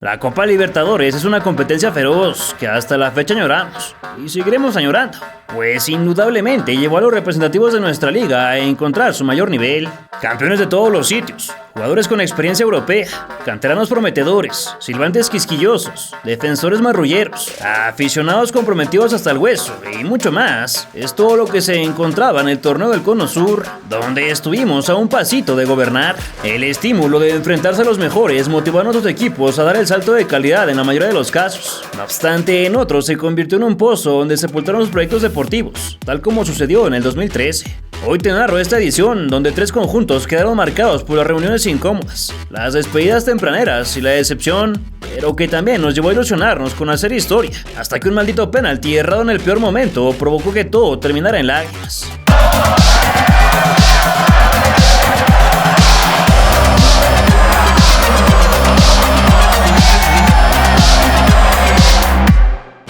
La Copa Libertadores es una competencia feroz que hasta la fecha añoramos y seguiremos añorando, pues indudablemente llevó a los representativos de nuestra liga a encontrar su mayor nivel, campeones de todos los sitios, jugadores con experiencia europea, canteranos prometedores, silbantes quisquillosos, defensores marrulleros, aficionados comprometidos hasta el hueso y mucho más. Es todo lo que se encontraba en el torneo del Cono Sur, donde estuvimos a un pasito de gobernar. El estímulo de enfrentarse a los mejores motivó a nuestros equipos a dar el salto de calidad en la mayoría de los casos. No obstante, en otros se convirtió en un pozo donde sepultaron los proyectos deportivos, tal como sucedió en el 2013. Hoy te narro esta edición donde tres conjuntos quedaron marcados por las reuniones incómodas, las despedidas tempraneras y la decepción, pero que también nos llevó a ilusionarnos con hacer historia, hasta que un maldito penalti errado en el peor momento provocó que todo terminara en lágrimas.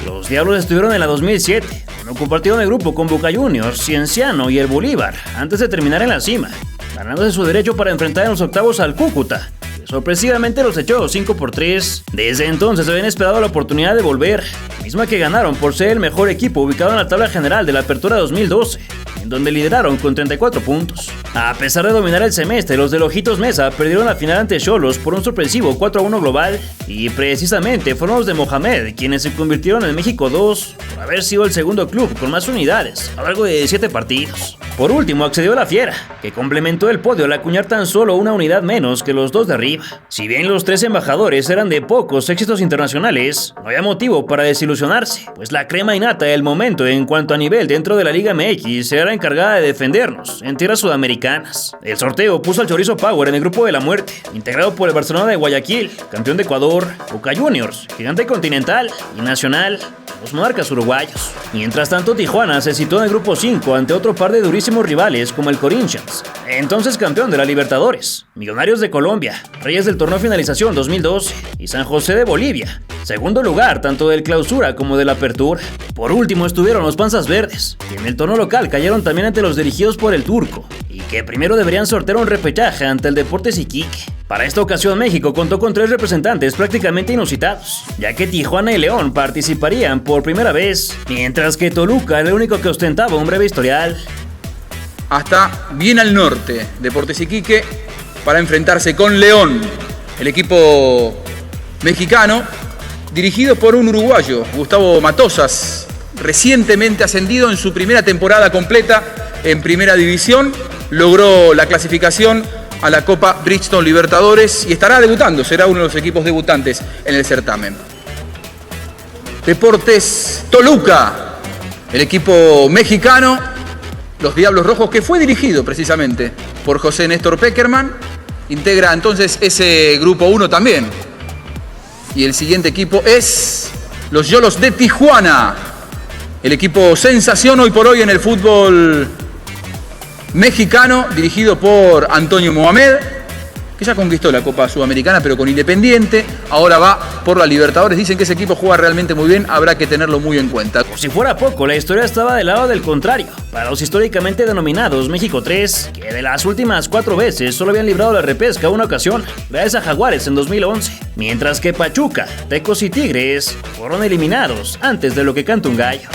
Los Diablos estuvieron en la 2007, cuando compartieron el grupo con Boca Juniors, Cienciano y el Bolívar, antes de terminar en la cima, ganándose su derecho para enfrentar en los octavos al Cúcuta, que sorpresivamente los echó 5-3. Desde entonces habían esperado la oportunidad de volver, misma que ganaron por ser el mejor equipo ubicado en la tabla general de la Apertura 2012, en donde lideraron con 34 puntos. A pesar de dominar el semestre, los del Ojitos Mesa perdieron la final ante Xolos por un sorpresivo 4-1 global, y precisamente fueron los de Mohamed quienes se convirtieron en México 2 por haber sido el segundo club con más unidades a lo largo de 7 partidos. Por último accedió la Fiera, que complementó el podio al acuñar tan solo una unidad menos que los dos de arriba. Si bien los tres embajadores eran de pocos éxitos internacionales, no había motivo para desilusionarse, pues la crema innata del momento en cuanto a nivel dentro de la Liga MX era encargada de defendernos en tierras sudamericanas. El sorteo puso al Chorizo Power en el grupo de la muerte, integrado por el Barcelona de Guayaquil, campeón de Ecuador, Boca Juniors, gigante continental y nacional, los monarcas uruguayos. Mientras tanto, Tijuana se situó en el grupo 5 ante otro par de durísimos rivales como el Corinthians, entonces campeón de la Libertadores, Millonarios de Colombia, Reyes del Torneo Finalización 2012 y San José de Bolivia, segundo lugar tanto del Clausura como de la Apertura. Por último estuvieron los Panzas Verdes, que en el torneo local cayeron también ante los dirigidos por el Turco, y que primero deberían sortear un repechaje ante el Deportes Iquique. Para esta ocasión México contó con 3 representantes prácticamente inusitados, ya que Tijuana y León participarían por primera vez, mientras que Toluca era el único que ostentaba un breve historial. Hasta bien al norte, Deportes Iquique, para enfrentarse con León, el equipo mexicano, dirigido por un uruguayo, Gustavo Matosas, recientemente ascendido en su primera temporada completa en Primera División, logró la clasificación a la Copa Bridgestone Libertadores y estará debutando, será uno de los equipos debutantes en el certamen. Deportes Toluca, el equipo mexicano, los Diablos Rojos, que fue dirigido precisamente por José Néstor Peckerman, integra entonces ese grupo 1 también. Y el siguiente equipo es los Xolos de Tijuana, el equipo sensación hoy por hoy en el fútbol mexicano, dirigido por Antonio Mohamed, que ya conquistó la Copa Sudamericana, pero con Independiente, ahora va por la Libertadores. Dicen que ese equipo juega realmente muy bien, habrá que tenerlo muy en cuenta. Por si fuera poco, la historia estaba del lado del contrario, para los históricamente denominados México 3, que de las últimas 4 veces solo habían librado la repesca una ocasión, gracias a Jaguares en 2011, mientras que Pachuca, Tecos y Tigres fueron eliminados antes de lo que canta un gallo.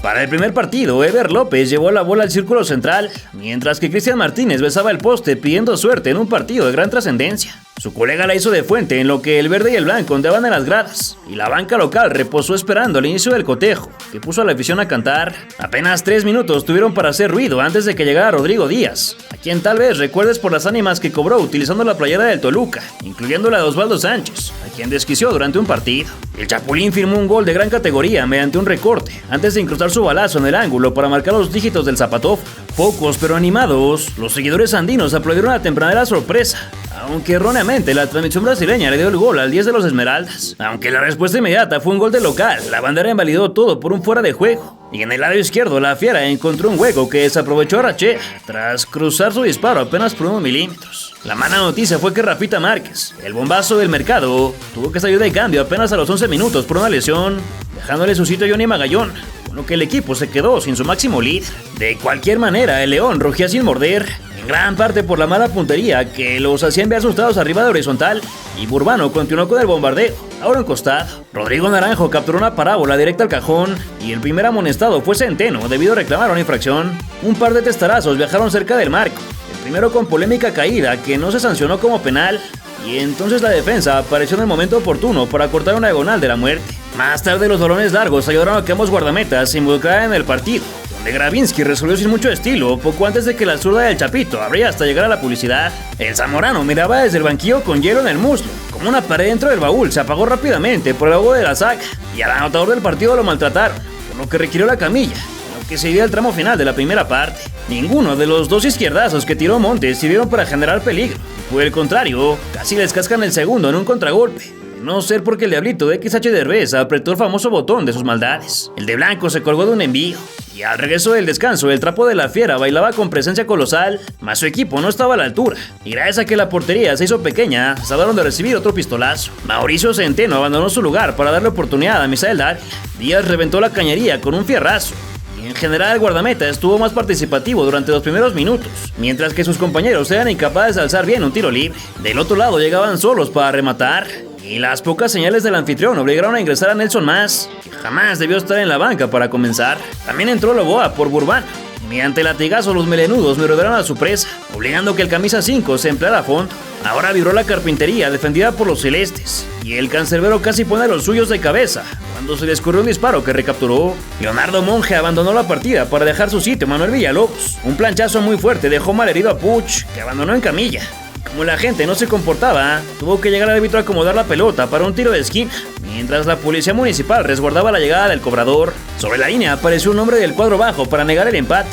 Para el primer partido, Ever López llevó la bola al círculo central, mientras que Cristian Martínez besaba el poste pidiendo suerte en un partido de gran trascendencia. Su colega la hizo de fuente en lo que el verde y el blanco ondeaban en las gradas, y la banca local reposó esperando el inicio del cotejo, que puso a la afición a cantar. Apenas 3 minutos tuvieron para hacer ruido antes de que llegara Rodrigo Díaz, a quien tal vez recuerdes por las ánimas que cobró utilizando la playera del Toluca, incluyendo la de Osvaldo Sánchez, a quien desquició durante un partido. El Chapulín firmó un gol de gran categoría mediante un recorte, antes de incrustar su balazo en el ángulo para marcar los dígitos del zapatófono. Pocos pero animados, los seguidores andinos aplaudieron la tempranera sorpresa, aunque erróneamente la transmisión brasileña le dio el gol al 10 de los Esmeraldas. Aunque la respuesta inmediata fue un gol de local, la bandera invalidó todo por un fuera de juego. Y en el lado izquierdo la Fiera encontró un hueco que desaprovechó Arrachea tras cruzar su disparo apenas por 1 milímetros. La mala noticia fue que Rafita Márquez, el bombazo del mercado, tuvo que salir de cambio apenas a los 11 minutos por una lesión, dejándole su sitio a Johnny Magallón, con lo que el equipo se quedó sin su máximo líder. De cualquier manera, el León rugía sin morder. En gran parte por la mala puntería que los hacía enviar asustados arriba de horizontal, y Burbano continuó con el bombardeo, ahora en costado. Rodrigo Naranjo capturó una parábola directa al cajón y el primer amonestado fue Centeno debido a reclamar una infracción. Un par de testarazos viajaron cerca del marco, el primero con polémica caída que no se sancionó como penal, y entonces la defensa apareció en el momento oportuno para cortar una diagonal de la muerte. Más tarde los balones largos ayudaron a que ambos guardametas se involucraran en el partido, donde Gravinsky resolvió sin mucho estilo poco antes de que la zurda del Chapito abría hasta llegar a la publicidad. El zamorano miraba desde el banquillo con hielo en el muslo, como una pared dentro del baúl se apagó rápidamente por el ahogo de la saca, y al anotador del partido lo maltrataron, por lo que requirió la camilla, en lo que seguía el tramo final de la primera parte. Ninguno de los dos izquierdazos que tiró Montes sirvieron para generar peligro, y por el contrario, casi les cascan el segundo en un contragolpe. No ser porque el diablito de XH Derbez apretó el famoso botón de sus maldades. El de blanco se colgó de un envío, y al regreso del descanso el trapo de la fiera bailaba con presencia colosal, mas su equipo no estaba a la altura, y gracias a que la portería se hizo pequeña, salvaron de recibir otro pistolazo. Mauricio Centeno abandonó su lugar para darle oportunidad a Misael Dávila. Díaz reventó la cañería con un fierrazo. En general, el guardameta estuvo más participativo durante los primeros minutos, mientras que sus compañeros eran incapaces de alzar bien un tiro libre. Del otro lado llegaban solos para rematar, y las pocas señales del anfitrión obligaron a ingresar a Nelson Mas, que jamás debió estar en la banca para comenzar. También entró Loboa por Burbano. Mediante latigazos los melenudos merodearon a su presa, obligando que el camisa 5 se empleara a fondo. Ahora vibró la carpintería defendida por los celestes, y el cancerbero casi pone a los suyos de cabeza cuando se le escurrió un disparo que recapturó. Leonardo Monge abandonó la partida para dejar su sitio Manuel Villalobos. Un planchazo muy fuerte dejó malherido a Puch, que abandonó en camilla. Como la gente no se comportaba, tuvo que llegar al árbitro a acomodar la pelota para un tiro de esquina, mientras la policía municipal resguardaba la llegada del cobrador. Sobre la línea apareció un hombre del cuadro bajo para negar el empate,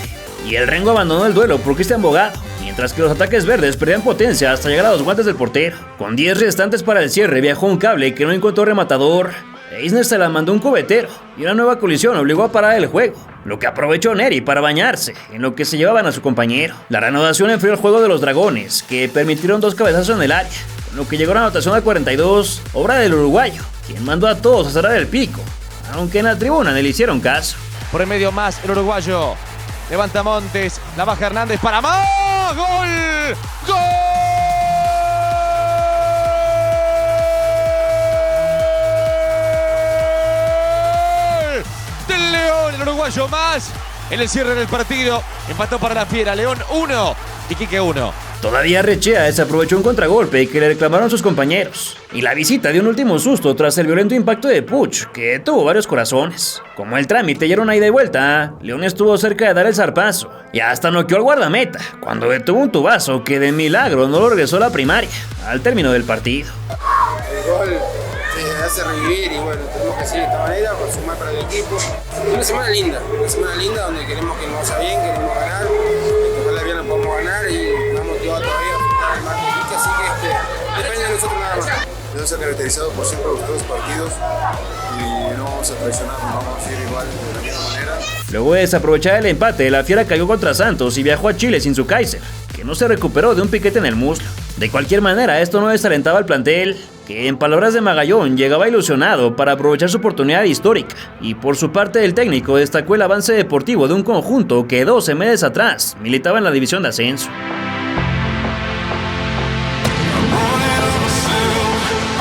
y el Rengo abandonó el duelo por Cristian Bogado, mientras que los ataques verdes perdían potencia hasta llegar a los guantes del portero. Con 10 restantes para el cierre viajó un cable que no encontró rematador. Eisner se la mandó un cubetero, y una nueva colisión obligó a parar el juego, lo que aprovechó Neri para bañarse, en lo que se llevaban a su compañero. La reanudación enfrió el juego de los Dragones, que permitieron 2 cabezazos en el área, con lo que llegó la anotación al 42, obra del uruguayo, quien mandó a todos a cerrar el pico, aunque en la tribuna le hicieron caso. Por el medio más el uruguayo, levanta Montes, la baja Hernández para más, ¡gol! ¡Gol! Del León, el uruguayo más en el cierre del partido, empató para la fiera, León 1, Iquique 1. Todavía Rechea desaprovechó un contragolpe que le reclamaron sus compañeros, y la visita dio un último susto tras el violento impacto de Puch, que tuvo varios corazones. Como el trámite ya era una ida y vuelta, León estuvo cerca de dar el zarpazo, y hasta noqueó al guardameta, cuando detuvo un tubazo que de milagro no lo regresó a la primaria, al término del partido. El gol te hace revivir y bueno, tenemos que seguir de esta manera, por sumar para el equipo. Una semana linda donde queremos que nos vaya bien, queremos ganar, ojalá bien lo podamos ganar y nos motivado todavía a enfrentar al Marco, así que depende de nosotros nada más. Debemos ser caracterizados por siempre buscar los partidos y no vamos a traicionar, no vamos a ir igual de la misma manera. Luego de desaprovechar el empate, la fiera cayó contra Santos y viajó a Chile sin su Kaiser, que no se recuperó de un piquete en el muslo. De cualquier manera, esto no desalentaba al plantel, que en palabras de Magallón llegaba ilusionado para aprovechar su oportunidad histórica, y por su parte el técnico destacó el avance deportivo de un conjunto que 12 meses atrás militaba en la división de ascenso.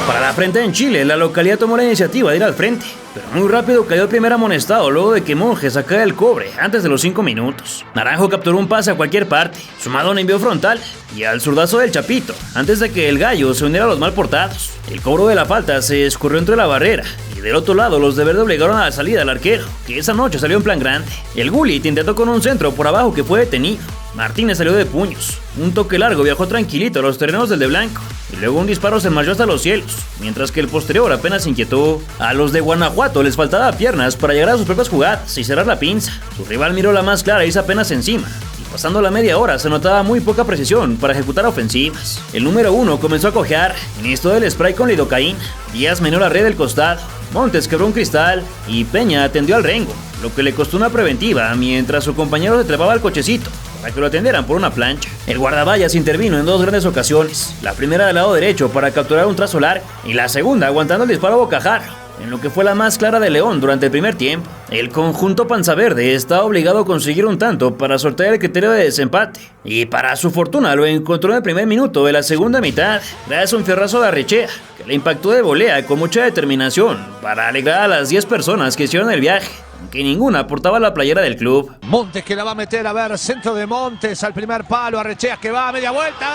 Para la frente en Chile, la localidad tomó la iniciativa de ir al frente, pero muy rápido cayó el primer amonestado luego de que Monge sacara el cobre antes de los 5 minutos. Naranjo capturó un pase a cualquier parte, sumado a un envío frontal y al zurdazo del Chapito, antes de que el gallo se uniera a los mal portados. El cobro de la falta se escurrió entre la barrera, y del otro lado los de verde obligaron a la salida al arquero, que esa noche salió en plan grande. El Gullit intentó con un centro por abajo que fue detenido. Martínez salió de puños, un toque largo viajó tranquilito a los terrenos del de blanco, y luego un disparo se marchó hasta los cielos, mientras que el posterior apenas inquietó. A los de Guanajuato les faltaba piernas para llegar a sus propias jugadas y cerrar la pinza. Su rival miró la más clara y hizo apenas encima, y pasando la media hora se notaba muy poca precisión para ejecutar ofensivas. El número 1 comenzó a cojear, inició el spray con lidocaína, Díaz menó la red del costado, Montes quebró un cristal y Peña atendió al Rengo, lo que le costó una preventiva mientras su compañero se trepaba al cochecito para que lo atendieran por una plancha. El guardaballas intervino en 2 grandes ocasiones, la primera del lado derecho para capturar un trazo largo y la segunda aguantando el disparo a bocajarro, en lo que fue la más clara de León durante el primer tiempo. El conjunto panzaverde estaba obligado a conseguir un tanto para sortear el criterio de desempate, y para su fortuna lo encontró en el primer minuto de la segunda mitad, gracias a un fierrazo de Arrechea, que le impactó de volea con mucha determinación para alegrar a las 10 personas que hicieron el viaje, aunque ninguna portaba la playera del club. Montes que la va a meter, a ver, centro de Montes al primer palo, Arrechea que va a media vuelta.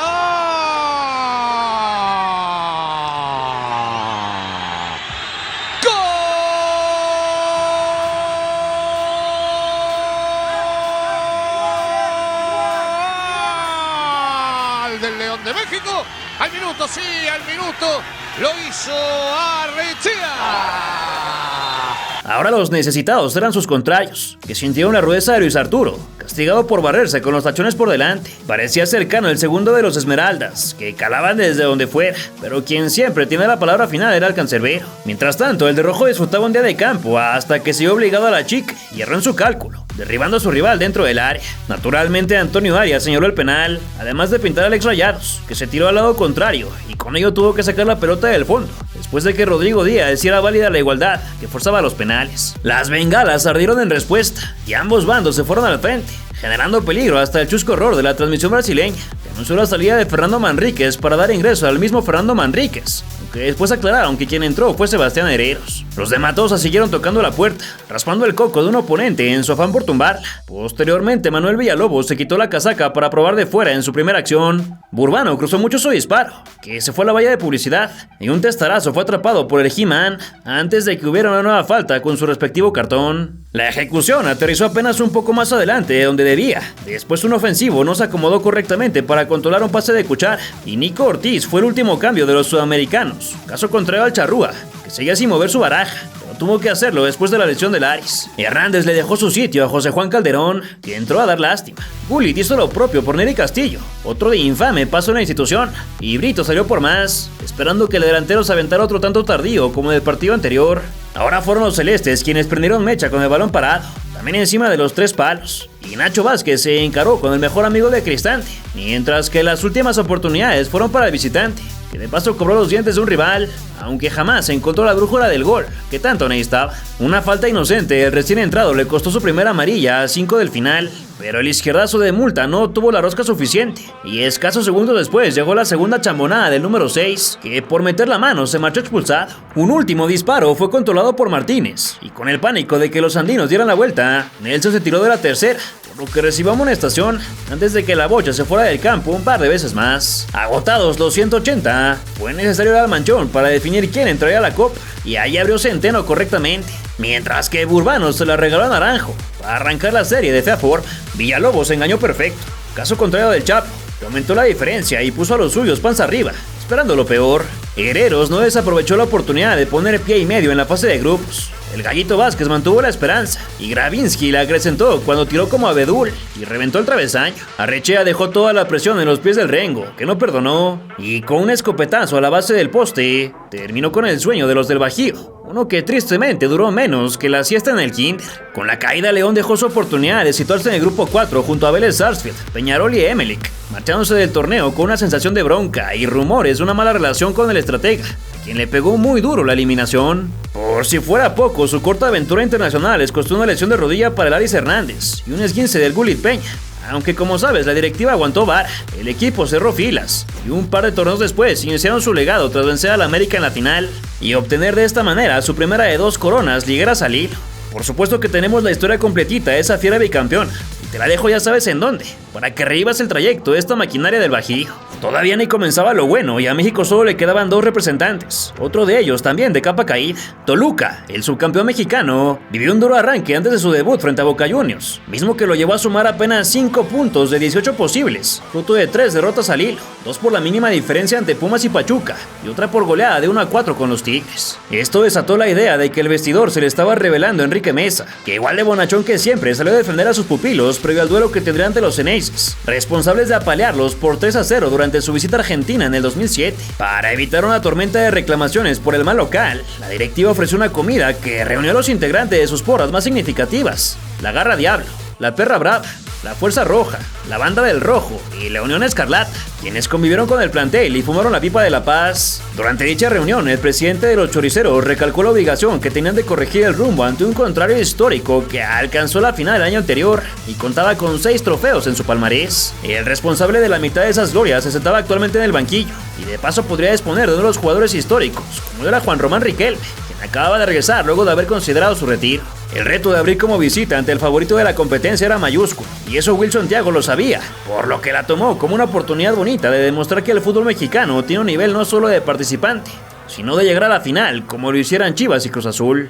¡Gol! Del León de México, al minuto, sí, al minuto, lo hizo Arrechea. Ahora los necesitados eran sus contrarios, que sintieron la rudeza de Luis Arturo, castigado por barrerse con los tachones por delante. Parecía cercano el segundo de los Esmeraldas, que calaban desde donde fuera, pero quien siempre tiene la palabra final era el cancerbero. Mientras tanto, el de rojo disfrutaba un día de campo hasta que se vio obligado a la chica y erró en su cálculo, derribando a su rival dentro del área. Naturalmente, Antonio Arias señaló el penal, además de pintar al ex Rayados, que se tiró al lado contrario y con ello tuvo que sacar la pelota del fondo, después de que Rodrigo Díaz hiciera válida la igualdad que forzaba los penales. Las bengalas ardieron en respuesta y ambos bandos se fueron al frente, generando peligro hasta el chusco error de la transmisión brasileña, que anunció la salida de Fernando Manríquez para dar ingreso al mismo Fernando Manríquez, aunque después aclararon que quien entró fue Sebastián Herreros. Los de Matosas siguieron tocando la puerta, raspando el coco de un oponente en su afán por tumbarla. Posteriormente, Manuel Villalobos se quitó la casaca para probar de fuera en su primera acción. Burbano cruzó mucho su disparo, que se fue a la valla de publicidad, y un testarazo fue atrapado por el He-Man antes de que hubiera una nueva falta con su respectivo cartón. La ejecución aterrizó apenas un poco más adelante de donde debía. Después un ofensivo no se acomodó correctamente para controlar un pase de Cuchara, y Nico Ortiz fue el último cambio de los sudamericanos, caso contrario al Charrúa, que seguía sin mover su baraja, pero tuvo que hacerlo después de la lesión de Laris. Hernández le dejó su sitio a José Juan Calderón, que entró a dar lástima. Gullit hizo lo propio por Nery Castillo, otro de infame paso en la institución, y Brito salió por más, esperando que el delantero se aventara otro tanto tardío como en el partido anterior. Ahora fueron los celestes quienes prendieron mecha con el balón parado, también encima de los 3 palos, y Nacho Vázquez se encaró con el mejor amigo de Cristante, mientras que las últimas oportunidades fueron para el visitante, que de paso cobró los dientes de un rival, aunque jamás encontró la brújula del gol que tanto necesitaba. Una falta inocente, el recién entrado le costó su primera amarilla a 5 del final, pero el izquierdazo de multa no tuvo la rosca suficiente, y escasos segundos después llegó la segunda chambonada del número 6, que por meter la mano se marchó expulsado. Un último disparo fue controlado por Martínez, y con el pánico de que los andinos dieran la vuelta, Nelson se tiró de la tercera, por lo que recibió amonestación antes de que la bocha se fuera del campo un par de veces más. Agotados los 180, fue necesario ir al manchón para definir quién entraría a la copa, y ahí abrió Centeno correctamente, mientras que Burbano se la regaló a Naranjo para arrancar la serie de fea forma. Villalobos se engañó perfecto, caso contrario del Chapo, que aumentó la diferencia y puso a los suyos panza arriba, esperando lo peor. Herreros no desaprovechó la oportunidad de poner pie y medio en la fase de grupos. El Gallito Vázquez mantuvo la esperanza, y Gravinsky la acrecentó cuando tiró como abedul y reventó el travesaño. Arrechea dejó toda la presión en los pies del Rengo, que no perdonó, y con un escopetazo a la base del poste, terminó con el sueño de los del Bajío, uno que tristemente duró menos que la siesta en el kinder. Con la caída, León dejó su oportunidad de situarse en el grupo 4 junto a Vélez Sarsfield, Peñarol y Emelec, marchándose del torneo con una sensación de bronca y rumores de una mala relación con el estratega, quien le pegó muy duro la eliminación. Por si fuera poco, su corta aventura internacional les costó una lesión de rodilla para el Aris Hernández y un esguince del Gullit Peña. Aunque como sabes, la directiva aguantó vara, el equipo cerró filas, y un par de torneos después iniciaron su legado tras vencer al América en la final, y obtener de esta manera su primera de 2 coronas ligueras al hilo. Por supuesto que tenemos la historia completita de esa fiera bicampeona, y te la dejo ya sabes en dónde, para que revivas el trayecto de esta maquinaria del Bajío. Todavía ni comenzaba lo bueno y a México solo le quedaban 2 representantes, otro de ellos también de capa caída. Toluca, el subcampeón mexicano, vivió un duro arranque antes de su debut frente a Boca Juniors, mismo que lo llevó a sumar apenas 5 puntos de 18 posibles, fruto de 3 derrotas al hilo, 2 por la mínima diferencia ante Pumas y Pachuca, y otra por goleada de 1-4 con los Tigres. Esto desató la idea de que el vestidor se le estaba revelando a Enrique Mesa, que igual de bonachón que siempre salió a defender a sus pupilos previo al duelo que tendrían ante los Ceneices, responsables de apalearlos por 3-0 durante su visita a Argentina en el 2007. Para evitar una tormenta de reclamaciones por el mal local, la directiva ofreció una comida que reunió a los integrantes de sus porras más significativas: la Garra Diablo, la Perra Brava, la Fuerza Roja, la Banda del Rojo y la Unión Escarlata, quienes convivieron con el plantel y fumaron la pipa de la paz. Durante dicha reunión, el presidente de los choriceros recalcó la obligación que tenían de corregir el rumbo ante un contrario histórico que alcanzó la final del año anterior y contaba con 6 trofeos en su palmarés. El responsable de la mitad de esas glorias se sentaba actualmente en el banquillo y de paso podría disponer de uno de los jugadores históricos, como era Juan Román Riquelme, quien acababa de regresar luego de haber considerado su retiro. El reto de abrir como visita ante el favorito de la competencia era mayúsculo, y eso Wilson Thiago lo sabía, por lo que la tomó como una oportunidad bonita de demostrar que el fútbol mexicano tiene un nivel no solo de participante, sino de llegar a la final, como lo hicieran Chivas y Cruz Azul.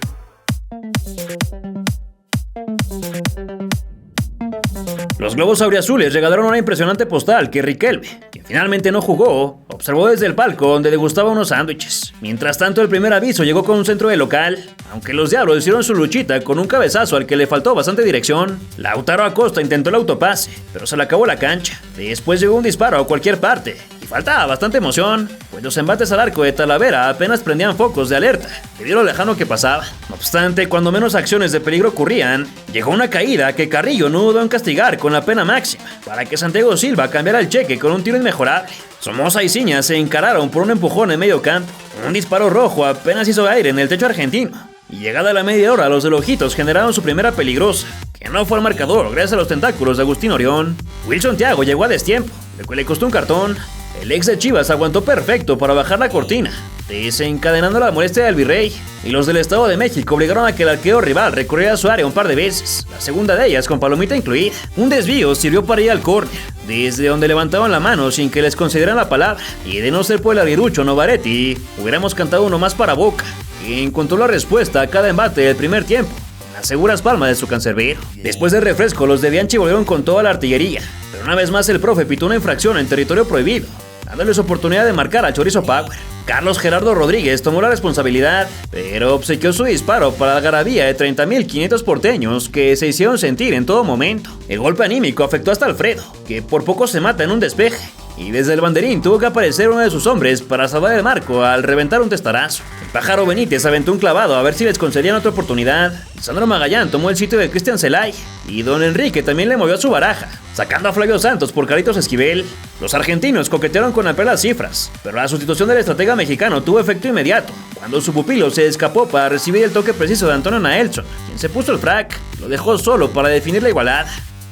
Los globos auriazules regalaron una impresionante postal que Riquelme, quien finalmente no jugó, observó desde el palco donde degustaba unos sándwiches. Mientras tanto, el primer aviso llegó con un centro de local, aunque los diablos hicieron su luchita con un cabezazo al que le faltó bastante dirección. Lautaro Acosta intentó el autopase, pero se le acabó la cancha. Después llegó un disparo a cualquier parte, y faltaba bastante emoción, pues los embates al arco de Talavera apenas prendían focos de alerta, debido a lo lejano que pasaba. No obstante, cuando menos acciones de peligro ocurrían, llegó una caída que Carrillo no dudó en castigar con la pena máxima, para que Santiago Silva cambiara el cheque con un tiro inmejorable. Somoza y Ciña se encararon por un empujón en medio campo. Un disparo rojo apenas hizo aire en el techo argentino, y llegada la media hora los de Ojitos generaron su primera peligrosa, que no fue al marcador gracias a los tentáculos de Agustín Orión. Wilson Thiago llegó a destiempo, lo que le costó un cartón. El ex de Chivas aguantó perfecto para bajar la cortina, desencadenando la molestia del Virrey, y los del Estado de México obligaron a que el arquero rival recurriera a su área un par de veces, la segunda de ellas con palomita incluida. Un desvío sirvió para ir al córner, desde donde levantaban la mano sin que les consideraran la palabra, y de no ser por el aguirucho Novaretti, hubiéramos cantado uno más para Boca, que encontró la respuesta a cada embate del primer tiempo, en las seguras palmas de su cancerbero. Después del refresco, los de Bianchi volvieron con toda la artillería, pero una vez más el profe pitó una infracción en territorio prohibido, dándoles oportunidad de marcar a Chorizo Power. Carlos Gerardo Rodríguez tomó la responsabilidad, pero obsequió su disparo para la algarabía de 30.500 porteños que se hicieron sentir en todo momento. El golpe anímico afectó hasta Alfredo, que por poco se mata en un despeje, y desde el banderín tuvo que aparecer uno de sus hombres para salvar el marco al reventar un testarazo. El pájaro Benítez aventó un clavado a ver si les concedían otra oportunidad. Sandro Magallán tomó el sitio de Cristian Celay, y Don Enrique también le movió a su baraja, sacando a Flavio Santos por Carlitos Esquivel. Los argentinos coquetearon con amplias cifras, pero la sustitución del estratega mexicano tuvo efecto inmediato, cuando su pupilo se escapó para recibir el toque preciso de Antonio Naelson, quien se puso el frac y lo dejó solo para definir la igualada.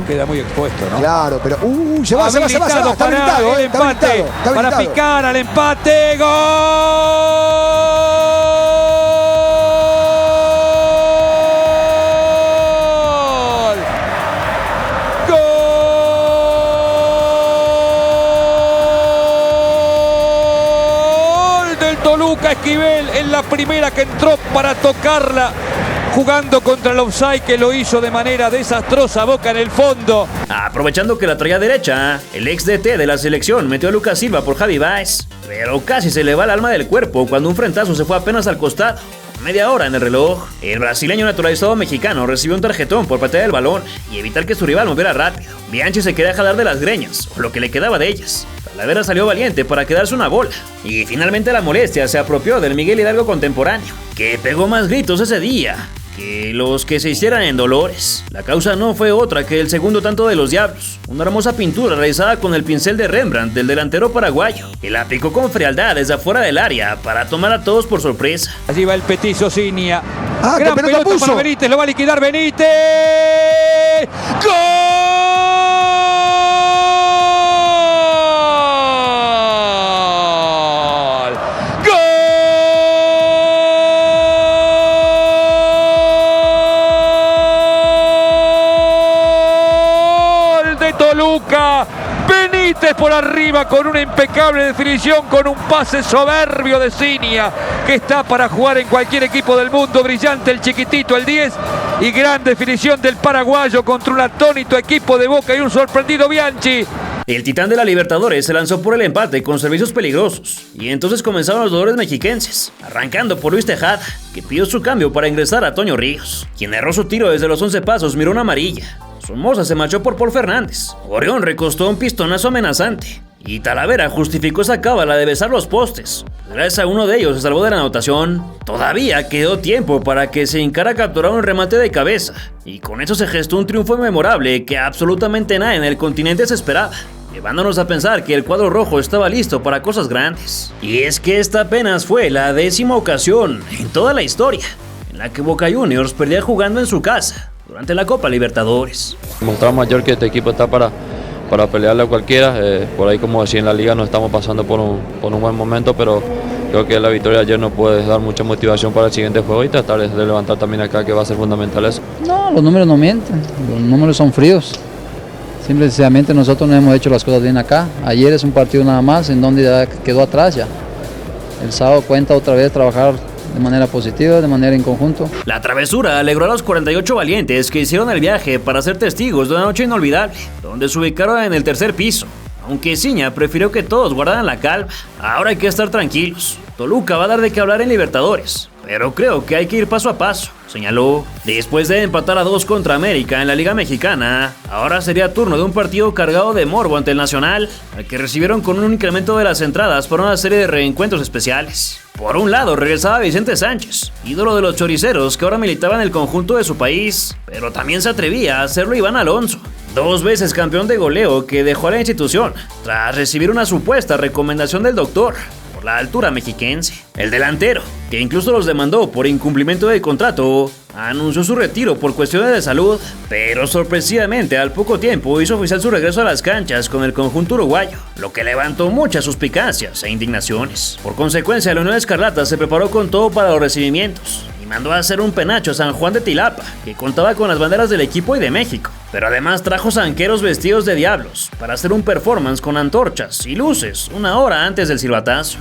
Queda muy expuesto, ¿no? Claro, pero se va, está habilitado, el empate, para picar al empate, ¡gol! ¡Gol del Toluca! Esquivel en la primera que entró para tocarla, jugando contra el offside, que lo hizo de manera desastrosa. Boca en el fondo. Aprovechando que la traía derecha, el ex DT de la selección metió a Lucas Silva por Javi Baez, pero casi se le va el alma del cuerpo cuando un frentazo se fue apenas al costado. Media hora en el reloj, el brasileño naturalizado mexicano recibió un tarjetón por patear el balón y evitar que su rival moviera rápido. Bianchi se quería jalar de las greñas, o lo que le quedaba de ellas. Talavera salió valiente para quedarse una bola, y finalmente la molestia se apropió del Miguel Hidalgo contemporáneo, que pegó más gritos ese día que los que se hicieran en Dolores. La causa no fue otra que el segundo tanto de los Diablos, una hermosa pintura realizada con el pincel de Rembrandt del delantero paraguayo, que la aplicó con frialdad desde afuera del área para tomar a todos por sorpresa. Allí va el petizo Ciña. Gran pelota puso para Benítez, lo va a liquidar Benítez. ¡Gol! Toluca, Benítez por arriba con una impecable definición, con un pase soberbio de Ciña, que está para jugar en cualquier equipo del mundo. Brillante el chiquitito, el 10, y gran definición del paraguayo contra un atónito equipo de Boca y un sorprendido Bianchi. El titán de la Libertadores se lanzó por el empate con servicios peligrosos, y entonces comenzaron los dolores mexiquenses, arrancando por Luis Tejada, que pidió su cambio para ingresar a Toño Ríos, quien erró su tiro desde los 11 pasos, miró una amarilla. Somoza se marchó por Paul Fernández. Orión recostó un pistonazo amenazante, Y Talavera justificó esa cábala de besar los postes. Gracias a uno de ellos se salvó de la anotación. Todavía quedó tiempo para que se encara a capturar un remate de cabeza. Y con eso se gestó un triunfo memorable que absolutamente nadie en el continente se esperaba, llevándonos a pensar que el cuadro rojo estaba listo para cosas grandes. Y es que esta apenas fue la 10ª ocasión en toda la historia en la que Boca Juniors perdía jugando en su casa durante la Copa Libertadores. Mostrar mayor que este equipo está para pelearle a cualquiera. Por ahí, como decía, en la liga no estamos pasando por un buen momento, pero creo que la victoria de ayer nos puede dar mucha motivación para el siguiente juego y tratar de levantar también acá, que va a ser fundamental eso. No, los números no mienten, los números son fríos. Simple y sencillamente nosotros no hemos hecho las cosas bien acá. Ayer es un partido nada más en donde ya quedó atrás ya. El sábado cuenta otra vez trabajar de manera positiva, de manera en conjunto. La travesura alegró a los 48 valientes que hicieron el viaje para ser testigos de una noche inolvidable, donde se ubicaron en el tercer piso. Aunque Ciña prefirió que todos guardaran la calma. Ahora hay que estar tranquilos. Toluca va a dar de qué hablar en Libertadores, pero creo que hay que ir paso a paso, señaló. Después de empatar a 2 contra América en la Liga Mexicana, ahora sería turno de un partido cargado de morbo ante el Nacional, al que recibieron con un incremento de las entradas para una serie de reencuentros especiales. Por un lado regresaba Vicente Sánchez, ídolo de los choriceros que ahora militaba en el conjunto de su país, pero también se atrevía a hacerlo Iván Alonso, 2 veces campeón de goleo que dejó a la institución tras recibir una supuesta recomendación del doctor por la altura mexiquense. El delantero, que incluso los demandó por incumplimiento de contrato, anunció su retiro por cuestiones de salud, pero sorpresivamente al poco tiempo hizo oficial su regreso a las canchas con el conjunto uruguayo, lo que levantó muchas suspicacias e indignaciones. Por consecuencia, la Unión Escarlata se preparó con todo para los recibimientos y mandó a hacer un penacho a San Juan de Tilapa, que contaba con las banderas del equipo y de México, pero además trajo zanqueros vestidos de diablos para hacer un performance con antorchas y luces 1 hora antes del silbatazo.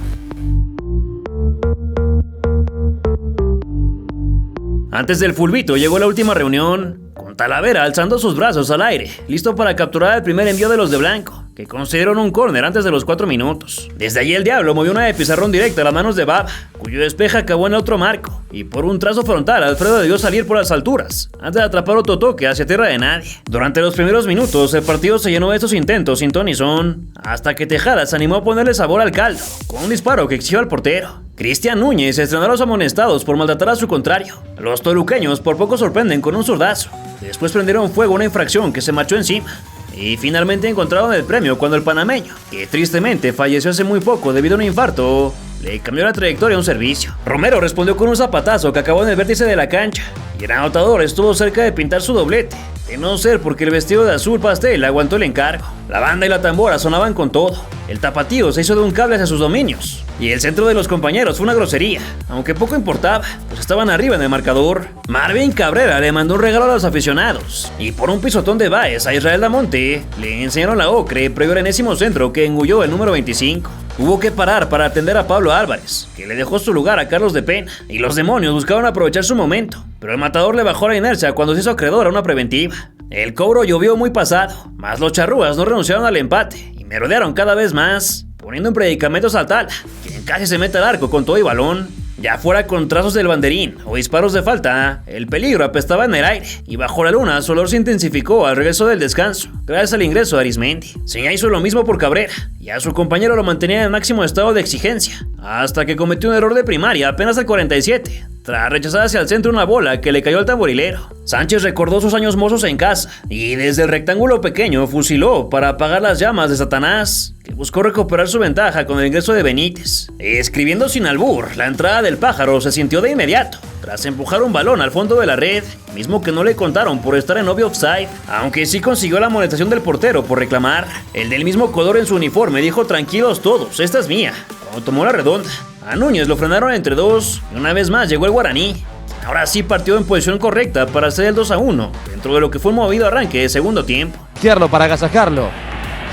Antes del fulbito llegó la última reunión, con Talavera alzando sus brazos al aire, listo para capturar el primer envío de los de blanco, que concedieron un córner antes de los 4 minutos. Desde allí el Diablo movió una de pizarrón directa a las manos de Baba, cuyo despeje acabó en el otro marco, y por un trazo frontal Alfredo debió salir por las alturas, antes de atrapar otro toque hacia tierra de nadie. Durante los primeros minutos el partido se llenó de estos intentos sin ton ni son, hasta que Tejada se animó a ponerle sabor al caldo, con un disparo que exigió al portero. Cristian Núñez estrenó a los amonestados por maltratar a su contrario. Los toluqueños por poco sorprenden con un zurdazo. Después prendieron fuego a una infracción que se marchó encima. Y finalmente encontraron el premio cuando el panameño, que tristemente falleció hace muy poco debido a un infarto, le cambió la trayectoria a un servicio. Romero respondió con un zapatazo que acabó en el vértice de la cancha, y el anotador estuvo cerca de pintar su doblete, de no ser porque el vestido de azul pastel aguantó el encargo. La banda y la tambora sonaban con todo. El tapatío se hizo de un cable hacia sus dominios, y el centro de los compañeros fue una grosería, aunque poco importaba, pues estaban arriba en el marcador. Marvin Cabrera le mandó un regalo a los aficionados, y por un pisotón de Báez a Israel Damonte, le enseñaron la ocre previo al enésimo centro que engulló el número 25. Hubo que parar para atender a Pablo Álvarez, que le dejó su lugar a Carlos de Pena, y los demonios buscaron aprovechar su momento, pero el matador le bajó la inercia cuando se hizo acreedor a una preventiva. El cobro llovió muy pasado, mas los charrúas no renunciaron al empate y merodearon cada vez más, poniendo en predicamentos al Tala, quien casi se mete al arco con todo y balón. Ya fuera con trazos del banderín o disparos de falta, el peligro apestaba en el aire, y bajo la luna su olor se intensificó al regreso del descanso, gracias al ingreso de Arismendi. Seña hizo lo mismo por Cabrera, y a su compañero lo mantenía en máximo estado de exigencia, hasta que cometió un error de primaria apenas al 47, tras rechazar hacia el centro una bola que le cayó al tamborilero. Sánchez recordó sus años mozos en casa, y desde el rectángulo pequeño fusiló para apagar las llamas de Satanás, que buscó recuperar su ventaja con el ingreso de Benítez. Escribiendo sin albur, la entrada del pájaro se sintió de inmediato, tras empujar un balón al fondo de la red, mismo que no le contaron por estar en obvio offside, aunque sí consiguió la amonestación del portero por reclamar. El del mismo color en su uniforme dijo: tranquilos todos, esta es mía, cuando tomó la redonda. A Núñez lo frenaron entre dos, y una vez más llegó el guaraní. Ahora sí partió en posición correcta para hacer el 2-1, dentro de lo que fue un movido arranque de segundo tiempo. Tierno para agasajarlo.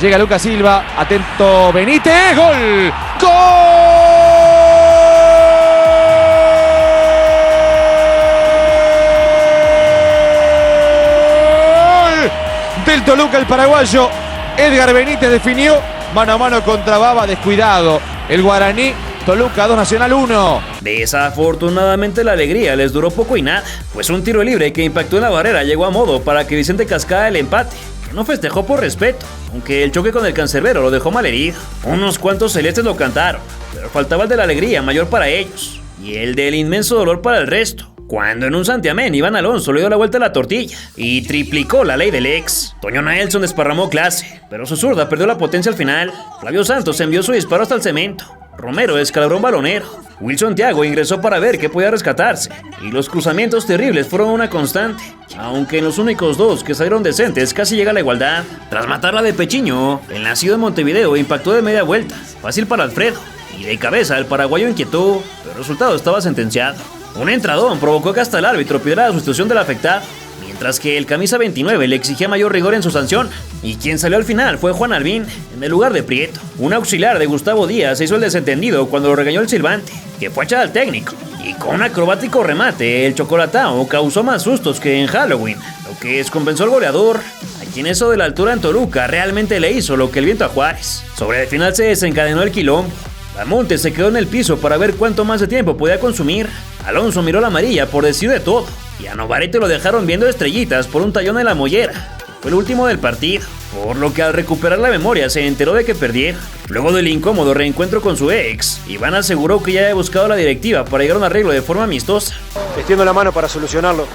Llega Lucas Silva, atento Benítez, ¡gol! ¡Gol! Del Toluca, el paraguayo Edgar Benítez definió mano a mano contra Baba, descuidado. El guaraní, Toluca 2, Nacional 1. Desafortunadamente la alegría les duró poco y nada, pues un tiro libre que impactó en la barrera llegó a modo para que Vicente cascara el empate, que no festejó por respeto, aunque el choque con el cancerbero lo dejó malherido. Unos cuantos celestes lo cantaron, pero faltaba el de la alegría mayor para ellos, y el del inmenso dolor para el resto. Cuando en un santiamén Iván Alonso le dio la vuelta a la tortilla y triplicó la ley del ex. Toño Naelson desparramó clase, pero su zurda perdió la potencia al final. Flavio Santos envió su disparo hasta el cemento. Romero descalabró un balonero. Wilson Thiago ingresó para ver qué podía rescatarse. Y los cruzamientos terribles fueron una constante, aunque en los únicos dos que salieron decentes casi llega la igualdad. Tras matarla de pechiño, el nacido de Montevideo impactó de media vuelta, fácil para Alfredo. Y de cabeza el paraguayo inquietó, pero el resultado estaba sentenciado. Un entradón provocó que hasta el árbitro pidiera la sustitución del afectado, mientras que el camisa 29 le exigía mayor rigor en su sanción. Y quien salió al final fue Juan Albín, en el lugar de Prieto. Un auxiliar de Gustavo Díaz se hizo el desentendido cuando lo regañó el silbante, que fue a echar al técnico. Y con un acrobático remate, el chocolatao causó más sustos que en Halloween, lo que descompensó al goleador, a quien eso de la altura en Toluca realmente le hizo lo que el viento a Juárez. Sobre el final se desencadenó el quilombo. Damonte se quedó en el piso para ver cuánto más de tiempo podía consumir. Alonso miró la amarilla por decir de todo, y a Novarete lo dejaron viendo estrellitas por un tallón en la mollera, que fue el último del partido, por lo que al recuperar la memoria se enteró de que perdieron. Luego del incómodo reencuentro con su ex, Iván aseguró que ya había buscado a la directiva para llegar a un arreglo de forma amistosa. Extiendo la mano para solucionarlo.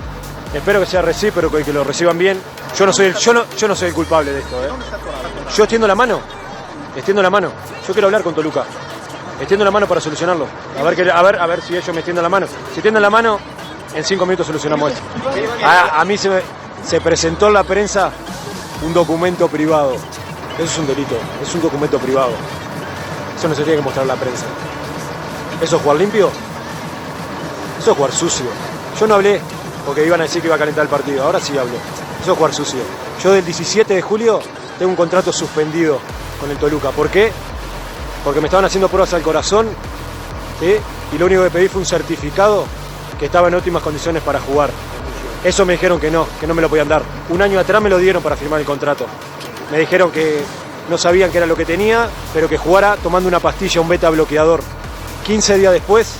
Espero que sea recíproco y que lo reciban bien. Yo no soy el culpable de esto, ¿eh? Yo extiendo la mano. Yo quiero hablar con Toluca. Extiendo la mano para solucionarlo. A ver si ellos me extienden la mano. Si extienden la mano, en 5 minutos solucionamos esto. A mí se presentó en la prensa un documento privado. Eso es un delito, es un documento privado. Eso no se tiene que mostrar en la prensa. ¿Eso es jugar limpio? Eso es jugar sucio. Yo no hablé porque iban a decir que iba a calentar el partido. Ahora sí hablo. Eso es jugar sucio. Yo del 17 de julio tengo un contrato suspendido con el Toluca. ¿Por qué? Porque me estaban haciendo pruebas al corazón, ¿sí? Y lo único que pedí fue un certificado que estaba en óptimas condiciones para jugar. Eso me dijeron que no me lo podían dar. Un año atrás me lo dieron para firmar el contrato. Me dijeron que no sabían qué era lo que tenía, pero que jugara tomando una pastilla, un beta bloqueador. 15 días después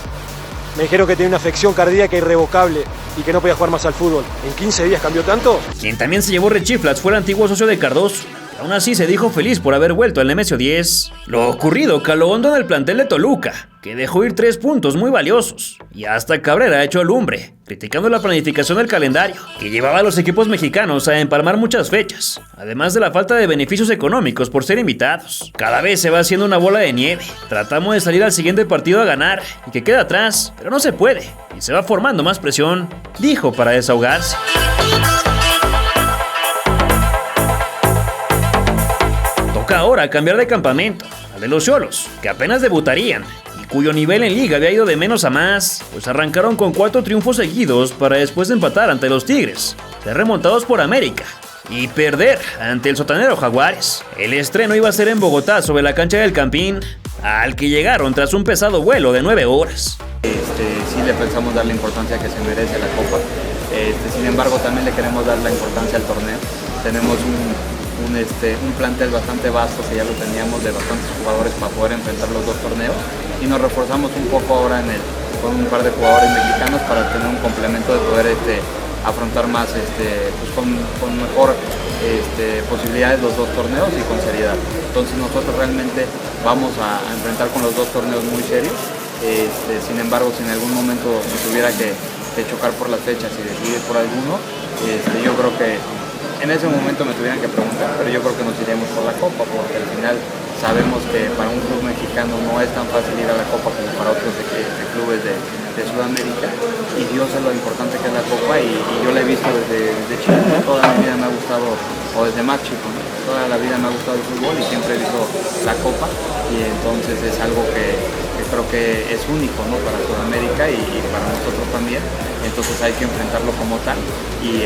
me dijeron que tenía una afección cardíaca irrevocable y que no podía jugar más al fútbol. ¿En 15 días cambió tanto? Quien también se llevó rechiflas fue el antiguo socio de Cardoso. Aún así se dijo feliz por haber vuelto al Nemesio 10. Lo ocurrido caló hondo en el plantel de Toluca, que dejó ir 3 puntos muy valiosos. Y hasta Cabrera echó lumbre, criticando la planificación del calendario, que llevaba a los equipos mexicanos a empalmar muchas fechas, además de la falta de beneficios económicos por ser invitados. Cada vez se va haciendo una bola de nieve. Tratamos de salir al siguiente partido a ganar y que queda atrás, pero no se puede, y se va formando más presión, dijo para desahogarse. Ahora cambiar de campamento al de los Xolos, que apenas debutarían y cuyo nivel en liga había ido de menos a más, pues arrancaron con 4 triunfos seguidos para después empatar ante los Tigres, ser remontados por América y perder ante el sotanero Jaguares. El estreno iba a ser en Bogotá sobre la cancha del Campín, al que llegaron tras un pesado vuelo de 9 horas. Sí le pensamos dar la importancia que se merece a la Copa, sin embargo también le queremos dar la importancia al torneo. Tenemos un plantel bastante vasto, que ya lo teníamos, de bastantes jugadores para poder enfrentar los 2 torneos, y nos reforzamos un poco ahora con un par de jugadores mexicanos para tener un complemento de poder afrontar más con mejor posibilidades los 2 torneos y con seriedad. Entonces nosotros realmente vamos a enfrentar con los 2 torneos muy serios. Sin embargo, si en algún momento me tuviera que chocar por las fechas y decidir por alguno, yo creo que en ese momento me tuvieran que preguntar, pero yo creo que nos iremos por la Copa, porque al final sabemos que para un club mexicano no es tan fácil ir a la Copa como para otros clubes de Sudamérica, y Dios es lo importante que es la Copa, y yo la he visto desde chico. Toda mi vida me ha gustado, o desde más chico, ¿no? Toda la vida me ha gustado el fútbol y siempre he visto la Copa, y entonces es algo que creo que es único, ¿no? Para Sudamérica y para nosotros también. Entonces hay que enfrentarlo como tal, y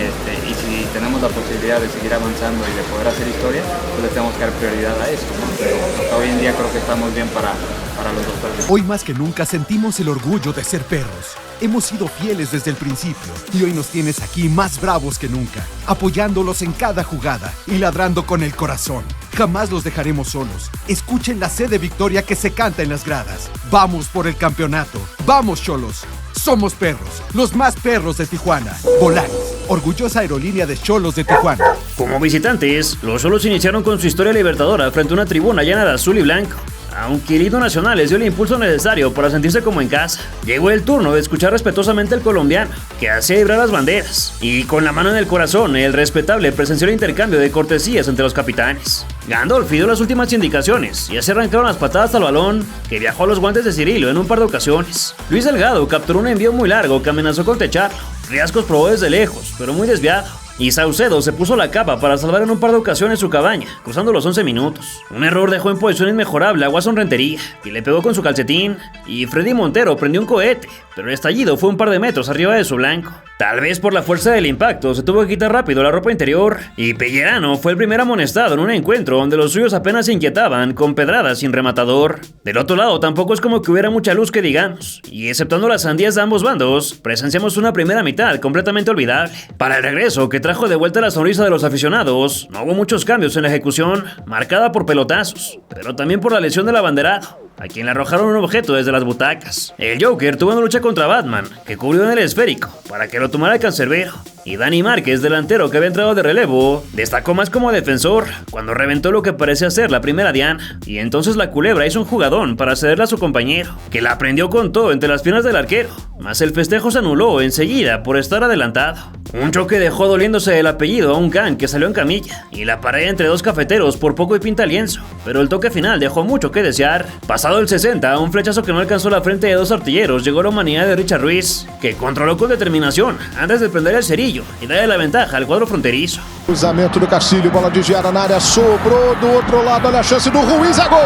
si tenemos la posibilidad de seguir avanzando y de poder hacer historia, pues le tenemos que dar prioridad a eso, ¿no? Pero hoy en día creo que estamos bien para los 2 partidos. Hoy más que nunca sentimos el orgullo de ser perros. Hemos sido fieles desde el principio y hoy nos tienes aquí más bravos que nunca, apoyándolos en cada jugada y ladrando con el corazón. Jamás los dejaremos solos. Escuchen la sed de victoria que se canta en las gradas. Vamos por el campeonato. Vamos, Xolos. Somos perros, los más perros de Tijuana. Volaris, orgullosa aerolínea de Xolos de Tijuana. Como visitantes, los Xolos iniciaron con su historia libertadora frente a una tribuna llena de azul y blanco. Aunque el himno nacional les dio el impulso necesario para sentirse como en casa, llegó el turno de escuchar respetuosamente al colombiano, que hacía vibrar las banderas, y con la mano en el corazón, el respetable presenció el intercambio de cortesías entre los capitanes. Gandolf dio las últimas indicaciones, y así arrancaron las patadas al balón, que viajó a los guantes de Cirilo en un par de ocasiones. Luis Delgado capturó un envío muy largo que amenazó con techarlo. Riascos probó desde lejos, pero muy desviado. Y Saucedo se puso la capa para salvar en un par de ocasiones su cabaña, cruzando los 11 minutos. Un error dejó en posición inmejorable a Watson Rentería, que le pegó con su calcetín, y Freddy Montero prendió un cohete, pero el estallido fue un par de metros arriba de su blanco. Tal vez por la fuerza del impacto se tuvo que quitar rápido la ropa interior, y Pellerano fue el primer amonestado en un encuentro donde los suyos apenas se inquietaban con pedradas sin rematador. Del otro lado tampoco es como que hubiera mucha luz que digamos, y exceptuando las sandías de ambos bandos, presenciamos una primera mitad completamente olvidable. Para el regreso, que trajo de vuelta la sonrisa de los aficionados, no hubo muchos cambios en la ejecución, marcada por pelotazos, pero también por la lesión del abanderado, a quien le arrojaron un objeto desde las butacas. El Joker tuvo una lucha contra Batman, que cubrió en el esférico, para que lo tomara el cancerbero. Y Dani Márquez, delantero que había entrado de relevo, destacó más como defensor, cuando reventó lo que parecía ser la primera diana. Y entonces la culebra hizo un jugadón para cederla a su compañero, que la prendió con todo entre las piernas del arquero, mas el festejo se anuló enseguida por estar adelantado. Un choque dejó doliéndose el apellido a un can que salió en camilla, y la pared entre dos cafeteros por poco y pinta lienzo, pero el toque final dejó mucho que desear. Pasado el 60, un flechazo que no alcanzó la frente de dos artilleros llegó a la humanidad de Richard Ruiz, que controló con determinación antes de prender el cerillo y darle la ventaja al cuadro fronterizo. Cruzamento do Castilho, bola desviada na área, sobrou do outro lado, olha a chance do Ruiz, é gol!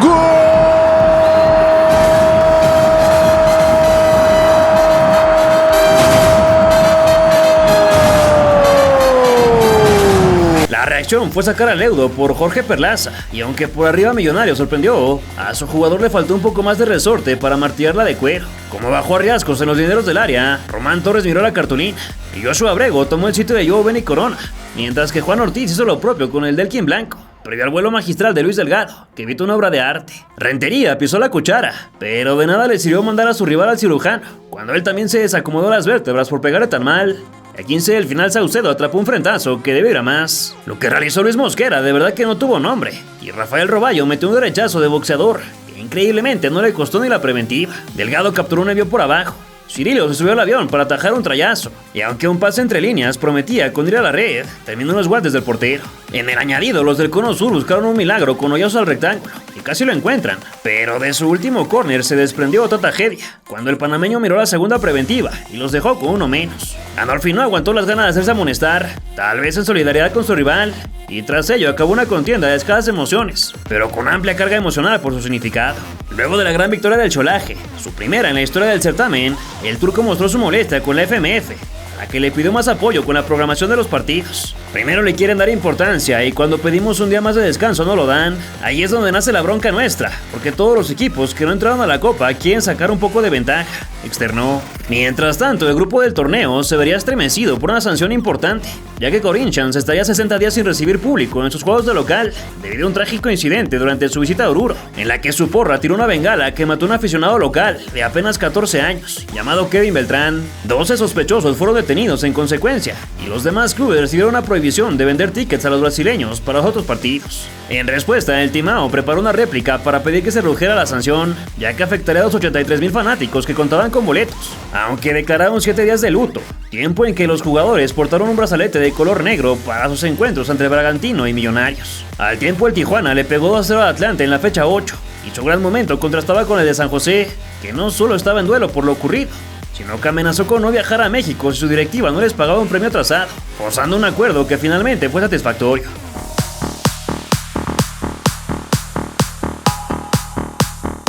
Gol! La reacción fue sacar al Leudo por Jorge Perlaza, y aunque por arriba Millonario sorprendió, a su jugador le faltó un poco más de resorte para martillarla de cuero. Como bajó a riascos en los dineros del área, Román Torres miró la cartulina, y Joshua Abrego tomó el sitio de Joe Benny Corona, mientras que Juan Ortiz hizo lo propio con el Delkin Blanco, previo al vuelo magistral de Luis Delgado, que evitó una obra de arte. Rentería pisó la cuchara, pero de nada le sirvió mandar a su rival al cirujano, cuando él también se desacomodó las vértebras por pegarle tan mal. A 15 del final, Saucedo atrapó un frentazo que debe ir a más. Lo que realizó Luis Mosquera de verdad que no tuvo nombre, y Rafael Roballo metió un derechazo de boxeador, que increíblemente no le costó ni la preventiva. Delgado capturó un envío por abajo. Cirilo se subió al avión para atajar un trayazo, y aunque un pase entre líneas prometía con ir a la red, terminó en los guantes del portero. En el añadido, los del Cono Sur buscaron un milagro con hoyazos al rectángulo, y casi lo encuentran, pero de su último córner se desprendió otra tragedia, cuando el panameño miró la segunda preventiva y los dejó con uno menos. Gandolf no aguantó las ganas de hacerse amonestar, tal vez en solidaridad con su rival, y tras ello acabó una contienda de escasas emociones, pero con amplia carga emocional por su significado. Luego de la gran victoria del Cholaje, su primera en la historia del certamen, el turco mostró su molestia con la FMF, a que le pidió más apoyo con la programación de los partidos. Primero le quieren dar importancia y cuando pedimos un día más de descanso no lo dan. Ahí es donde nace la bronca nuestra, porque todos los equipos que no entraron a la Copa quieren sacar un poco de ventaja, externó. Mientras tanto, el grupo del torneo se vería estremecido por una sanción importante, ya que Corinthians estaría 60 días sin recibir público en sus juegos de local, debido a un trágico incidente durante su visita a Oruro, en la que su porra tiró una bengala que mató a un aficionado local de apenas 14 años, llamado Kevin Beltrán. 12 sospechosos fueron detenidos en consecuencia, y los demás clubes recibieron una prohibición de vender tickets a los brasileños para los otros partidos. En respuesta, el Timao preparó una réplica para pedir que se redujera la sanción, ya que afectaría a los 83,000 fanáticos que contaban con boletos, aunque declararon 7 días de luto, tiempo en que los jugadores portaron un brazalete de color negro para sus encuentros entre Bragantino y Millonarios. Al tiempo, el Tijuana le pegó 2-0 al Atlante en la fecha 8, y su gran momento contrastaba con el de San José, que no solo estaba en duelo por lo ocurrido, sino que amenazó con no viajar a México si su directiva no les pagaba un premio atrasado, forzando un acuerdo que finalmente fue satisfactorio.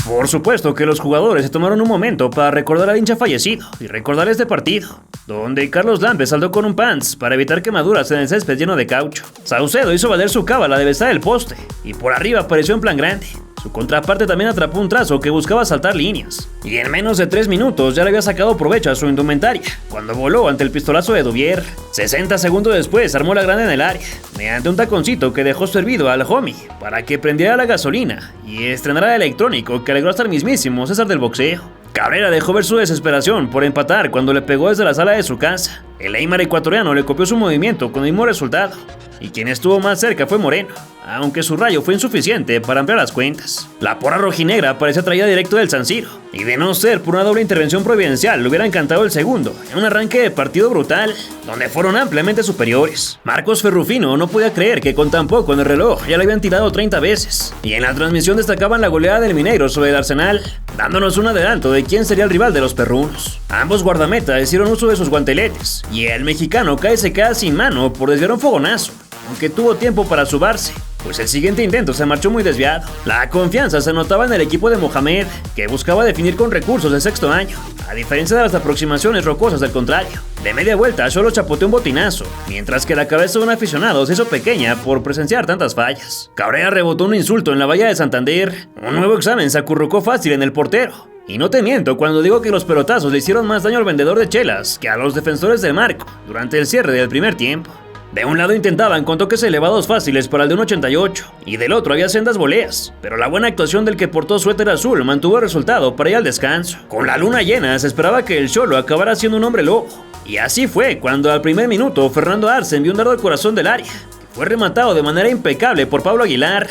Por supuesto que los jugadores se tomaron un momento para recordar al hincha fallecido y recordar este partido, donde Carlos Lampes saldó con un pants para evitar quemaduras en el césped lleno de caucho. Saucedo hizo valer su cábala de besar el poste y por arriba apareció en plan grande. Su contraparte también atrapó un trazo que buscaba saltar líneas, y en menos de 3 minutos ya le había sacado provecho a su indumentaria, cuando voló ante el pistolazo de Duvier. 60 segundos después armó la grande en el área, mediante un taconcito que dejó servido al homie para que prendiera la gasolina y estrenara el electrónico que alegró hasta el mismísimo César del boxeo. Cabrera dejó ver su desesperación por empatar cuando le pegó desde la sala de su casa, El Neymar ecuatoriano le copió su movimiento con el mismo resultado, y quien estuvo más cerca fue Moreno, aunque su rayo fue insuficiente para ampliar las cuentas. La porra rojinegra parecía traída directo del San Siro, y de no ser por una doble intervención providencial le hubiera encantado el segundo, en un arranque de partido brutal, donde fueron ampliamente superiores. Marcos Ferrufino no podía creer que con tan poco en el reloj ya le habían tirado 30 veces, y en la transmisión destacaban la goleada del Mineiro sobre el Arsenal, dándonos un adelanto de quién sería el rival de los perrunos. Ambos guardametas hicieron uso de sus guanteletes, y el mexicano se queda sin mano por desviar un fogonazo, aunque tuvo tiempo para subarse, pues el siguiente intento se marchó muy desviado. La confianza se notaba en el equipo de Mohamed, que buscaba definir con recursos de sexto año, a diferencia de las aproximaciones rocosas del contrario. De media vuelta solo chapoteó un botinazo, mientras que la cabeza de un aficionado se hizo pequeña por presenciar tantas fallas. Cabrera rebotó un insulto en la valla de Santander, un nuevo examen se acurrucó fácil en el portero. Y no te miento cuando digo que los pelotazos le hicieron más daño al vendedor de chelas que a los defensores del marco durante el cierre del primer tiempo. De un lado intentaban con toques elevados fáciles para el de 1.88 y del otro había sendas voleas, pero la buena actuación del que portó suéter azul mantuvo el resultado para ir al descanso. Con la luna llena se esperaba que el Cholo acabara siendo un hombre lobo, y así fue cuando al primer minuto Fernando Arce envió un dardo al corazón del área, que fue rematado de manera impecable por Pablo Aguilar,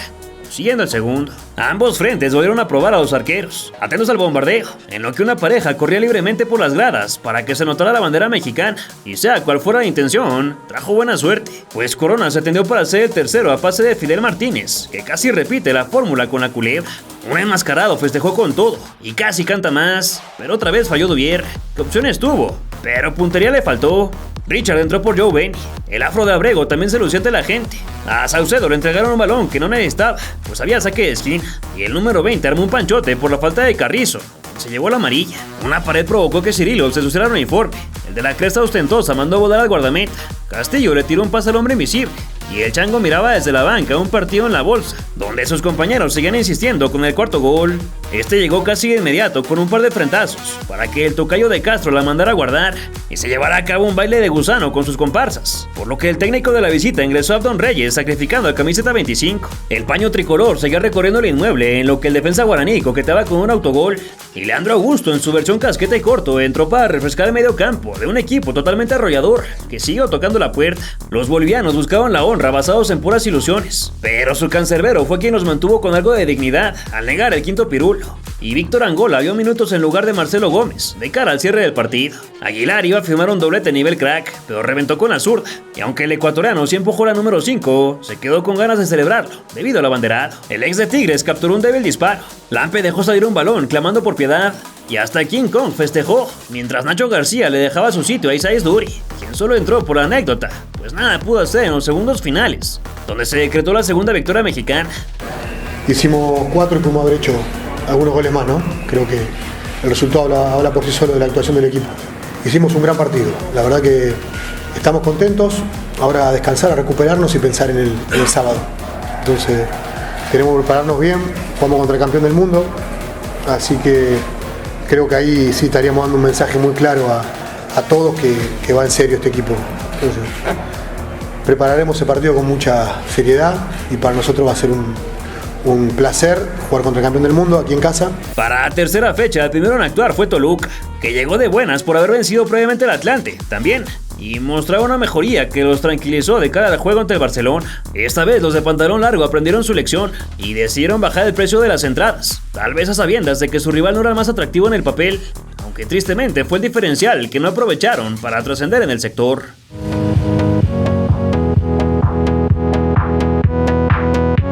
siguiendo el segundo. Ambos frentes volvieron a probar a los arqueros, atentos al bombardeo, en lo que una pareja corría libremente por las gradas para que se notara la bandera mexicana, y sea cual fuera la intención, trajo buena suerte, pues Corona se atendió para hacer el tercero a pase de Fidel Martínez, que casi repite la fórmula con la culebra. Un enmascarado festejó con todo, y casi canta más, pero otra vez falló Duvier, que opciones tuvo, pero puntería le faltó. Richard entró por Joe Benny. El afro de Abrego también se lució ante la gente. A Saucedo le entregaron un balón que no necesitaba, pues había saque de esquina. Y el número 20 armó un panchote por la falta de Carrizo. Se llevó la amarilla. Una pared provocó que Cirilo se luciera el uniforme. El de la cresta ostentosa mandó a volar al guardameta. Castillo le tiró un pase al hombre invisible. Y el Chango miraba desde la banca un partido en la bolsa, donde sus compañeros seguían insistiendo con el cuarto gol. Este llegó casi de inmediato con un par de frentazos, para que el tocayo de Castro la mandara a guardar y se llevara a cabo un baile de gusano con sus comparsas, por lo que el técnico de la visita ingresó a Abdón Reyes sacrificando a camiseta 25. El paño tricolor seguía recorriendo el inmueble, en lo que el defensa guaraní coqueteaba con un autogol, y Leandro Augusto en su versión casqueta y corto entró para refrescar el medio campo de un equipo totalmente arrollador que siguió tocando la puerta. Los bolivianos buscaban la honra basados en puras ilusiones, pero su cancerbero fue quien los mantuvo con algo de dignidad al negar el quinto pirulo, y Víctor Angola vio minutos en lugar de Marcelo Gómez de cara al cierre del partido. Aguilar iba a firmar un doblete nivel crack, pero reventó con la zurda, y aunque el ecuatoriano sí empujó la número 5, se quedó con ganas de celebrarlo debido al abanderado. El ex de Tigres capturó un débil disparo. Lampe dejó salir un balón clamando por piedad, y hasta King Kong festejó, mientras Nacho García le dejaba su sitio a Isaías Duri, quien solo entró por la anécdota, pues nada pudo hacer en los segundos finales, donde se decretó la segunda victoria mexicana. Hicimos 4 y pudimos haber hecho algunos goles más, ¿no? Creo que el resultado habla por sí solo de la actuación del equipo. Hicimos un gran partido, la verdad que estamos contentos, ahora a descansar, a recuperarnos y pensar en el sábado. Entonces, queremos prepararnos bien, jugamos contra el campeón del mundo, así que creo que ahí sí estaríamos dando un mensaje muy claro a todos que va en serio este equipo. Entonces, prepararemos ese partido con mucha seriedad y para nosotros va a ser un placer jugar contra el campeón del mundo aquí en casa. Para la tercera fecha, el primero en actuar fue Toluca, que llegó de buenas por haber vencido previamente al Atlante, también, y mostraba una mejoría que los tranquilizó de cara al juego ante el Barcelona. Esta vez los de pantalón largo aprendieron su lección y decidieron bajar el precio de las entradas, tal vez a sabiendas de que su rival no era el más atractivo en el papel, aunque tristemente fue el diferencial que no aprovecharon para trascender en el sector.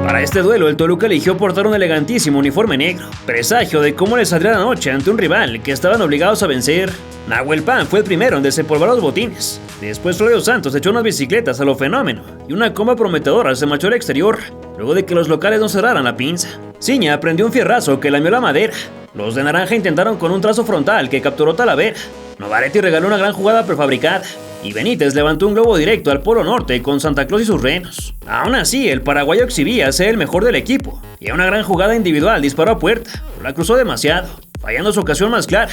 Para este duelo, el Toluca eligió portar un elegantísimo uniforme negro, presagio de cómo les saldría la noche ante un rival que estaban obligados a vencer. Nahuel Pan fue el primero en desempolvar los botines. Después Florio Santos echó unas bicicletas a lo fenómeno y una comba prometedora se marchó al exterior, luego de que los locales no cerraran la pinza. Ciña prendió un fierrazo que lamió la madera. Los de naranja intentaron con un trazo frontal que capturó Talavera. Novaretti regaló una gran jugada prefabricada y Benítez levantó un globo directo al Polo Norte con Santa Claus y sus renos. Aún así, el paraguayo exhibía ser el mejor del equipo y a una gran jugada individual disparó a puerta, pero la cruzó demasiado, fallando su ocasión más clara.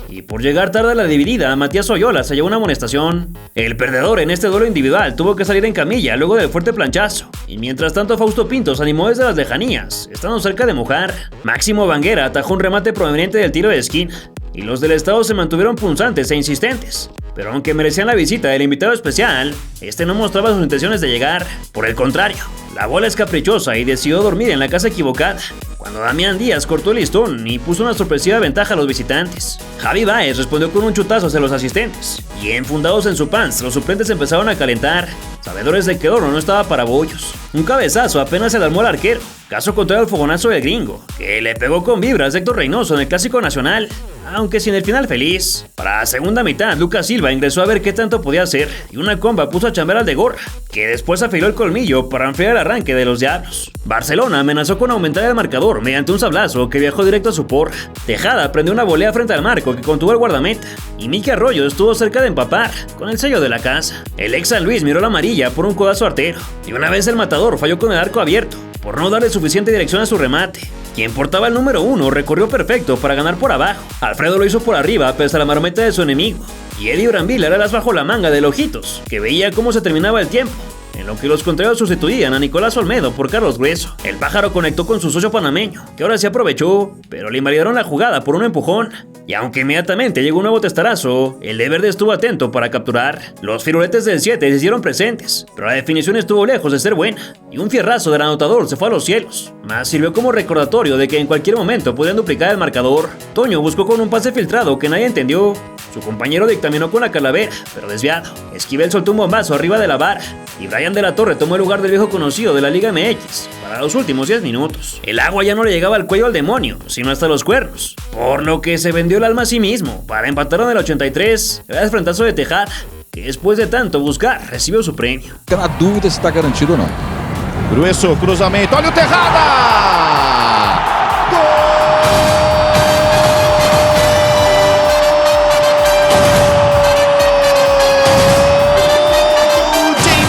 Y por llegar tarde a la dividida, Matías Oyola se llevó una amonestación. El perdedor en este duelo individual tuvo que salir en camilla luego del fuerte planchazo. Y mientras tanto Fausto Pinto se animó desde las lejanías, estando cerca de mojar. Máximo Banguera atajó un remate proveniente del tiro de esquina. Y los del estado se mantuvieron punzantes e insistentes, Pero aunque merecían la visita del invitado especial, este no mostraba sus intenciones de llegar. Por el contrario, la bola es caprichosa y decidió dormir en la casa equivocada, cuando Damián Díaz cortó el listón y puso una sorpresiva ventaja a los visitantes. Javi Baez respondió con un chutazo hacia los asistentes, y enfundados en su pants, los suplentes empezaron a calentar, sabedores de que el horno no estaba para bollos. Un cabezazo apenas se le armó al arquero, caso contrario al fogonazo del gringo, que le pegó con vibras de Héctor Reynoso en el Clásico Nacional, aunque sin el final feliz. Para la segunda mitad, Lucas Silva ingresó a ver qué tanto podía hacer, y una comba puso a chambear al de gorra, que después afiló el colmillo para enfriar el arranque de los Diablos. Barcelona amenazó con aumentar el marcador mediante un sablazo que viajó directo a su porra. Tejada prendió una volea frente al marco que contuvo el guardameta, y Miki Arroyo estuvo cerca de empapar, con el sello de la casa. El ex San Luis miró la amarilla por un codazo artero, y una vez el matador falló con el arco abierto, por no darle suficiente dirección a su remate. Quien portaba el número 1 recorrió perfecto para ganar por abajo. Alfredo lo hizo por arriba pese a la marometa de su enemigo, y Eddie Brambila era las bajo la manga del Ojitos, que veía cómo se terminaba el tiempo, en lo que los contrarios sustituían a Nicolás Olmedo por Carlos Grueso. El pájaro conectó con su socio panameño, que ahora sí aprovechó, pero le invalidaron la jugada por un empujón. Y aunque inmediatamente llegó un nuevo testarazo, el de verde estuvo atento para capturar. Los firuletes del 7 se hicieron presentes, pero la definición estuvo lejos de ser buena, y un fierrazo del anotador se fue a los cielos. Más sirvió como recordatorio de que en cualquier momento podían duplicar el marcador. Toño buscó con un pase filtrado que nadie entendió. Su compañero dictaminó con la calavera, pero desviado. Esquivel soltó un bombazo arriba de la vara, y Brian de la Torre tomó el lugar del viejo conocido de la Liga MX para los últimos 10 minutos. El agua ya no le llegaba al cuello al demonio, sino hasta los cuernos, por lo que se vendió el alma a sí mismo para empatar en el 83, el frentazo de Tejada, que después de tanto buscar recibió su premio. Na dúvida se está garantido o não. Grueso, cruzamento, olha o Tejada!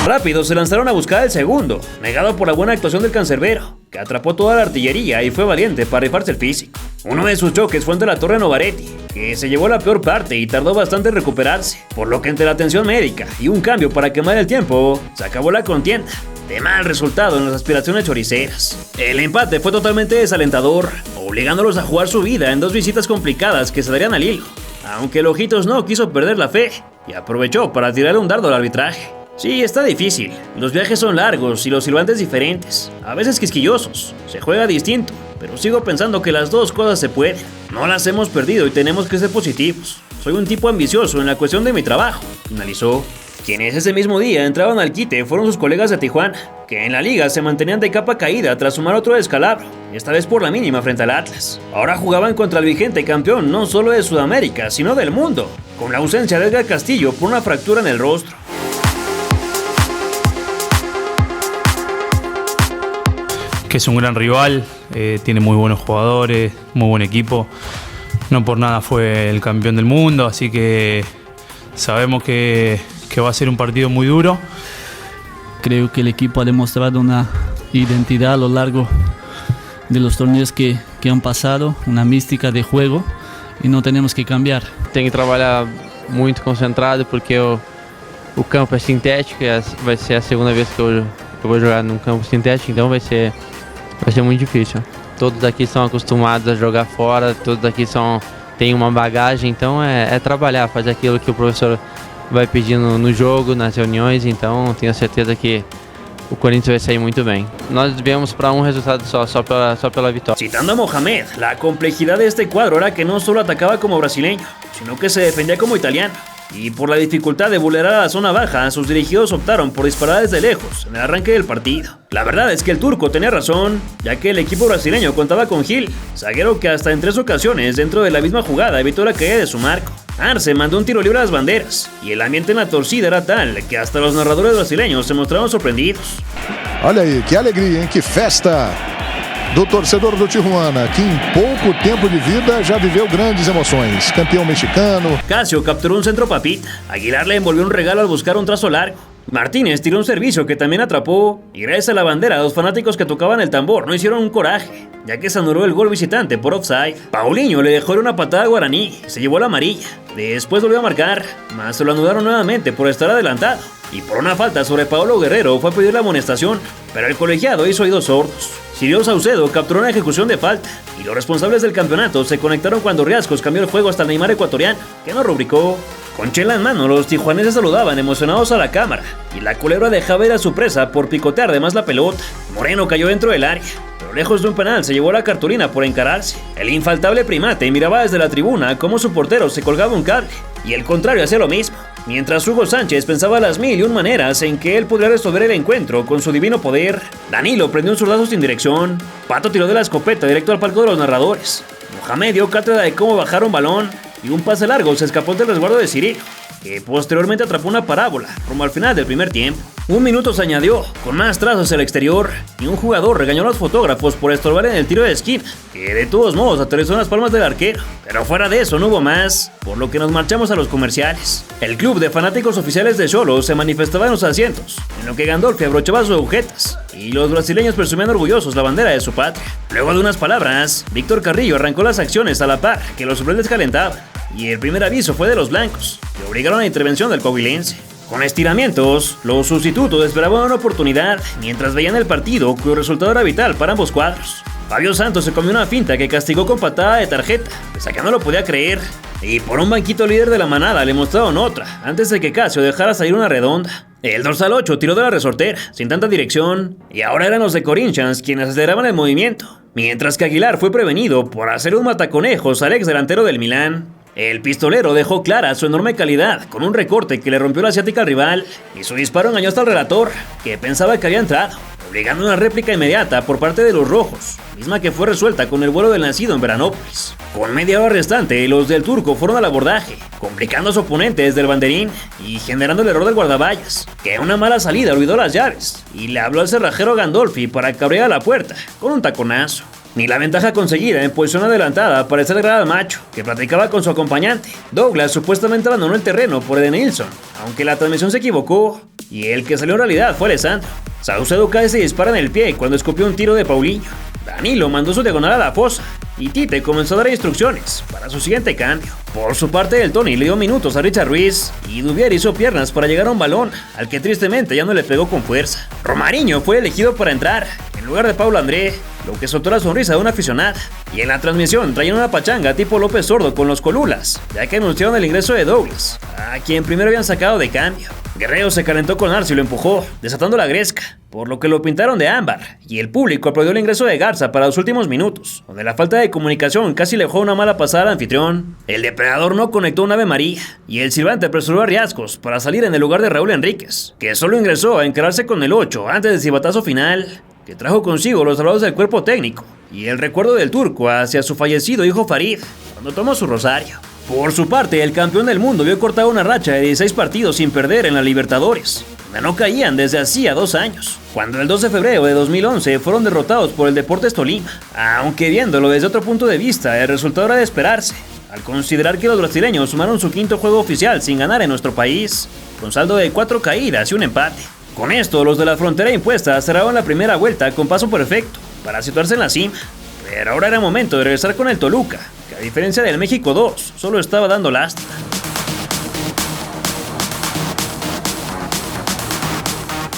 Rápido se lanzaron a buscar el segundo, negado por la buena actuación del cancerbero, que atrapó toda la artillería y fue valiente para rifarse el físico. Uno de sus choques fue ante la Torre Novaretti, que se llevó la peor parte y tardó bastante en recuperarse, por lo que entre la atención médica y un cambio para quemar el tiempo, se acabó la contienda, de mal resultado en las aspiraciones choriceras. El empate fue totalmente desalentador, obligándolos a jugar su vida en dos visitas complicadas que se darían al hilo, aunque el Ojitos no quiso perder la fe y aprovechó para tirarle un dardo al arbitraje. Sí, está difícil, los viajes son largos y los silbantes diferentes, a veces quisquillosos, se juega distinto, pero sigo pensando que las dos cosas se pueden. No las hemos perdido y tenemos que ser positivos. Soy un tipo ambicioso en la cuestión de mi trabajo, finalizó. Quienes ese mismo día entraban al quite fueron sus colegas de Tijuana, que en la liga se mantenían de capa caída tras sumar otro descalabro, esta vez por la mínima frente al Atlas. Ahora jugaban contra el vigente campeón no solo de Sudamérica, sino del mundo, con la ausencia de Edgar Castillo por una fractura en el rostro. Que es un gran rival, tiene muy buenos jugadores, muy buen equipo. No por nada fue el campeón del mundo, así que sabemos que va a ser un partido muy duro. Creo que el equipo ha demostrado una identidad a lo largo de los torneos que han pasado, una mística de juego, y no tenemos que cambiar. Tem que trabalhar muito concentrado porque o campo é sintético, vai ser a segunda vez que eu vou jogar num campo sintético, então vai ser muito difícil. Todos aqui são acostumados a jogar fora, todos aqui têm uma bagagem, então é trabalhar, fazer aquilo que o professor vai pedindo no jogo, nas reuniões, então tenho certeza que o Corinthians vai sair muito bem. Nós viemos para um resultado só pela vitória. Citando a Mohamed, la complejidad de este cuadro era que no solo atacaba como brasileño, sino que se defendía como italiano. Y por la dificultad de vulnerar a la zona baja, sus dirigidos optaron por disparar desde lejos en el arranque del partido. La verdad es que el turco tenía razón, ya que el equipo brasileño contaba con Gil, zaguero que hasta en 3 ocasiones dentro de la misma jugada evitó la caída de su marco. Arce mandó un tiro libre a las banderas, y el ambiente en la torcida era tal que hasta los narradores brasileños se mostraron sorprendidos. Olha aí, que alegria, hein? Que festa do torcedor do Tijuana, que em pouco tempo de vida já viveu grandes emoções. Campeão mexicano. Casio capturó un centro papita. Aguilar le envolvió un regalo al buscar un trazo largo. Martínez tiró un servicio que también atrapó, y gracias a la bandera, los fanáticos que tocaban el tambor no hicieron un coraje, ya que se anuló el gol visitante por offside. Paulinho le dejó una patada a Guaraní, se llevó la amarilla. Después volvió a marcar, mas se lo anularon nuevamente por estar adelantado, y por una falta sobre Paolo Guerrero fue a pedir la amonestación, pero el colegiado hizo oídos sordos. Sirio Saucedo capturó una ejecución de falta, y los responsables del campeonato se conectaron cuando Riascos cambió el juego hasta el Neymar ecuatoriano, que no rubricó. Con chela en mano, los tijuaneses saludaban emocionados a la cámara y la culebra dejaba ir a su presa por picotear de más la pelota. Moreno cayó dentro del área, pero lejos de un penal se llevó la cartulina por encararse. El infaltable primate miraba desde la tribuna cómo su portero se colgaba un cable y el contrario hacía lo mismo, mientras Hugo Sánchez pensaba las 1001 maneras en que él podría resolver el encuentro con su divino poder. Danilo prendió un zurdazo sin dirección, Pato tiró de la escopeta directo al palco de los narradores, Mohamed dio cátedra de cómo bajar un balón y un pase largo se escapó del resguardo de Cirilo, que posteriormente atrapó una parábola rumbo al final del primer tiempo. Un minuto se añadió, con más trazos hacia el exterior, y un jugador regañó a los fotógrafos por estorbar en el tiro de esquina, que de todos modos aterrizó en las palmas del arquero. Pero fuera de eso no hubo más, por lo que nos marchamos a los comerciales. El club de fanáticos oficiales de Xolos se manifestaba en los asientos, en lo que Gandolfi abrochaba sus agujetas, y los brasileños presumían orgullosos la bandera de su patria. Luego de unas palabras, Víctor Carrillo arrancó las acciones a la par que los suplentes calentaban, y el primer aviso fue de los blancos, que obligaron a la intervención del coahuilense. Con estiramientos, los sustitutos esperaban una oportunidad mientras veían el partido, cuyo resultado era vital para ambos cuadros. Fabio Santos se comió una finta que castigó con patada de tarjeta, pese a que no lo podía creer, y por un banquito líder de la manada le mostraron otra, antes de que Casio dejara salir una redonda. El dorsal 8 tiró de la resortera, sin tanta dirección, y ahora eran los de Corinthians quienes aceleraban el movimiento, mientras que Aguilar fue prevenido por hacer un mataconejos al ex delantero del Milán. El pistolero dejó clara su enorme calidad con un recorte que le rompió la asiática al rival, y su disparo engañó hasta el relator, que pensaba que había entrado, obligando una réplica inmediata por parte de los rojos, misma que fue resuelta con el vuelo del nacido en Veranópolis. Con media hora restante, los del turco fueron al abordaje, complicando a su oponente desde el banderín y generando el error del guardaballas, que en una mala salida olvidó las llaves y le habló al cerrajero Gandolfi para cabrear a la puerta con un taconazo. Ni la ventaja conseguida en posición adelantada parecía agradar al macho, que platicaba con su acompañante. Douglas supuestamente abandonó el terreno por Edenilson, aunque la transmisión se equivocó, y el que salió en realidad fue Alessandro. Saucedo cae y se dispara en el pie cuando escupió un tiro de Paulinho. Danilo mandó su diagonal a la fosa, y Tite comenzó a dar instrucciones para su siguiente cambio. Por su parte, el Tony le dio minutos a Richard Ruiz, y Dubier hizo piernas para llegar a un balón, al que tristemente ya no le pegó con fuerza. Romariño fue elegido para entrar, en lugar de Paulo André, lo que soltó la sonrisa de una aficionada. Y en la transmisión traían una pachanga tipo López Sordo con los Colulas, ya que anunciaron el ingreso de Douglas, a quien primero habían sacado de cambio. Guerrero se calentó con Arce y lo empujó, desatando la gresca, por lo que lo pintaron de ámbar, y el público aplaudió el ingreso de Garza para los últimos minutos, donde la falta de comunicación casi le dejó una mala pasada al anfitrión. El depredador no conectó un Ave María, y el silbante apresuró a Riascos para salir en el lugar de Raúl Enríquez, que solo ingresó a encararse con el 8 antes del silbatazo final, que trajo consigo los saludos del cuerpo técnico y el recuerdo del turco hacia su fallecido hijo Farid cuando tomó su rosario. Por su parte, el campeón del mundo vio cortada una racha de 16 partidos sin perder en la Libertadores, donde no caían desde hacía 2 años, cuando el 2 de febrero de 2011 fueron derrotados por el Deportes Tolima. Aunque viéndolo desde otro punto de vista, el resultado era de esperarse, al considerar que los brasileños sumaron su 5º juego oficial sin ganar en nuestro país, con saldo de 4 caídas y un empate. Con esto, los de la frontera impuesta cerraron la primera vuelta con paso perfecto para situarse en la cima, pero ahora era momento de regresar con el Toluca, que a diferencia del México 2, solo estaba dando lástima.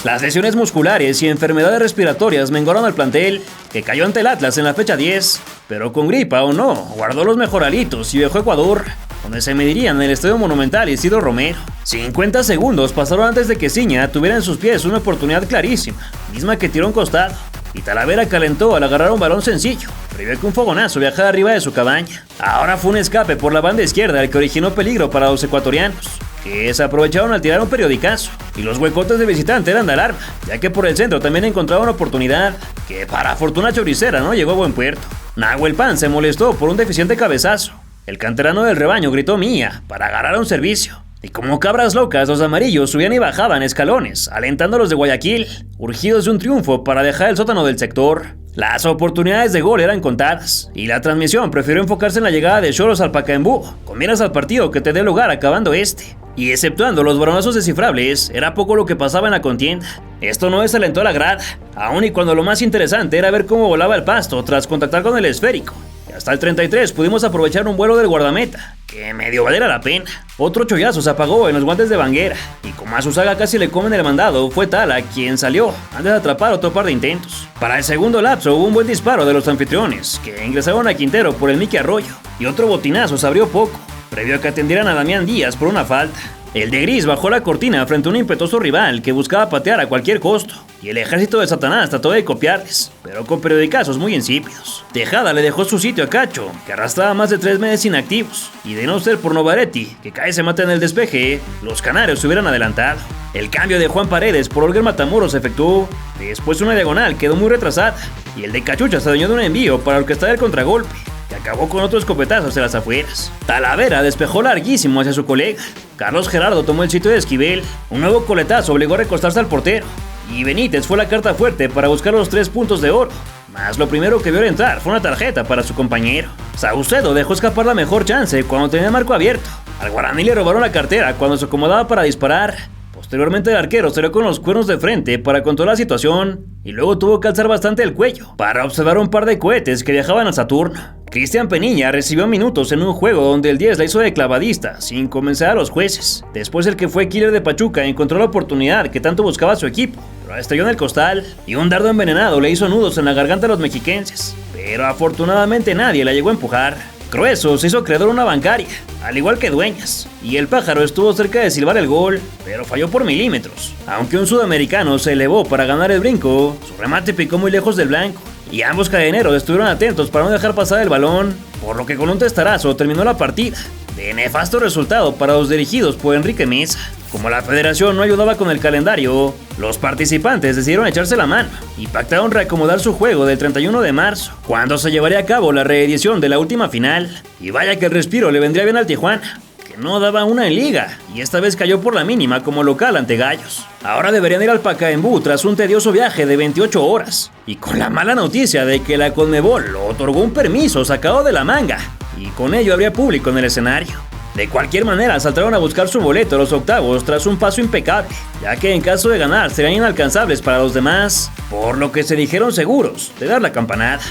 Las lesiones musculares y enfermedades respiratorias menguaron al plantel, que cayó ante el Atlas en la fecha 10, pero con gripa o no, guardó los mejoralitos y viajó a Ecuador, donde se medirían en el Estadio Monumental Isidro Romero. 50 segundos pasaron antes de que Ciña tuviera en sus pies una oportunidad clarísima, misma que tiró a un costado, y Talavera calentó al agarrar un balón sencillo, previo que un fogonazo viajara arriba de su cabaña. Ahora fue un escape por la banda izquierda el que originó peligro para los ecuatorianos, que se aprovecharon al tirar un periodicazo, y los huecotes del visitante eran de alarma, ya que por el centro también encontraba una oportunidad, que para fortuna choricera no llegó a buen puerto. Nahuel Pan se molestó por un deficiente cabezazo. El canterano del rebaño gritó mía para agarrar un servicio, y como cabras locas los amarillos subían y bajaban escalones, alentando a los de Guayaquil, urgidos de un triunfo para dejar el sótano del sector. Las oportunidades de gol eran contadas, y la transmisión prefirió enfocarse en la llegada de Xolos al Pacaembu, con miras al partido que tendría lugar acabando este. Y exceptuando los baronazos descifrables, era poco lo que pasaba en la contienda. Esto no desalentó a la grada, aun y cuando lo más interesante era ver cómo volaba el pasto tras contactar con el esférico. Y hasta el 33 pudimos aprovechar un vuelo del guardameta, que medio valiera la pena. Otro chollazo se apagó en los guantes de Banguera, y como a su saga casi le comen el mandado, fue Tala quien salió antes de atrapar otro par de intentos. Para el segundo lapso hubo un buen disparo de los anfitriones, que ingresaron a Quintero por el Mickey Arroyo, y otro botinazo se abrió poco, previo a que atendieran a Damián Díaz por una falta. El de gris bajó la cortina frente a un impetuoso rival que buscaba patear a cualquier costo, y el ejército de Satanás trató de copiarles, pero con periodicazos muy insípidos. Tejada le dejó su sitio a Cacho, que arrastraba más de 3 meses inactivos, y de no ser por Novaretti, que cae se mata en el despeje, los canarios se hubieran adelantado. El cambio de Juan Paredes por Olger Matamoros se efectuó, después una diagonal quedó muy retrasada, y el de Cachucha se adueñó de un envío para orquestar el contragolpe, que acabó con otro escopetazo hacia las afueras. Talavera despejó larguísimo hacia su colega. Carlos Gerardo tomó el sitio de Esquivel. Un nuevo coletazo obligó a recostarse al portero. Y Benítez fue la carta fuerte para buscar los 3 puntos de oro. Mas lo primero que vio al entrar fue una tarjeta para su compañero. Saucedo dejó escapar la mejor chance cuando tenía el marco abierto. Al guaraní le robaron la cartera cuando se acomodaba para disparar. Posteriormente el arquero salió con los cuernos de frente para controlar la situación y luego tuvo que alzar bastante el cuello para observar un par de cohetes que viajaban a Saturno. Cristian Penilla recibió minutos en un juego donde el 10 la hizo de clavadista sin convencer a los jueces. Después el que fue killer de Pachuca encontró la oportunidad que tanto buscaba su equipo, pero estrelló en el costal y un dardo envenenado le hizo nudos en la garganta a los mexiquenses, pero afortunadamente nadie la llegó a empujar. Grueso se hizo acreedor a una bancaria, al igual que Dueñas, y el pájaro estuvo cerca de silbar el gol, pero falló por milímetros. Aunque un sudamericano se elevó para ganar el brinco, su remate picó muy lejos del blanco, y ambos cadeneros estuvieron atentos para no dejar pasar el balón, por lo que con un testarazo terminó la partida. De nefasto resultado para los dirigidos por Enrique Mesa. Como la federación no ayudaba con el calendario, los participantes decidieron echarse la mano y pactaron reacomodar su juego del 31 de marzo, cuando se llevaría a cabo la reedición de la última final. Y vaya que el respiro le vendría bien al Tijuana, que no daba una en liga, y esta vez cayó por la mínima como local ante Gallos. Ahora deberían ir al Pacaembu tras un tedioso viaje de 28 horas, y con la mala noticia de que la Conmebol otorgó un permiso sacado de la manga, y con ello habría público en el escenario. De cualquier manera, saltaron a buscar su boleto a los octavos tras un paso impecable, ya que en caso de ganar serían inalcanzables para los demás, por lo que se dijeron seguros de dar la campanada.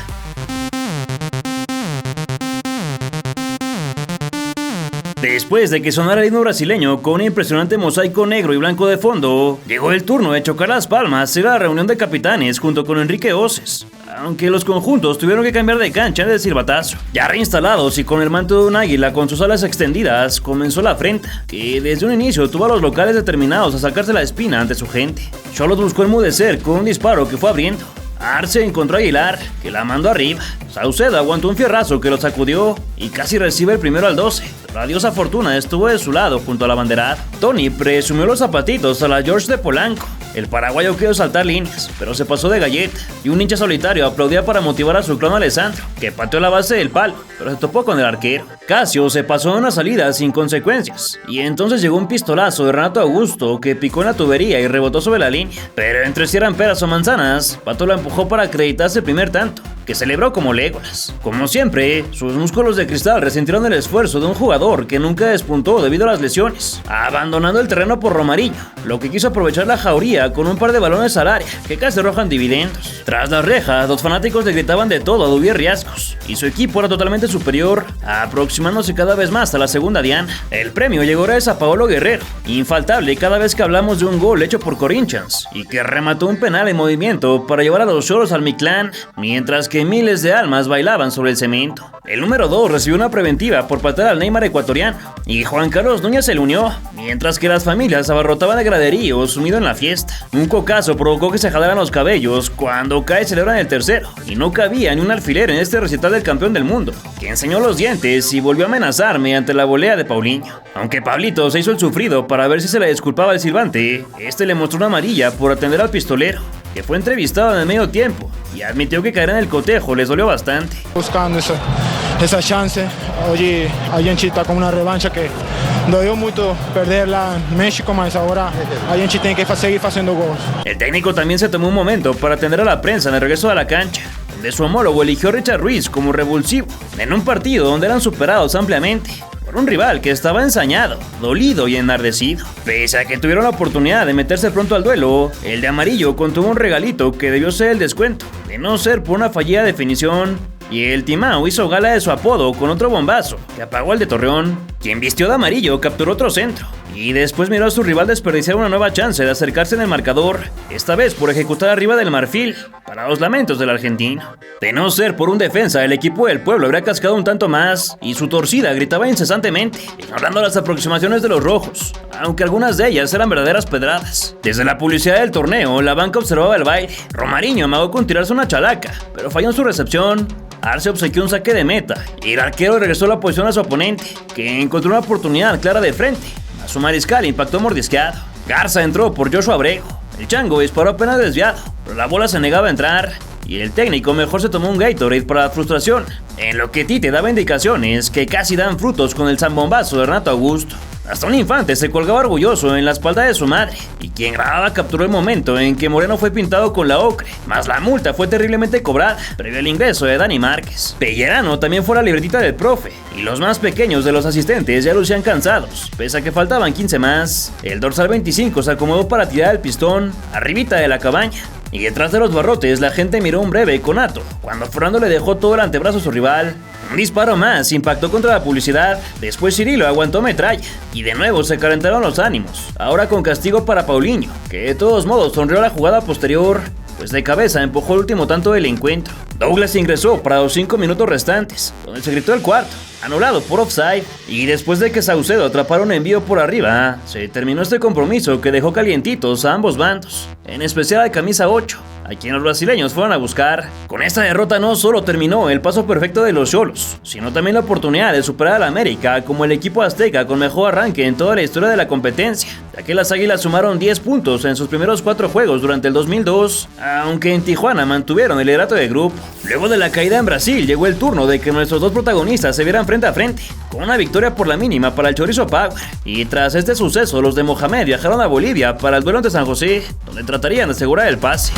Después de que sonara el himno brasileño con un impresionante mosaico negro y blanco de fondo, llegó el turno de chocar las palmas en la reunión de capitanes junto con Enrique Oces, aunque los conjuntos tuvieron que cambiar de cancha antes del silbatazo. Ya reinstalados y con el manto de un águila con sus alas extendidas, comenzó la afrenta, que desde un inicio tuvo a los locales determinados a sacarse la espina ante su gente. Cholos buscó enmudecer con un disparo que fue abriendo. Arce encontró a Aguilar, que la mandó arriba. Saucedo aguantó un fierrazo que lo sacudió y casi recibe el primero al 12. La diosa Fortuna estuvo de su lado junto a la banderada. Tony presumió los zapatitos a la George de Polanco. El paraguayo quiso saltar líneas, pero se pasó de galleta, y un hincha solitario aplaudía para motivar a su clon Alessandro, que pateó la base del palo, pero se topó con el arquero. Casio se pasó en una salida sin consecuencias, y entonces llegó un pistolazo de Renato Augusto que picó en la tubería y rebotó sobre la línea. Pero entre si eran peras o manzanas, Pato la empujó para acreditarse el primer tanto, que celebró como Legolas. Como siempre, sus músculos de cristal resintieron el esfuerzo de un jugador que nunca despuntó debido a las lesiones, abandonando el terreno por Romarinho, lo que quiso aprovechar la jauría con un par de balones al área, que casi arrojan dividendos. Tras las rejas, los fanáticos le gritaban de todo a Dubier Riascos, y su equipo era totalmente superior, aproximándose cada vez más a la segunda diana. El premio llegó gracias a Paolo Guerrero, infaltable cada vez que hablamos de un gol hecho por Corinthians, y que remató un penal en movimiento para llevar a los Cholos al Mictlán, mientras que miles de almas bailaban sobre el cemento. El número 2 recibió una preventiva por patear al Neymar ecuatoriano, y Juan Carlos Núñez se le unió, mientras que las familias abarrotaban el graderío sumido en la fiesta. Un cocazo provocó que se jalaran los cabellos cuando cae celebran el tercero, y no cabía ni un alfiler en este recital del campeón del mundo, que enseñó los dientes y volvió a amenazar mediante la volea de Paulinho. Aunque Pablito se hizo el sufrido para ver si se le disculpaba al silbante, este le mostró una amarilla por atender al pistolero, que fue entrevistado en el medio tiempo y admitió que caer en el cotejo les dolió bastante. Buscando esa chance, hoy a gente está con una revancha que dolió mucho perderla en México, mas ahora a gente tiene que seguir haciendo goles. El técnico también se tomó un momento para atender a la prensa en el regreso a la cancha, donde su homólogo eligió a Richard Ruiz como revulsivo, en un partido donde eran superados ampliamente por un rival que estaba ensañado, dolido y enardecido. Pese a que tuvieron la oportunidad de meterse pronto al duelo, el de amarillo contuvo un regalito que debió ser el descuento, de no ser por una fallida definición, y el Timao hizo gala de su apodo con otro bombazo que apagó al de Torreón. quien vistió de amarillo capturó otro centro y después miró a su rival desperdiciar una nueva chance de acercarse en el marcador, esta vez por ejecutar arriba del marfil, para los lamentos del argentino. De no ser por un defensa, el equipo del pueblo habría cascado un tanto más y su torcida gritaba incesantemente, ignorando las aproximaciones de los rojos, aunque algunas de ellas eran verdaderas pedradas. Desde la publicidad del torneo, la banca observaba el baile. Romarinho amagó con tirarse una chalaca, pero falló en su recepción. Arce obsequió un saque de meta y el arquero regresó la posición a su oponente, que encontró una oportunidad clara de frente. A su mariscal impactó mordisqueado. Garza entró por Joshua Abrego. El chango disparó apenas desviado, pero la bola se negaba a entrar y el técnico mejor se tomó un Gatorade para la frustración, en lo que Tite daba indicaciones que casi dan frutos con el zambombazo de Renato Augusto. Hasta un infante se colgaba orgulloso en la espalda de su madre, y quien grababa capturó el momento en que Moreno fue pintado con la ocre, más la multa fue terriblemente cobrada, previo al ingreso de Dani Márquez. Pellerano también fue la libretita del profe, y los más pequeños de los asistentes ya lucían cansados, pese a que faltaban 15 más. El dorsal 25 se acomodó para tirar el pistón, arribita de la cabaña, y detrás de los barrotes la gente miró un breve conato, cuando Fernando le dejó todo el antebrazo a su rival. Un disparo más impactó contra la publicidad, después Cirilo aguantó metralla, y de nuevo se calentaron los ánimos, ahora con castigo para Paulinho, que de todos modos sonrió la jugada posterior, pues de cabeza empujó el último tanto del encuentro. Douglas ingresó para los 5 minutos restantes, donde se gritó el cuarto, anulado por offside, y después de que Saucedo atrapara un envío por arriba, se terminó este compromiso que dejó calientitos a ambos bandos, en especial al camisa 8, a quien los brasileños fueron a buscar. Con esta derrota no solo terminó el paso perfecto de los Xolos, sino también la oportunidad de superar al América como el equipo azteca con mejor arranque en toda la historia de la competencia, ya que las Águilas sumaron 10 puntos en sus primeros 4 juegos durante el 2002, aunque en Tijuana mantuvieron el liderato de grupo. Luego de la caída en Brasil, llegó el turno de que nuestros dos protagonistas se vieran frente a frente, con una victoria por la mínima para el Chorizo Power, y tras este suceso los de Mohamed viajaron a Bolivia para el duelo ante San José, donde tratarían de asegurar el pase.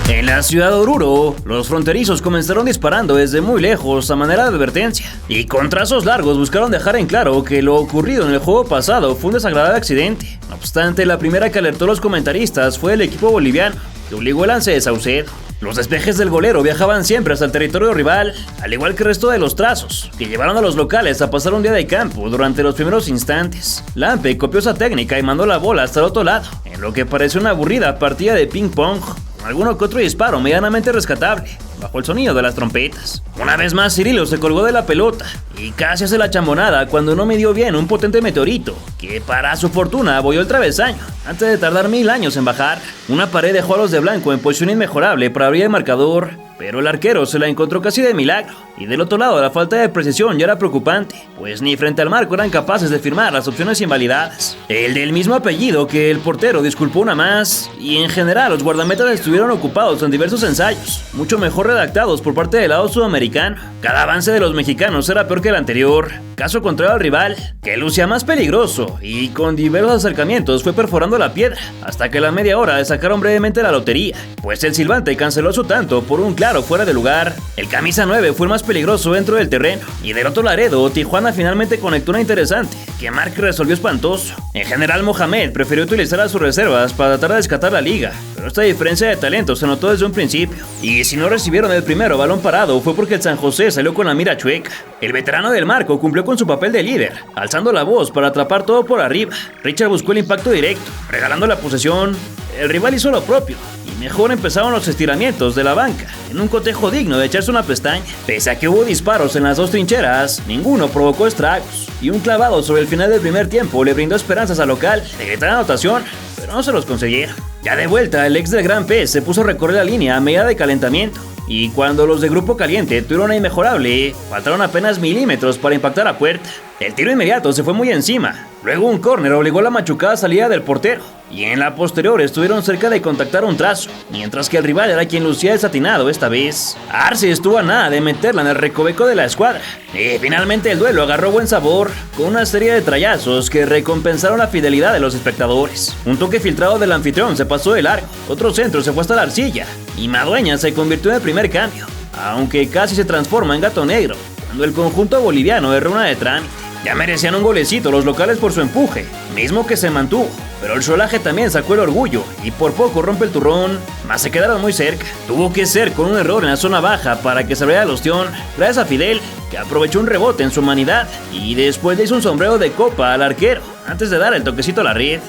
En la ciudad de Oruro, los fronterizos comenzaron disparando desde muy lejos a manera de advertencia, y con trazos largos buscaron dejar en claro que lo ocurrido en el juego pasado fue un desagradable accidente. No obstante, la primera que alertó a los comentaristas fue el equipo boliviano, que obligó el lance de Saucedo. Los despejes del golero viajaban siempre hasta el territorio rival, al igual que el resto de los trazos, que llevaron a los locales a pasar un día de campo durante los primeros instantes. Lampe copió esa técnica y mandó la bola hasta el otro lado, en lo que pareció una aburrida partida de ping-pong, con alguno que otro disparo medianamente rescatable, bajo el sonido de las trompetas. Una vez más Cirilo se colgó de la pelota y casi hace la chambonada cuando no midió bien un potente meteorito, que para su fortuna abolló el travesaño, antes de tardar 1000 años en bajar. Una pared dejó a los de blanco en posición inmejorable para abrir el marcador, pero el arquero se la encontró casi de milagro, y del otro lado la falta de precisión ya era preocupante, pues ni frente al marco eran capaces de firmar las opciones invalidadas. El del mismo apellido que el portero disculpó una más, y en general los guardametas estuvieron ocupados en diversos ensayos, mucho mejor redactados por parte del lado sudamericano. Cada avance de los mexicanos era peor que el anterior, caso contrario al rival, que lucía más peligroso, y con diversos acercamientos fue perforando la piedra, hasta que a la media hora sacaron brevemente la lotería, pues el silbante canceló su tanto por un claro fuera de lugar. El camisa 9 fue el más peligroso dentro del terreno, y del otro Laredo, Tijuana finalmente conectó una interesante, que Márquez resolvió espantoso. En general, Mohamed prefirió utilizar a sus reservas para tratar de rescatar la liga, pero esta diferencia de talento se notó desde un principio, y si no recibieron el primero balón parado fue porque el San José salió con la mira chueca. El veterano del marco cumplió con su papel de líder, alzando la voz para atrapar todo por arriba. Richard buscó el impacto directo, regalando la posesión. El rival hizo lo propio, y mejor empezaron los estiramientos de la banca, en un cotejo digno de echarse una pestaña. Pese a que hubo disparos en las dos trincheras, ninguno provocó estragos, y un clavado sobre el final del primer tiempo le brindó esperanzas al local de gritar anotación, pero no se los consiguieron. Ya de vuelta, el ex del Gran Pez se puso a recorrer la línea a medida de calentamiento, y cuando los de Grupo Caliente tuvieron una inmejorable, faltaron apenas milímetros para impactar a puerta. El tiro inmediato se fue muy encima, luego un córner obligó a la machucada salida del portero, y en la posterior estuvieron cerca de contactar un trazo, mientras que el rival era quien lucía desatinado esta vez. Arce estuvo a nada de meterla en el recoveco de la escuadra, y finalmente el duelo agarró buen sabor, con una serie de trayazos que recompensaron la fidelidad de los espectadores. Un toque filtrado del anfitrión se pasó de largo, otro centro se fue hasta la arcilla, y Madueña se convirtió en el primer cambio, aunque casi se transforma en gato negro, cuando el conjunto boliviano erró una de trámite. Ya merecían un golecito los locales por su empuje, mismo que se mantuvo, pero el Solaje también sacó el orgullo y por poco rompe el turrón, mas se quedaron muy cerca. Tuvo que ser con un error en la zona baja para que se abriera el ostión, gracias a Fidel, que aprovechó un rebote en su humanidad y después le hizo un sombrero de copa al arquero antes de dar el toquecito a la red.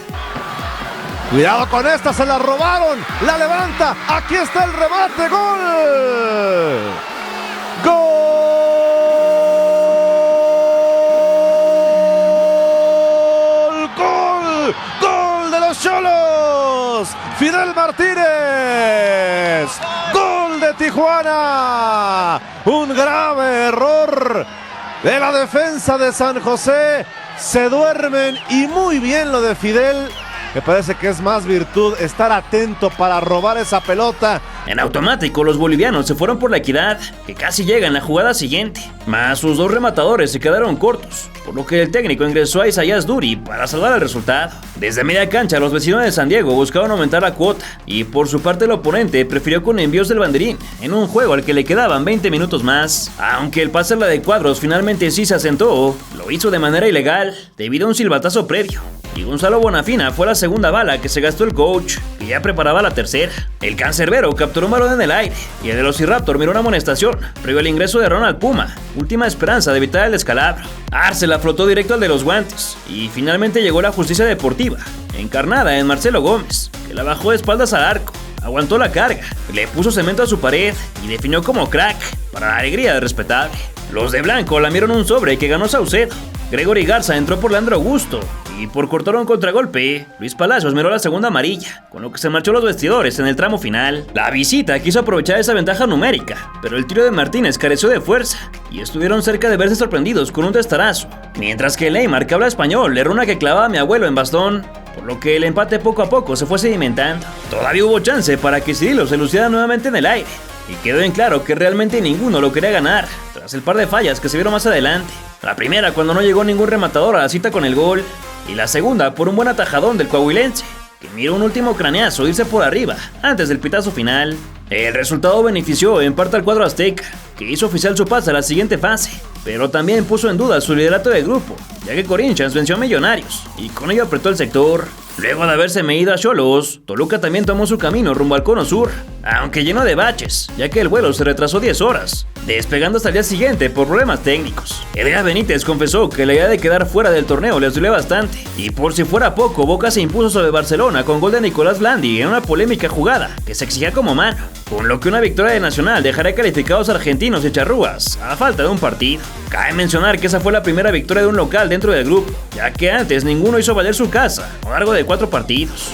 Cuidado con esta, se la robaron, la levanta, aquí está el remate, gol. ¡Gol de los Xolos! Fidel Martínez, gol de Tijuana. Un grave error de la defensa de San José. Se duermen y muy bien lo de Fidel. Me parece que es más virtud estar atento para robar esa pelota. En automático, los bolivianos se fueron por la equidad, que casi llega en la jugada siguiente. Mas sus dos rematadores se quedaron cortos, por lo que el técnico ingresó a Isaías Duri para salvar el resultado. Desde media cancha, los vecinos de San Diego buscaban aumentar la cuota, y por su parte el oponente prefirió con envíos del banderín, en un juego al que le quedaban 20 minutos más. Aunque el pase a la de Cuadros finalmente sí se asentó, lo hizo de manera ilegal, debido a un silbatazo previo. Y Gonzalo Bonafina fue la segunda bala que se gastó el coach, que ya preparaba la tercera. El cancerbero capturó un balón en el aire y el Velociraptor miró una amonestación previo al ingreso de Ronald Puma, última esperanza de evitar el descalabro. Arce la flotó directo al de los guantes y finalmente llegó la justicia deportiva, encarnada en Marcelo Gómez, que la bajó de espaldas al arco, aguantó la carga, le puso cemento a su pared y definió como crack, para la alegría del respetable. Los de blanco lamieron un sobre que ganó Saucedo. Gregory Garza entró por Leandro Augusto y por cortar un contragolpe, Luis Palacios miró la segunda amarilla, con lo que se marchó los vestidores en el tramo final. La visita quiso aprovechar esa ventaja numérica, pero el tiro de Martínez careció de fuerza y estuvieron cerca de verse sorprendidos con un testarazo, mientras que Neymar, que habla español, le erró una que clavaba a mi abuelo en bastón, por lo que el empate poco a poco se fue sedimentando. Todavía hubo chance para que Cirilo se luciera nuevamente en el aire, y quedó en claro que realmente ninguno lo quería ganar, tras el par de fallas que se vieron más adelante. La primera cuando no llegó ningún rematador a la cita con el gol, y la segunda por un buen atajadón del coahuilense, que miró un último craneazo irse por arriba antes del pitazo final. El resultado benefició en parte al cuadro azteca, que hizo oficial su pase a la siguiente fase, pero también puso en duda su liderato de grupo, ya que Corinthians venció a Millonarios y con ello apretó el sector. Luego de haberse medido a Xolos, Toluca también tomó su camino rumbo al Cono Sur, aunque lleno de baches, ya que el vuelo se retrasó 10 horas, despegando hasta el día siguiente por problemas técnicos. Edgar Benítez confesó que la idea de quedar fuera del torneo les duele bastante, y por si fuera poco, Boca se impuso sobre Barcelona con gol de Nicolás Blandi en una polémica jugada que se exigía como mano, con lo que una victoria de Nacional dejará calificados argentinos y charrúas a falta de un partido. Cabe mencionar que esa fue la primera victoria de un local dentro del grupo, ya que antes ninguno hizo valer su casa a lo largo de 4 partidos.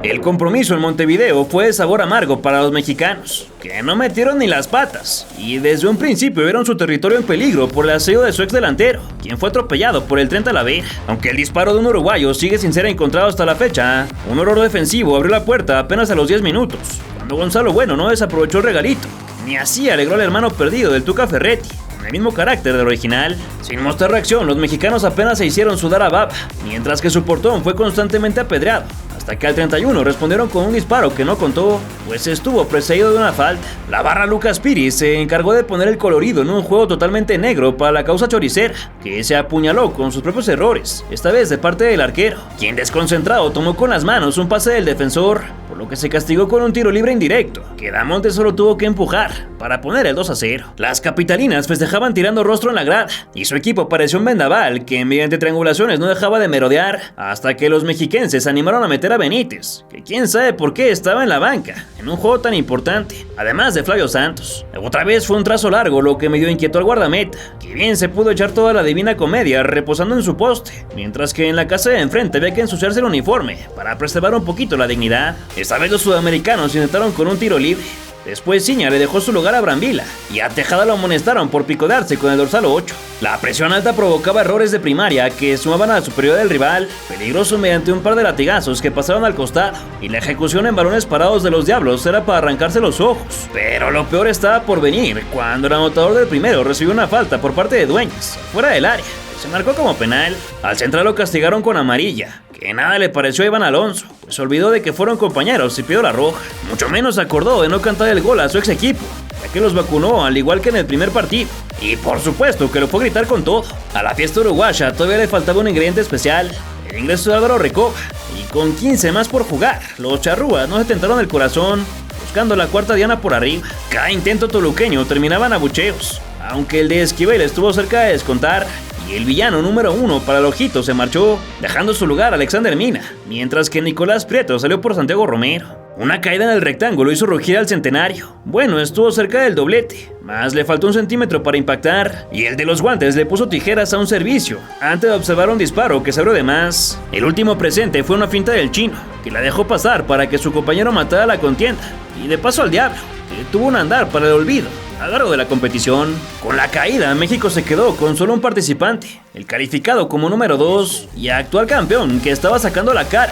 El compromiso en Montevideo fue de sabor amargo para los mexicanos, que no metieron ni las patas, y desde un principio vieron su territorio en peligro por el aseo de su ex delantero, quien fue atropellado por el tren Talavera. Aunque el disparo de un uruguayo sigue sin ser encontrado hasta la fecha, un error defensivo abrió la puerta apenas a los 10 minutos, cuando Gonzalo Bueno no desaprovechó el regalito, ni así alegró al hermano perdido del Tuca Ferretti, con el mismo carácter del original. Sin mostrar reacción, los mexicanos apenas se hicieron sudar a baba, mientras que su portón fue constantemente apedreado, hasta que al 31 respondieron con un disparo que no contó, pues estuvo precedido de una falta. La barra Lucas Piris se encargó de poner el colorido en un juego totalmente negro para la causa choricera, que se apuñaló con sus propios errores, esta vez de parte del arquero, quien desconcentrado tomó con las manos un pase del defensor, por lo que se castigó con un tiro libre indirecto, que Damonte solo tuvo que empujar para poner el 2-0. Las capitalinas festejaban tirando rostro en la grada, y su equipo pareció un vendaval que mediante triangulaciones no dejaba de merodear, hasta que los mexiquenses se animaron a meter a Benítez, que quién sabe por qué estaba en la banca en un juego tan importante, además de Flavio Santos. Otra vez fue un trazo largo lo que medio inquietó al guardameta, que bien se pudo echar toda la divina comedia reposando en su poste, mientras que en la casa de enfrente había que ensuciarse el uniforme para preservar un poquito la dignidad. Esta vez los sudamericanos intentaron con un tiro libre. Después Ciña le dejó su lugar a Brambila y a Tejada lo amonestaron por picotearse con el dorsal 8. La presión alta provocaba errores de primaria que sumaban a la superioridad del rival, peligroso mediante un par de latigazos que pasaban al costado, y la ejecución en balones parados de los Diablos era para arrancarse los ojos. Pero lo peor estaba por venir cuando el anotador del primero recibió una falta por parte de Dueñas, fuera del área. Se marcó como penal. Al central lo castigaron con amarilla, que que nada le pareció a Iván Alonso, pues se olvidó de que fueron compañeros y pidió la roja. Mucho menos acordó de no cantar el gol a su ex equipo, ya que los vacunó al igual que en el primer partido. Y por supuesto que lo fue gritar con todo. A la fiesta uruguaya todavía le faltaba un ingrediente especial, el ingreso de Álvaro Recoba. Y con 15 más por jugar, los charrúas no se tentaron el corazón, buscando la cuarta diana por arriba. Cada intento toluqueño terminaba en abucheos, aunque el de Esquivel estuvo cerca de descontar. Y el villano número 1 para el ojito se marchó, dejando su lugar a Alexander Mina, mientras que Nicolás Prieto salió por Santiago Romero. Una caída en el rectángulo hizo rugir al Centenario. Bueno, estuvo cerca del doblete, mas le faltó un centímetro para impactar, y el de los guantes le puso tijeras a un servicio, antes de observar un disparo que se abrió de más. El último presente fue una finta del chino, que la dejó pasar para que su compañero matara la contienda, y de paso al diablo, que tuvo un andar para el olvido a lo largo de la competición. Con la caída, México se quedó con solo un participante, el calificado como número 2 y actual campeón, que estaba sacando la cara,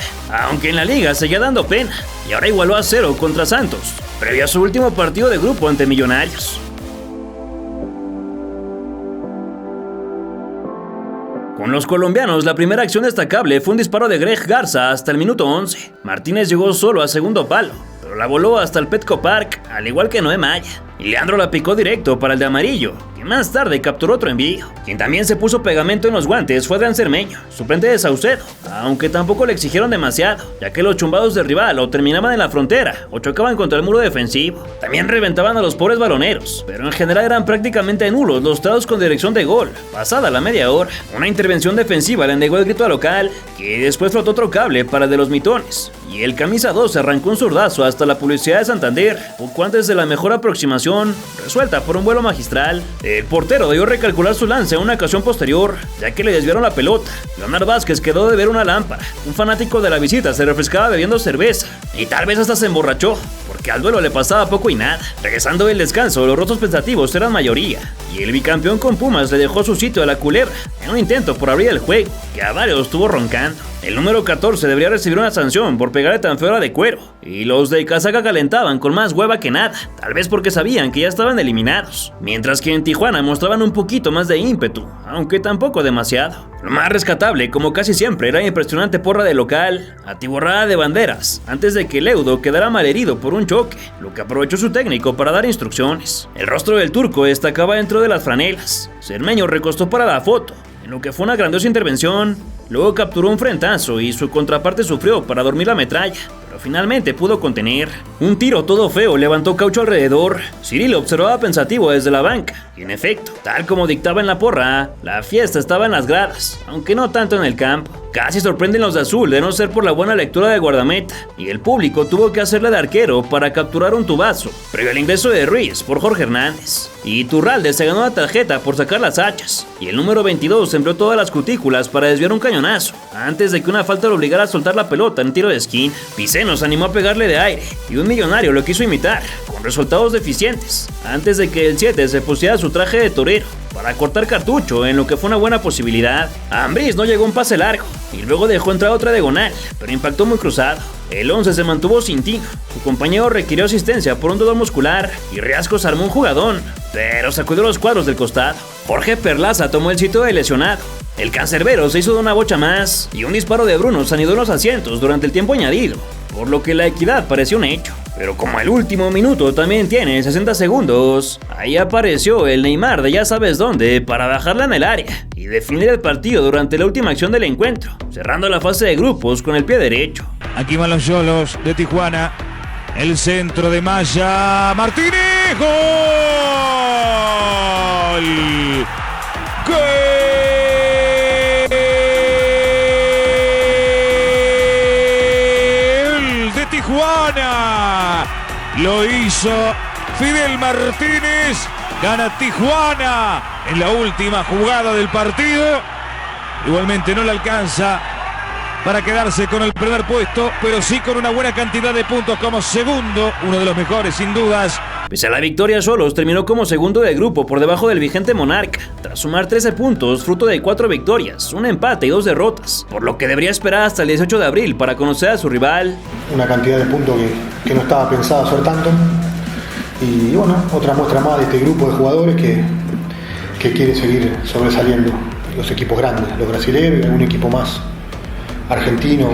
aunque en la liga seguía dando pena, y ahora igualó a 0 contra Santos, previo a su último partido de grupo ante Millonarios. Con los colombianos, la primera acción destacable fue un disparo de Greg Garza hasta el minuto 11. Martínez llegó solo a segundo palo, pero la voló hasta el Petco Park, al igual que Noé Maya. Y Leandro la picó directo para el de amarillo, que más tarde capturó otro envío. Quien también se puso pegamento en los guantes fue Adrián Cermeño, suplente de Saucedo, aunque tampoco le exigieron demasiado, ya que los chumbados del rival o terminaban en la frontera o chocaban contra el muro defensivo. También reventaban a los pobres baloneros, pero en general eran prácticamente nulos los tratos con dirección de gol, pasada la media hora. Una intervención defensiva le negó el grito al local, que después flotó otro cable para el de los mitones, y el camisa 2 arrancó un zurdazo hasta la Publicidad de Santander, poco antes de la mejor aproximación resuelta por un vuelo magistral. El portero debió recalcular su lance en una ocasión posterior, ya que le desviaron la pelota. Leonard Vázquez quedó de ver una lámpara. Un fanático de la visita se refrescaba bebiendo cerveza, y tal vez hasta se emborrachó, porque al duelo le pasaba poco y nada. Regresando del descanso, los rostros pensativos eran mayoría, y el bicampeón con Pumas le dejó su sitio a la culebra en un intento por abrir el juego, que a varios estuvo roncando. El número 14 debería recibir una sanción por pegarle tan feo a de cuero, y los de casaca calentaban con más hueva que nada, tal vez porque sabían que ya estaban eliminados, mientras que en Tijuana mostraban un poquito más de ímpetu, aunque tampoco demasiado. Lo más rescatable, como casi siempre, era la impresionante porra de local, atiborrada de banderas, antes de que Leudo quedara malherido por un choque, lo que aprovechó su técnico para dar instrucciones. El rostro del turco destacaba dentro de las franelas. Cermeño recostó para la foto, en lo que fue una grandiosa intervención. Luego capturó un frentazo y su contraparte sufrió para dormir la metralla, pero finalmente pudo contener. Un tiro todo feo levantó caucho alrededor. Cirilo observaba pensativo desde la banca, y en efecto, tal como dictaba en la porra, la fiesta estaba en las gradas, aunque no tanto en el campo. Casi sorprenden los de azul de no ser por la buena lectura del guardameta, y el público tuvo que hacerle de arquero para capturar un tubazo, previo al ingreso de Ruiz por Jorge Hernández. Y Turralde se ganó la tarjeta por sacar las hachas, y el número 22 empleó todas las cutículas para desviar un cañonazo, antes de que una falta lo obligara a soltar la pelota en tiro de esquina. Piceno se animó a pegarle de aire, y un millonario lo quiso imitar, con resultados deficientes, antes de que el 7 se pusiera su traje de torero para cortar cartucho en lo que fue una buena posibilidad. A Ambriz no llegó un pase largo, y luego dejó entrar otra diagonal, pero impactó muy cruzado. El 11 se mantuvo sin tino, su compañero requirió asistencia por un dolor muscular, y Riascos armó un jugadón, pero sacudió los cuadros del costado. Jorge Perlaza tomó el sitio del lesionado. El cancerbero se hizo de una bocha más, y un disparo de Bruno se anidó en los asientos durante el tiempo añadido, por lo que la equidad pareció un hecho. Pero como el último minuto también tiene 60 segundos, ahí apareció el Neymar de ya sabes dónde para bajarla en el área y definir el partido durante la última acción del encuentro, cerrando la fase de grupos con el pie derecho. Aquí van los Yolos de Tijuana, el centro de Maya, Martínez, ¡gol! ¡Gol! De Tijuana, lo hizo Fidel Martínez, gana Tijuana en la última jugada del partido. Igualmente no le alcanza para quedarse con el primer puesto, pero sí con una buena cantidad de puntos como segundo, uno de los mejores sin dudas. Pese a la victoria, Xolos terminó como segundo de grupo por debajo del vigente Monarca, tras sumar 13 puntos fruto de 4 victorias, un empate y 2 derrotas, por lo que debería esperar hasta el 18 de abril para conocer a su rival. Una cantidad de puntos que no estaba pensado hacer tanto, y bueno, otra muestra más de este grupo de jugadores que quiere seguir sobresaliendo los equipos grandes, los brasileños y algún equipo más argentino,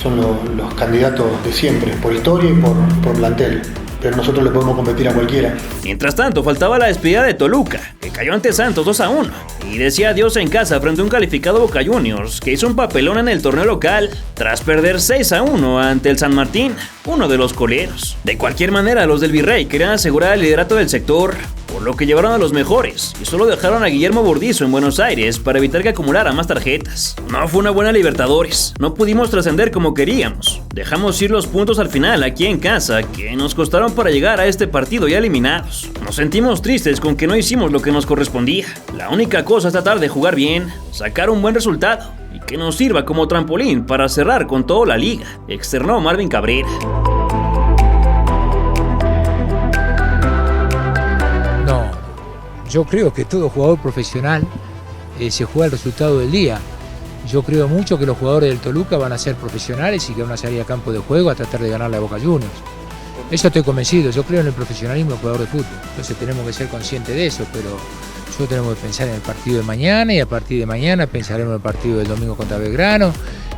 son los candidatos de siempre, por historia y por plantel. Pero nosotros le podemos competir a cualquiera. Mientras tanto, faltaba la despedida de Toluca, que cayó ante Santos 2-1, y decía adiós en casa frente a un calificado Boca Juniors, que hizo un papelón en el torneo local, tras perder 6-1 ante el San Martín, uno de los coleros. De cualquier manera, los del Virrey querían asegurar el liderato del sector, por lo que llevaron a los mejores, y solo dejaron a Guillermo Burdizo en Buenos Aires para evitar que acumulara más tarjetas. No fue una buena Libertadores, no pudimos trascender como queríamos. Dejamos ir los puntos al final aquí en casa, que nos costaron para llegar a este partido ya eliminados. Nos sentimos tristes con que no hicimos lo que nos correspondía. La única cosa es tratar de jugar bien, sacar un buen resultado, y que nos sirva como trampolín para cerrar con toda la liga, externó Marvin Cabrera. Yo creo que todo jugador profesional se juega el resultado del día. Yo creo mucho que los jugadores del Toluca van a ser profesionales y que van a salir a campo de juego a tratar de ganar la Boca Juniors. Eso estoy convencido, yo creo en el profesionalismo del jugador de fútbol. Entonces tenemos que ser conscientes de eso, pero nosotros tenemos que pensar en el partido de mañana y a partir de mañana pensaremos en el partido del domingo contra Belgrano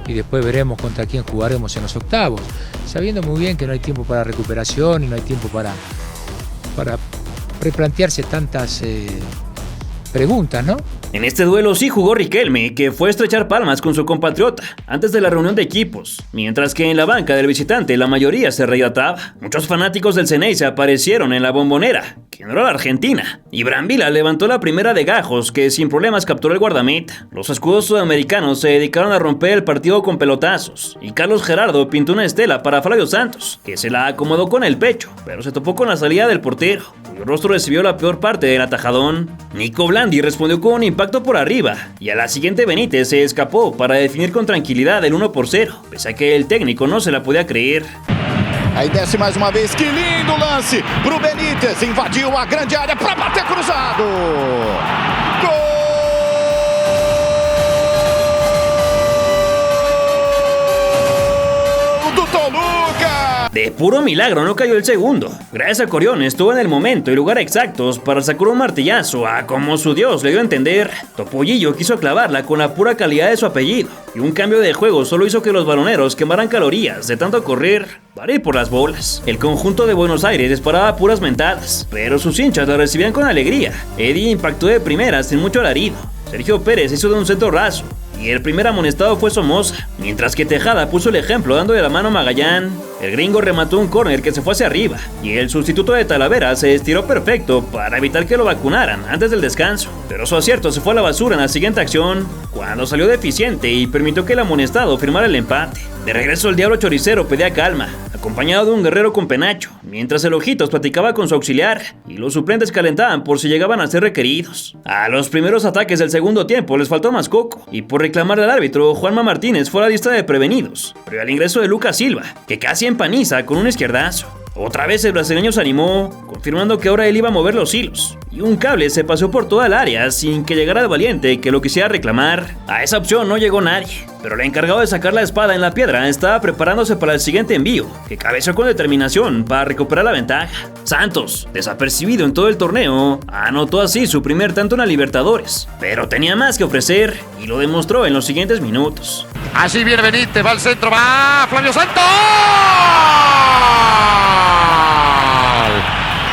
y después veremos contra quién jugaremos en los octavos, sabiendo muy bien que no hay tiempo para recuperación y no hay tiempo para replantearse tantas preguntas, ¿no? En este duelo sí jugó Riquelme, que fue a estrechar palmas con su compatriota antes de la reunión de equipos, mientras que en la banca del visitante la mayoría se retrataba. Muchos fanáticos del Ceneice aparecieron en la Bombonera, que no era la Argentina, y Brambila levantó la primera de gajos, que sin problemas capturó el guardameta. Los escudos sudamericanos se dedicaron a romper el partido con pelotazos, y Carlos Gerardo pintó una estela para Flavio Santos, que se la acomodó con el pecho, pero se topó con la salida del portero, cuyo rostro recibió la peor parte del atajadón. Nico Blandi respondió con un impacto por arriba, y a la siguiente Benítez se escapó para definir con tranquilidad el 1-0, pese a que el técnico no se la podía creer. Aí desce mais uma vez, que lindo lance pro Benítez, invadiu a grande área para bater cruzado. Gol! Do Toluca! De puro milagro no cayó el segundo. Gracias a Corión estuvo en el momento y lugar exactos para sacar un martillazo a como su Dios le dio a entender. Topollillo quiso clavarla con la pura calidad de su apellido, y un cambio de juego solo hizo que los baloneros quemaran calorías de tanto correr para ir por las bolas. El conjunto de Buenos Aires disparaba puras mentadas, pero sus hinchas la recibían con alegría. Eddie impactó de primera sin mucho alarido. Sergio Pérez hizo de un centro raso, y el primer amonestado fue Somoza, mientras que Tejada puso el ejemplo dándole la mano a Magallán. El gringo remató un córner que se fue hacia arriba, y el sustituto de Talavera se estiró perfecto para evitar que lo vacunaran antes del descanso, pero su acierto se fue a la basura en la siguiente acción, cuando salió deficiente y permitió que el amonestado firmara el empate. De regreso el Diablo Choricero pedía calma, acompañado de un guerrero con penacho, mientras el Ojitos platicaba con su auxiliar, y los suplentes calentaban por si llegaban a ser requeridos. A los primeros ataques del segundo tiempo les faltó más coco, y por reclamarle al árbitro, Juanma Martínez fue a la lista de prevenidos, pero al ingreso de Lucas Silva, que casi empaniza con un izquierdazo. Otra vez el brasileño se animó, confirmando que ahora él iba a mover los hilos, y un cable se pasó por toda el área sin que llegara el valiente que lo quisiera reclamar. A esa opción no llegó nadie, pero el encargado de sacar la espada en la piedra estaba preparándose para el siguiente envío, que cabeceó con determinación para recuperar la ventaja. Santos, desapercibido en todo el torneo, anotó así su primer tanto en la Libertadores, pero tenía más que ofrecer y lo demostró en los siguientes minutos. Allí viene Benítez, va al centro, va Flavio Santos.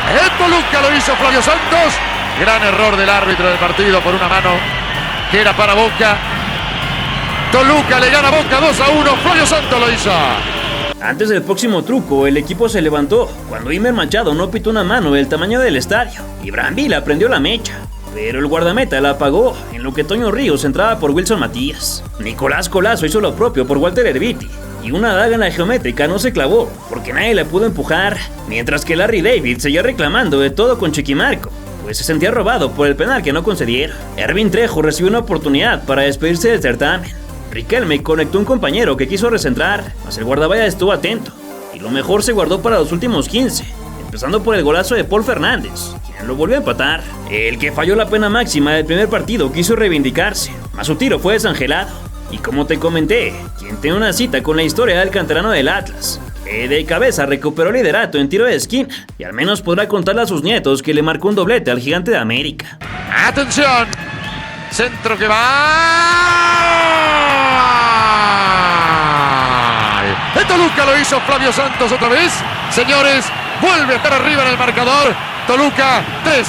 El Toluca lo hizo Flavio Santos. Gran error del árbitro del partido por una mano que era para Boca. Toluca le gana a Boca 2-1. Flavio Santos lo hizo. Antes del próximo truco, el equipo se levantó cuando Imer Machado no pitó una mano del tamaño del estadio y Brambila prendió la mecha, pero el guardameta la apagó en lo que Toño Ríos entraba por Wilson Matías. Nicolás Colazo hizo lo propio por Walter Erviti, y una daga en la geométrica no se clavó porque nadie la pudo empujar, mientras que Larry David seguía reclamando de todo con Chiquimarco, pues se sentía robado por el penal que no concedieron. Ervin Trejo recibió una oportunidad para despedirse del certamen. Riquelme conectó un compañero que quiso recentrar, mas el guardabaya estuvo atento, y lo mejor se guardó para los últimos 15, empezando por el golazo de Paul Fernández, quien lo volvió a empatar. El que falló la pena máxima del primer partido quiso reivindicarse, mas su tiro fue desangelado. Y como te comenté, quien tiene una cita con la historia del canterano del Atlas, que de cabeza recuperó el liderato en tiro de esquina, y al menos podrá contarle a sus nietos que le marcó un doblete al Gigante de América. ¡Atención! Centro que va... El Toluca lo hizo Flavio Santos otra vez. Señores, vuelve a estar arriba en el marcador. Toluca 3,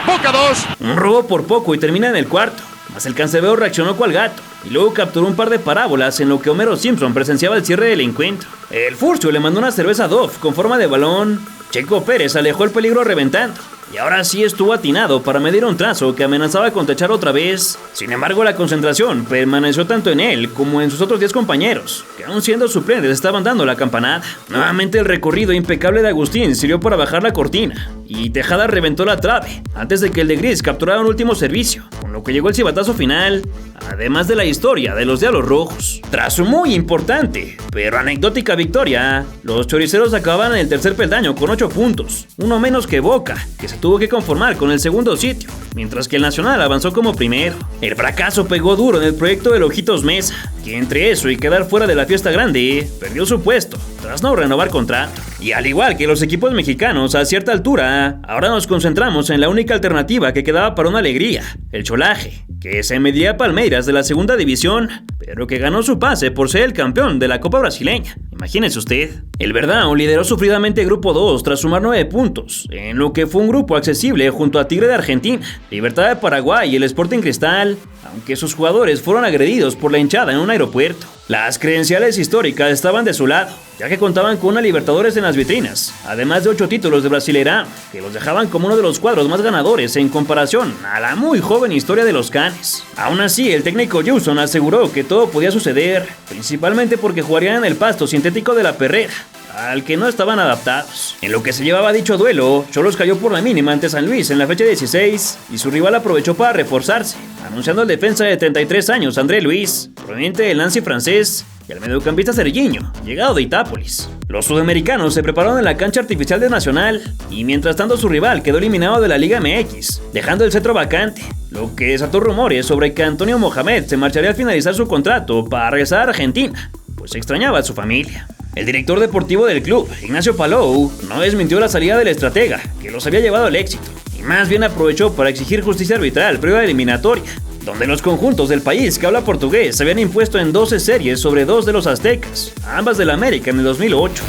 Boca 2. Un robo por poco y termina en el cuarto. Mas el Cancerbero reaccionó cual gato y luego capturó un par de parábolas en lo que Homero Simpson presenciaba el cierre del encuentro. El Furcio le mandó una cerveza a Dove con forma de balón. Checo Pérez alejó el peligro reventando. Y ahora sí estuvo atinado para medir un trazo que amenazaba con techar otra vez. Sin embargo, la concentración permaneció tanto en él como en sus otros 10 compañeros, que aún siendo suplentes estaban dando la campanada. Nuevamente el recorrido impecable de Agustín sirvió para bajar la cortina, y Tejada reventó la trave, antes de que el de Gris capturara un último servicio, con lo que llegó el silbatazo final, además de la historia de los Diablos Rojos. Tras su muy importante, pero anecdótica victoria, los choriceros acababan en el tercer peldaño con 8 puntos, uno menos que Boca, que se tuvo que conformar con el segundo sitio, mientras que el Nacional avanzó como primero. El fracaso pegó duro en el proyecto del Ojitos Mesa, que entre eso y quedar fuera de la fiesta grande, perdió su puesto, tras no renovar contrato. Y al igual que los equipos mexicanos a cierta altura, ahora nos concentramos en la única alternativa que quedaba para una alegría, el Cholaje, que se medía a Palmeiras de la segunda división, pero que ganó su pase por ser el campeón de la Copa Brasileña. Imagínese usted. El Verdão lideró sufridamente el grupo 2 tras sumar 9 puntos, en lo que fue un grupo accesible junto a Tigre de Argentina, Libertad de Paraguay y el Sporting Cristal, aunque sus jugadores fueron agredidos por la hinchada en un aeropuerto. Las credenciales históricas estaban de su lado, ya que contaban con una Libertadores en las vitrinas, además de 8 títulos de Brasileirão, que los dejaban como uno de los cuadros más ganadores en comparación a la muy joven historia de los Canes. Aún así, el técnico Gilson aseguró que todo podía suceder, principalmente porque jugarían en el pasto sintético de la Perrera, al que no estaban adaptados. En lo que se llevaba dicho duelo, Xolos cayó por la mínima ante San Luis en la fecha 16 y su rival aprovechó para reforzarse, anunciando al defensa de 33 años André Luis, proveniente del Nancy francés, y al mediocampista Sergiño, llegado de Itápolis. Los sudamericanos se prepararon en la cancha artificial de Nacional y mientras tanto su rival quedó eliminado de la Liga MX, dejando el cetro vacante, lo que desató rumores sobre que Antonio Mohamed se marcharía al finalizar su contrato para regresar a Argentina, pues extrañaba a su familia. El director deportivo del club, Ignacio Palou, no desmintió la salida del estratega, que los había llevado al éxito, y más bien aprovechó para exigir justicia arbitral previa a la eliminatoria, donde los conjuntos del país que habla portugués se habían impuesto en 12 series sobre 2 de los aztecas, ambas del América en el 2008.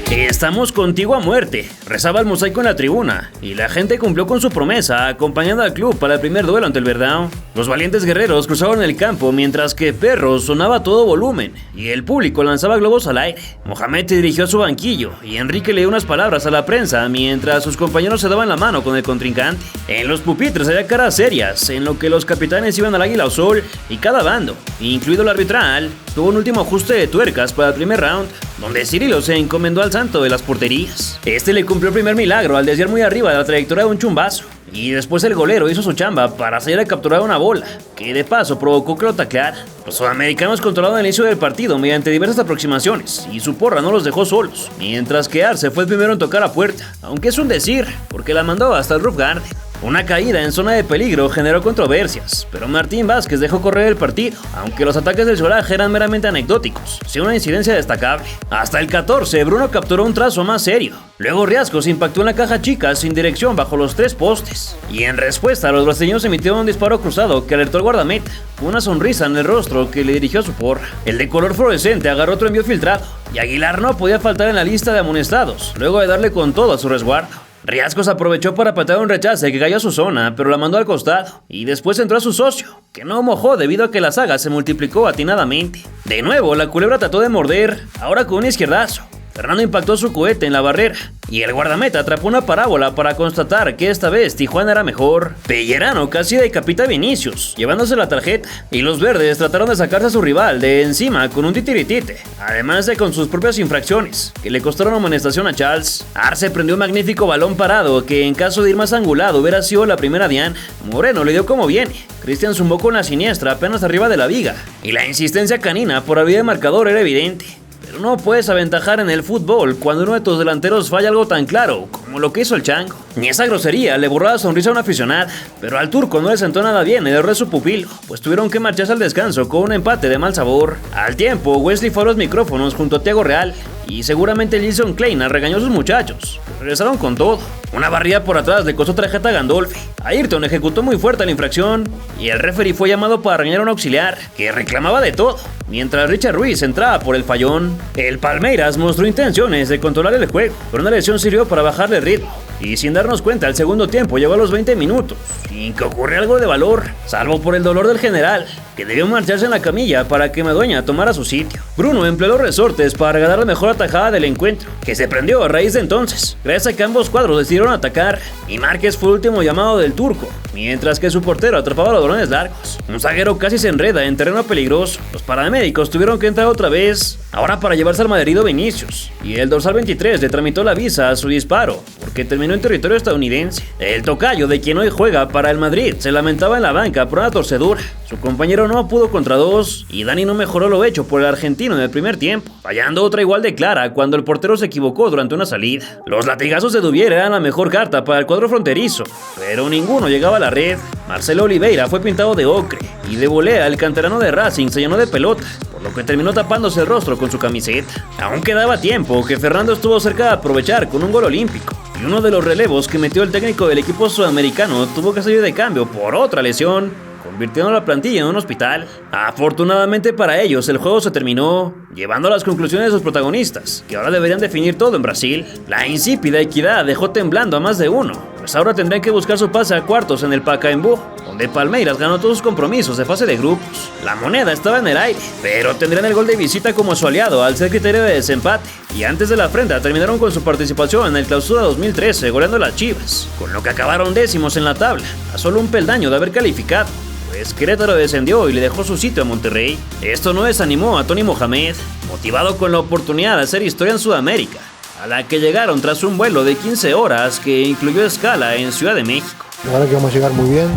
Estamos contigo a muerte, rezaba el mosaico en la tribuna, y la gente cumplió con su promesa, acompañando al club para el primer duelo ante el Verdão. Los valientes guerreros cruzaron el campo mientras que Perros sonaba a todo volumen, y el público lanzaba globos al aire. Mohamed se dirigió a su banquillo, y Enrique le dio unas palabras a la prensa mientras sus compañeros se daban la mano con el contrincante. En los pupitres había caras serias, en lo que los capitanes iban al águila o sol, y cada bando, incluido el arbitral, tuvo un último ajuste de tuercas para el primer round, donde Cirilo se encomendó al santo de las porterías. Este le cumplió el primer milagro al desviar muy arriba de la trayectoria de un chumbazo, y después el golero hizo su chamba para salir a capturar una bola, que de paso provocó que lo tacleara. Los sudamericanos controlaron el inicio del partido mediante diversas aproximaciones, y su porra no los dejó solos, mientras que Arce fue el primero en tocar la puerta, aunque es un decir, porque la mandó hasta el roof garden. Una caída en zona de peligro generó controversias, pero Martín Vázquez dejó correr el partido, aunque los ataques del Cholaje eran meramente anecdóticos, sin una incidencia destacable. Hasta el 14, Bruno capturó un trazo más serio. Luego Riascos impactó en la caja chica sin dirección bajo los 3 postes. Y en respuesta, los brasileños emitieron un disparo cruzado que alertó al guardameta, con una sonrisa en el rostro que le dirigió a su porra. El de color fluorescente agarró otro envío filtrado, y Aguilar no podía faltar en la lista de amonestados, luego de darle con todo a su resguardo. Riascos aprovechó para patear un rechace que cayó a su zona, pero la mandó al costado, y después entró a su socio, que no mojó debido a que la saga se multiplicó atinadamente. De nuevo, la culebra trató de morder, ahora con un izquierdazo. Fernando impactó su cohete en la barrera, y el guardameta atrapó una parábola para constatar que esta vez Tijuana era mejor. Pellerano casi decapita a Vinicius, llevándose la tarjeta, y los verdes trataron de sacarse a su rival de encima con un titiritite, además de con sus propias infracciones, que le costaron amonestación a Charles. Arce prendió un magnífico balón parado que en caso de ir más angulado hubiera sido la primera diana. Moreno le dio como viene, Cristian zumbó con la siniestra apenas arriba de la viga, y la insistencia canina por abrir el marcador era evidente. Pero no puedes aventajar en el fútbol cuando uno de tus delanteros falla algo tan claro como como lo que hizo el Chango. Ni esa grosería le borró la sonrisa a una aficionada, pero al turco no le sentó nada bien el error de su pupilo, pues tuvieron que marcharse al descanso con un empate de mal sabor. Al tiempo, Wesley fue a los micrófonos junto a Thiago Real, y seguramente Jason Kleina regañó a sus muchachos. Regresaron con todo. Una barrida por atrás le costó tarjeta a Gandolfi. Ayrton ejecutó muy fuerte la infracción y el referee fue llamado para regañar a un auxiliar que reclamaba de todo, mientras Richard Ruiz entraba por el fallón. El Palmeiras mostró intenciones de controlar el juego, pero una lesión sirvió para bajarle el ritmo. Y sin darnos cuenta, el segundo tiempo llegó a los 20 minutos, sin que ocurriera algo de valor, salvo por el dolor del general, que debió marcharse en la camilla para que Madueña tomara su sitio. Bruno empleó los resortes para regalar la mejor atajada del encuentro, que se prendió a raíz de entonces, gracias a que ambos cuadros decidieron atacar, y Márquez fue el último llamado del turco, mientras que su portero atrapaba los balones largos. Un zaguero casi se enreda en terreno peligroso. Los paramédicos tuvieron que entrar otra vez, ahora para llevarse al malherido Vinicius, y el dorsal 23 le tramitó la visa a su disparo, porque terminó en territorio estadounidense. El tocayo, de quien hoy juega para el Madrid, se lamentaba en la banca por una torcedura. Su compañero no pudo contra dos, y Dani no mejoró lo hecho por el argentino en el primer tiempo, fallando otra igual de clara cuando el portero se equivocó durante una salida. Los latigazos de Duvier eran la mejor carta para el cuadro fronterizo, pero ninguno llegaba a la red. Marcelo Oliveira fue pintado de ocre, y de volea el canterano de Racing se llenó de pelota, por lo que terminó tapándose el rostro con su camiseta. Aún quedaba tiempo que Fernando estuvo cerca de aprovechar con un gol olímpico, y uno de los relevos que metió el técnico del equipo sudamericano tuvo que salir de cambio por otra lesión, convirtiendo la plantilla en un hospital. Afortunadamente para ellos, el juego se terminó, llevando a las conclusiones de sus protagonistas, que ahora deberían definir todo en Brasil. La insípida Equidad dejó temblando a más de uno, pues ahora tendrán que buscar su pase a cuartos en el Pacaembu, donde Palmeiras ganó todos sus compromisos de fase de grupos. La moneda estaba en el aire, pero tendrán el gol de visita como su aliado al ser criterio de desempate, y antes de la afrenta terminaron con su participación en el Clausura 2013 goleando a las Chivas, con lo que acabaron décimos en la tabla, a solo un peldaño de haber calificado, pues Querétaro descendió y le dejó su sitio a Monterrey. Esto no desanimó a Tony Mohamed, motivado con la oportunidad de hacer historia en Sudamérica, a la que llegaron tras un vuelo de 15 horas que incluyó escala en Ciudad de México. La verdad que vamos a llegar muy bien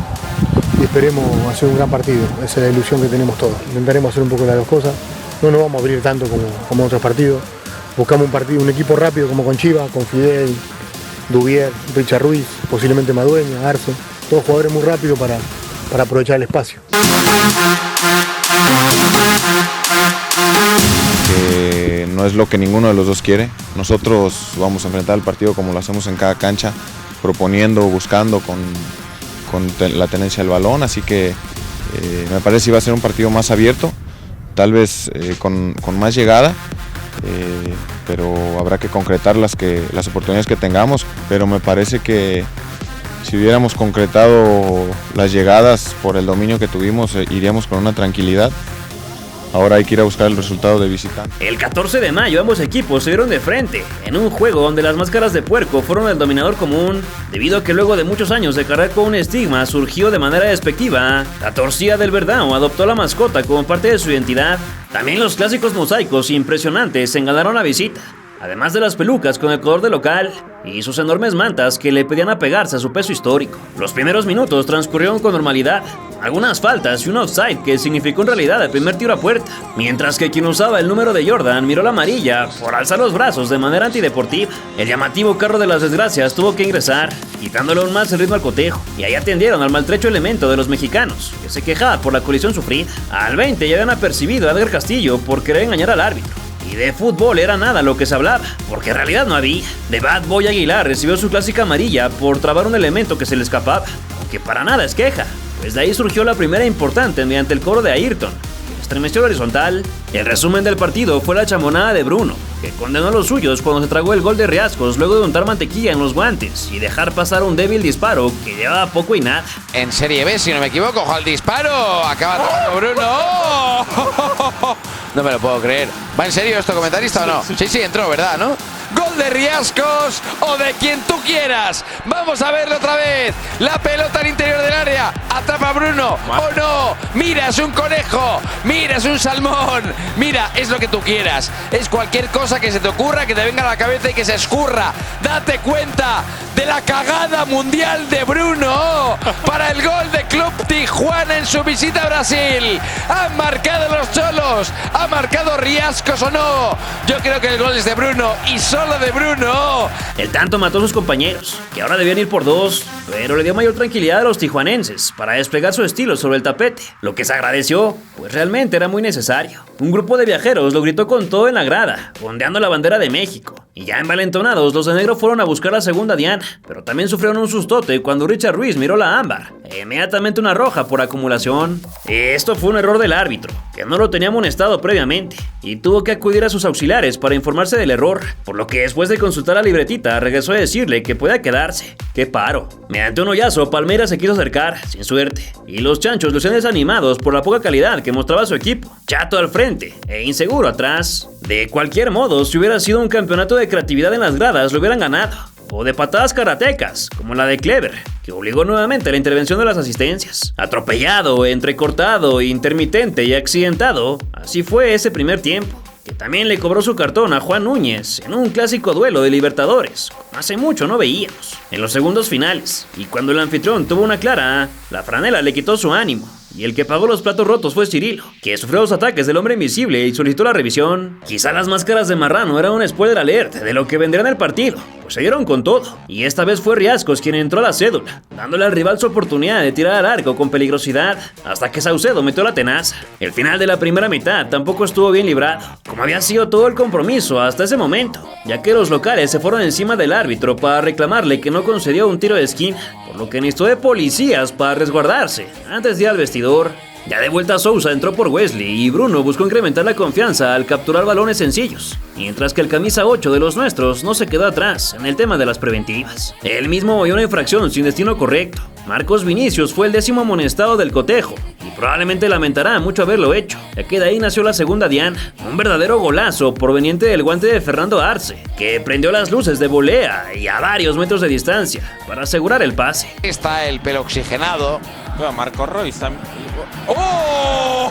y esperemos hacer un gran partido. Esa es la ilusión que tenemos todos. Intentaremos hacer un poco las dos cosas. No nos vamos a abrir tanto como otros partidos. Buscamos un partido, un equipo rápido como con Chivas, con Fidel, Duvier, Richard Ruiz, posiblemente Madueña, Arce. Todos jugadores muy rápidos para aprovechar el espacio. Que no es lo que ninguno de los dos quiere. Nosotros vamos a enfrentar el partido como lo hacemos en cada cancha, proponiendo, buscando con la tenencia del balón, así que me parece que va a ser un partido más abierto, tal vez con más llegada, pero habrá que concretar las oportunidades que tengamos, pero me parece que si hubiéramos concretado las llegadas por el dominio que tuvimos, iríamos con una tranquilidad. Ahora hay que ir a buscar el resultado de visitante. El 14 de mayo ambos equipos se dieron de frente, en un juego donde las máscaras de puerco fueron el dominador común, debido a que luego de muchos años de cargar con un estigma surgió de manera despectiva. La Torcida del Verdão adoptó la mascota como parte de su identidad. También los clásicos mosaicos impresionantes engalaron la visita, además de las pelucas con el color de local y sus enormes mantas que le pedían apegarse a su peso histórico. Los primeros minutos transcurrieron con normalidad, algunas faltas y un offside que significó en realidad el primer tiro a puerta, mientras que quien usaba el número de Jordan miró la amarilla por alzar los brazos de manera antideportiva. El llamativo carro de las desgracias tuvo que ingresar, quitándole aún más el ritmo al cotejo, y ahí atendieron al maltrecho elemento de los mexicanos, que se quejaba por la colisión sufrida. Al 20 ya habían apercibido a Edgar Castillo por querer engañar al árbitro. Y de fútbol era nada lo que se hablaba, porque en realidad no había. The Bad Boy Aguilar recibió su clásica amarilla por trabar un elemento que se le escapaba, aunque para nada es queja, pues de ahí surgió la primera importante mediante el cobro de Ayrton, que estremeció el horizontal. El resumen del partido fue la chamonada de Bruno, que condenó a los suyos cuando se tragó el gol de Riascos luego de untar mantequilla en los guantes y dejar pasar un débil disparo que llevaba poco y nada. En Serie B, si no me equivoco, ojo al disparo, acaba atajando Bruno. ¡Oh! No me lo puedo creer. ¿Va en serio esto, comentarista, o no? Sí, entró, ¿verdad, no? Gol de Riascos o de quien tú quieras. Vamos a verlo otra vez. La pelota al interior del área. Atrapa a Bruno. ¡Oh, no! Mira, es un conejo. Mira, es un salmón. Mira, es lo que tú quieras. Es cualquier cosa que se te ocurra, que te venga a la cabeza y que se escurra. Date cuenta de la cagada mundial de Bruno para el gol de Club Tijuana en su visita a Brasil. Han marcado los cholos. ¿Ha marcado Riascos o no? Yo creo que el gol es de Bruno y solo solo de Bruno. El tanto mató a sus compañeros, que ahora debían ir por 2, pero le dio mayor tranquilidad a los tijuanenses para desplegar su estilo sobre el tapete, lo que se agradeció, pues realmente era muy necesario. Un grupo de viajeros lo gritó con todo en la grada, ondeando la bandera de México, y ya envalentonados los de negro fueron a buscar la segunda diana, pero también sufrieron un sustote cuando Richard Ruiz miró la ámbar, e inmediatamente una roja por acumulación. Esto fue un error del árbitro, que no lo tenía amonestado previamente, y tuvo que acudir a sus auxiliares para informarse del error, por lo que después de consultar la libretita regresó a decirle que podía quedarse. ¡Qué paro! Mediante un hoyazo, Palmeiras se quiso acercar, sin suerte, y los chanchos lucían desanimados por la poca calidad que mostraba su equipo, chato al frente e inseguro atrás. De cualquier modo, si hubiera sido un campeonato de creatividad en las gradas, lo hubieran ganado, o de patadas karatecas, como la de Clever, que obligó nuevamente a la intervención de las asistencias. Atropellado, entrecortado, intermitente y accidentado, así fue ese primer tiempo, que también le cobró su cartón a Juan Núñez en un clásico duelo de Libertadores, como hace mucho no veíamos, en los segundos finales, y cuando el anfitrión tuvo una clara, la franela le quitó su ánimo. Y el que pagó los platos rotos fue Cirilo, que sufrió los ataques del hombre invisible y solicitó la revisión. Quizá las máscaras de marrano eran un spoiler alert de lo que vendría en el partido, pues se dieron con todo. Y esta vez fue Riascos quien entró a la cédula, dándole al rival su oportunidad de tirar al arco con peligrosidad, hasta que Saucedo metió la tenaza. El final de la primera mitad tampoco estuvo bien librado, como había sido todo el compromiso hasta ese momento, ya que los locales se fueron encima del árbitro para reclamarle que no concedió un tiro de esquina, por lo que necesitó de policías para resguardarse antes de ir al vestidor. Ya de vuelta Sousa entró por Wesley y Bruno buscó incrementar la confianza al capturar balones sencillos, mientras que el camisa 8 de los nuestros no se quedó atrás en el tema de las preventivas. Él mismo vio una infracción sin destino correcto. Marcos Vinicius fue el 10º amonestado del cotejo y probablemente lamentará mucho haberlo hecho, ya que de ahí nació la segunda diana, un verdadero golazo proveniente del guante de Fernando Arce, que prendió las luces de volea y a varios metros de distancia para asegurar el pase. Está el pelo oxigenado. Bueno, Marco Roy también. ¡Oh!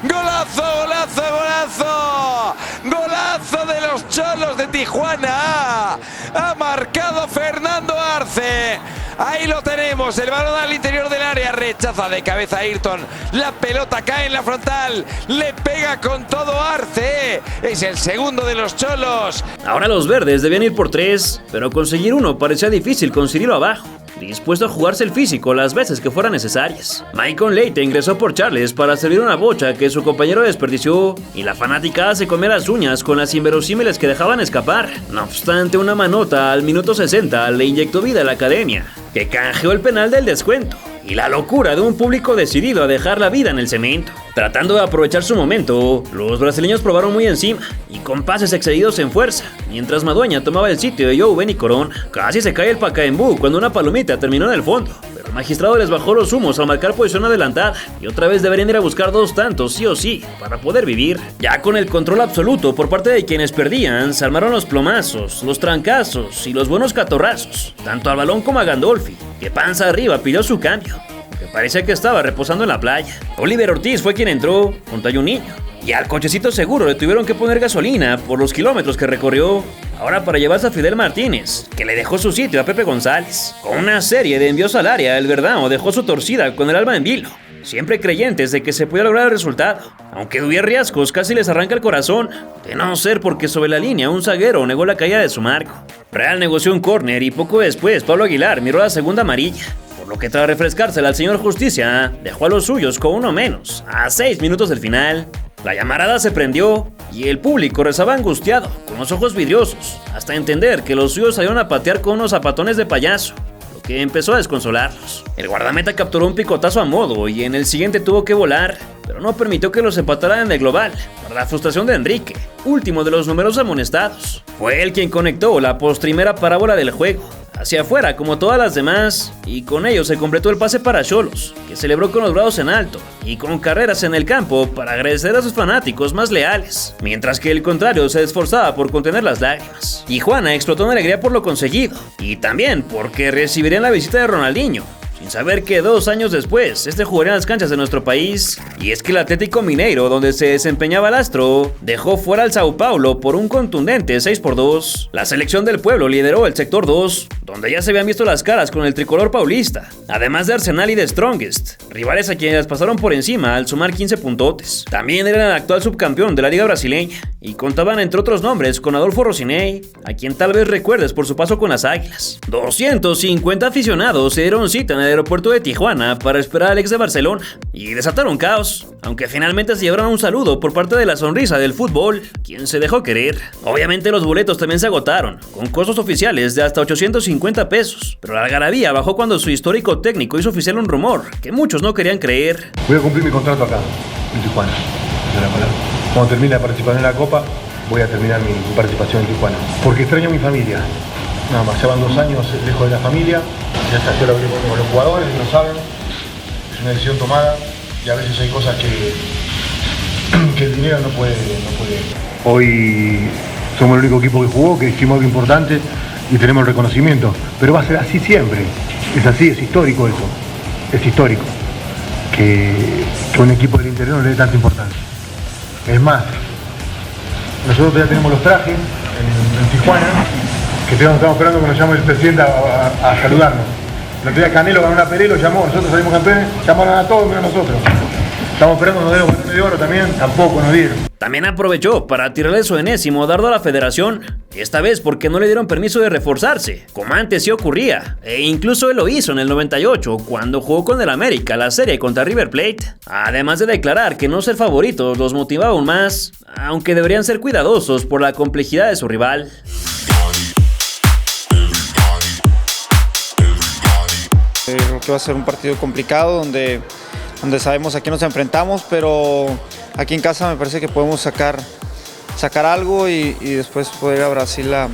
¡Golazo, golazo, golazo! ¡Golazo de los Cholos de Tijuana! Ha marcado Fernando Arce. Ahí lo tenemos, el balón al interior del área, rechaza de cabeza Ayrton, la pelota cae en la frontal, le pega con todo Arce, es el segundo de los Cholos. Ahora los verdes debían ir por 3, pero conseguir uno parecía difícil con Cirilo abajo, dispuesto a jugarse el físico las veces que fueran necesarias. Maicon Leite ingresó por Charles para servir una bocha que su compañero desperdició, y la fanaticada se comió las uñas con las inverosímiles que dejaban escapar. No obstante, una manota al minuto 60 le inyectó vida a la academia, que canjeó el penal del descuento, y la locura de un público decidido a dejar la vida en el cemento. Tratando de aprovechar su momento, los brasileños probaron muy encima y con pases excedidos en fuerza, mientras Madueña tomaba el sitio de Joe Benny Corona. Casi se cae el Pacaembu cuando una palomita terminó en el fondo, pero el magistrado les bajó los humos al marcar posición adelantada, y otra vez deberían ir a buscar 2 tantos sí o sí para poder vivir. Ya con el control absoluto por parte de quienes perdían, se armaron los plomazos, los trancazos y los buenos catorrazos, tanto al balón como a Gandolfi, que panza arriba pidió su cambio, que parecía que estaba reposando en la playa. Oliver Ortiz fue quien entró junto a un niño, y al cochecito seguro le tuvieron que poner gasolina por los kilómetros que recorrió, ahora para llevarse a Fidel Martínez, que le dejó su sitio a Pepe González. Con una serie de envíos al área, el Verdão dejó su torcida con el alma en vilo, siempre creyentes de que se podía lograr el resultado, aunque Duvier Riascos casi les arranca el corazón, de no ser porque sobre la línea un zaguero negó la caída de su marco. Real negoció un córner y poco después Pablo Aguilar miró la segunda amarilla, por lo que tras refrescársela al señor Justicia, dejó a los suyos con uno menos, a 6 minutos del final. La llamarada se prendió y el público rezaba angustiado, con los ojos vidriosos, hasta entender que los suyos salieron a patear con unos zapatones de payaso, lo que empezó a desconsolarlos. El guardameta capturó un picotazo a modo y en el siguiente tuvo que volar, pero no permitió que los empataran en el global, para la frustración de Enrique, último de los numerosos amonestados. Fue él quien conectó la postrimera parábola del juego, hacia afuera como todas las demás, y con ello se completó el pase para Xolos, que celebró con los brazos en alto y con carreras en el campo para agradecer a sus fanáticos más leales, mientras que el contrario se esforzaba por contener las lágrimas. Tijuana explotó en alegría por lo conseguido, y también porque recibirían la visita de Ronaldinho, sin saber que 2 años después este jugaría en las canchas de nuestro país. Y es que el Atlético Mineiro, donde se desempeñaba el astro, dejó fuera al Sao Paulo por un contundente 6-2. La selección del pueblo lideró el sector 2, donde ya se habían visto las caras con el tricolor paulista, además de Arsenal y de Strongest, rivales a quienes pasaron por encima al sumar 15 puntotes. También era el actual subcampeón de la liga brasileña y contaban entre otros nombres con Adolfo Rosinei, a quien tal vez recuerdes por su paso con las Águilas. 250 aficionados se dieron cita en el aeropuerto de Tijuana para esperar al ex de Barcelona y desataron caos, aunque finalmente se llevaron un saludo por parte de la sonrisa del fútbol, quien se dejó querer. Obviamente los boletos también se agotaron, con costos oficiales de hasta 850 pesos, pero la algarabía bajó cuando su histórico técnico hizo oficial un rumor que muchos no querían creer. Voy a cumplir mi contrato acá, en Tijuana. Cuando termine la participación en la Copa, voy a terminar mi participación en Tijuana. Porque extraño a mi familia. Nada más, ya van 2 años lejos de la familia. Ya está, yo lo hablé con los jugadores, lo saben. Es una decisión tomada y a veces hay cosas que el dinero no puede. Hoy somos el único equipo que jugó, que hicimos algo importante y tenemos el reconocimiento. Pero va a ser así siempre. Es así, es histórico eso. Es histórico. Que un equipo del interior no le dé tanta importancia. Es más, nosotros ya tenemos los trajes en Tijuana, que estamos esperando que nos llame el presidente a saludarnos. El otro día Canelo ganó una pelea y lo llamó, nosotros salimos campeones, llamaron a todos menos a nosotros. Estamos esperando nos dieron balones de oro también, tampoco nos dieron. También aprovechó para tirarle su enésimo dardo a la federación, esta vez porque no le dieron permiso de reforzarse, como antes sí ocurría, e incluso él lo hizo en el 98 cuando jugó con el América la serie contra River Plate, además de declarar que no ser favoritos los motivaba aún más, aunque deberían ser cuidadosos por la complejidad de su rival. Creo que va a ser un partido complicado donde sabemos a quién nos enfrentamos, pero aquí en casa me parece que podemos sacar algo y después poder ir a Brasil a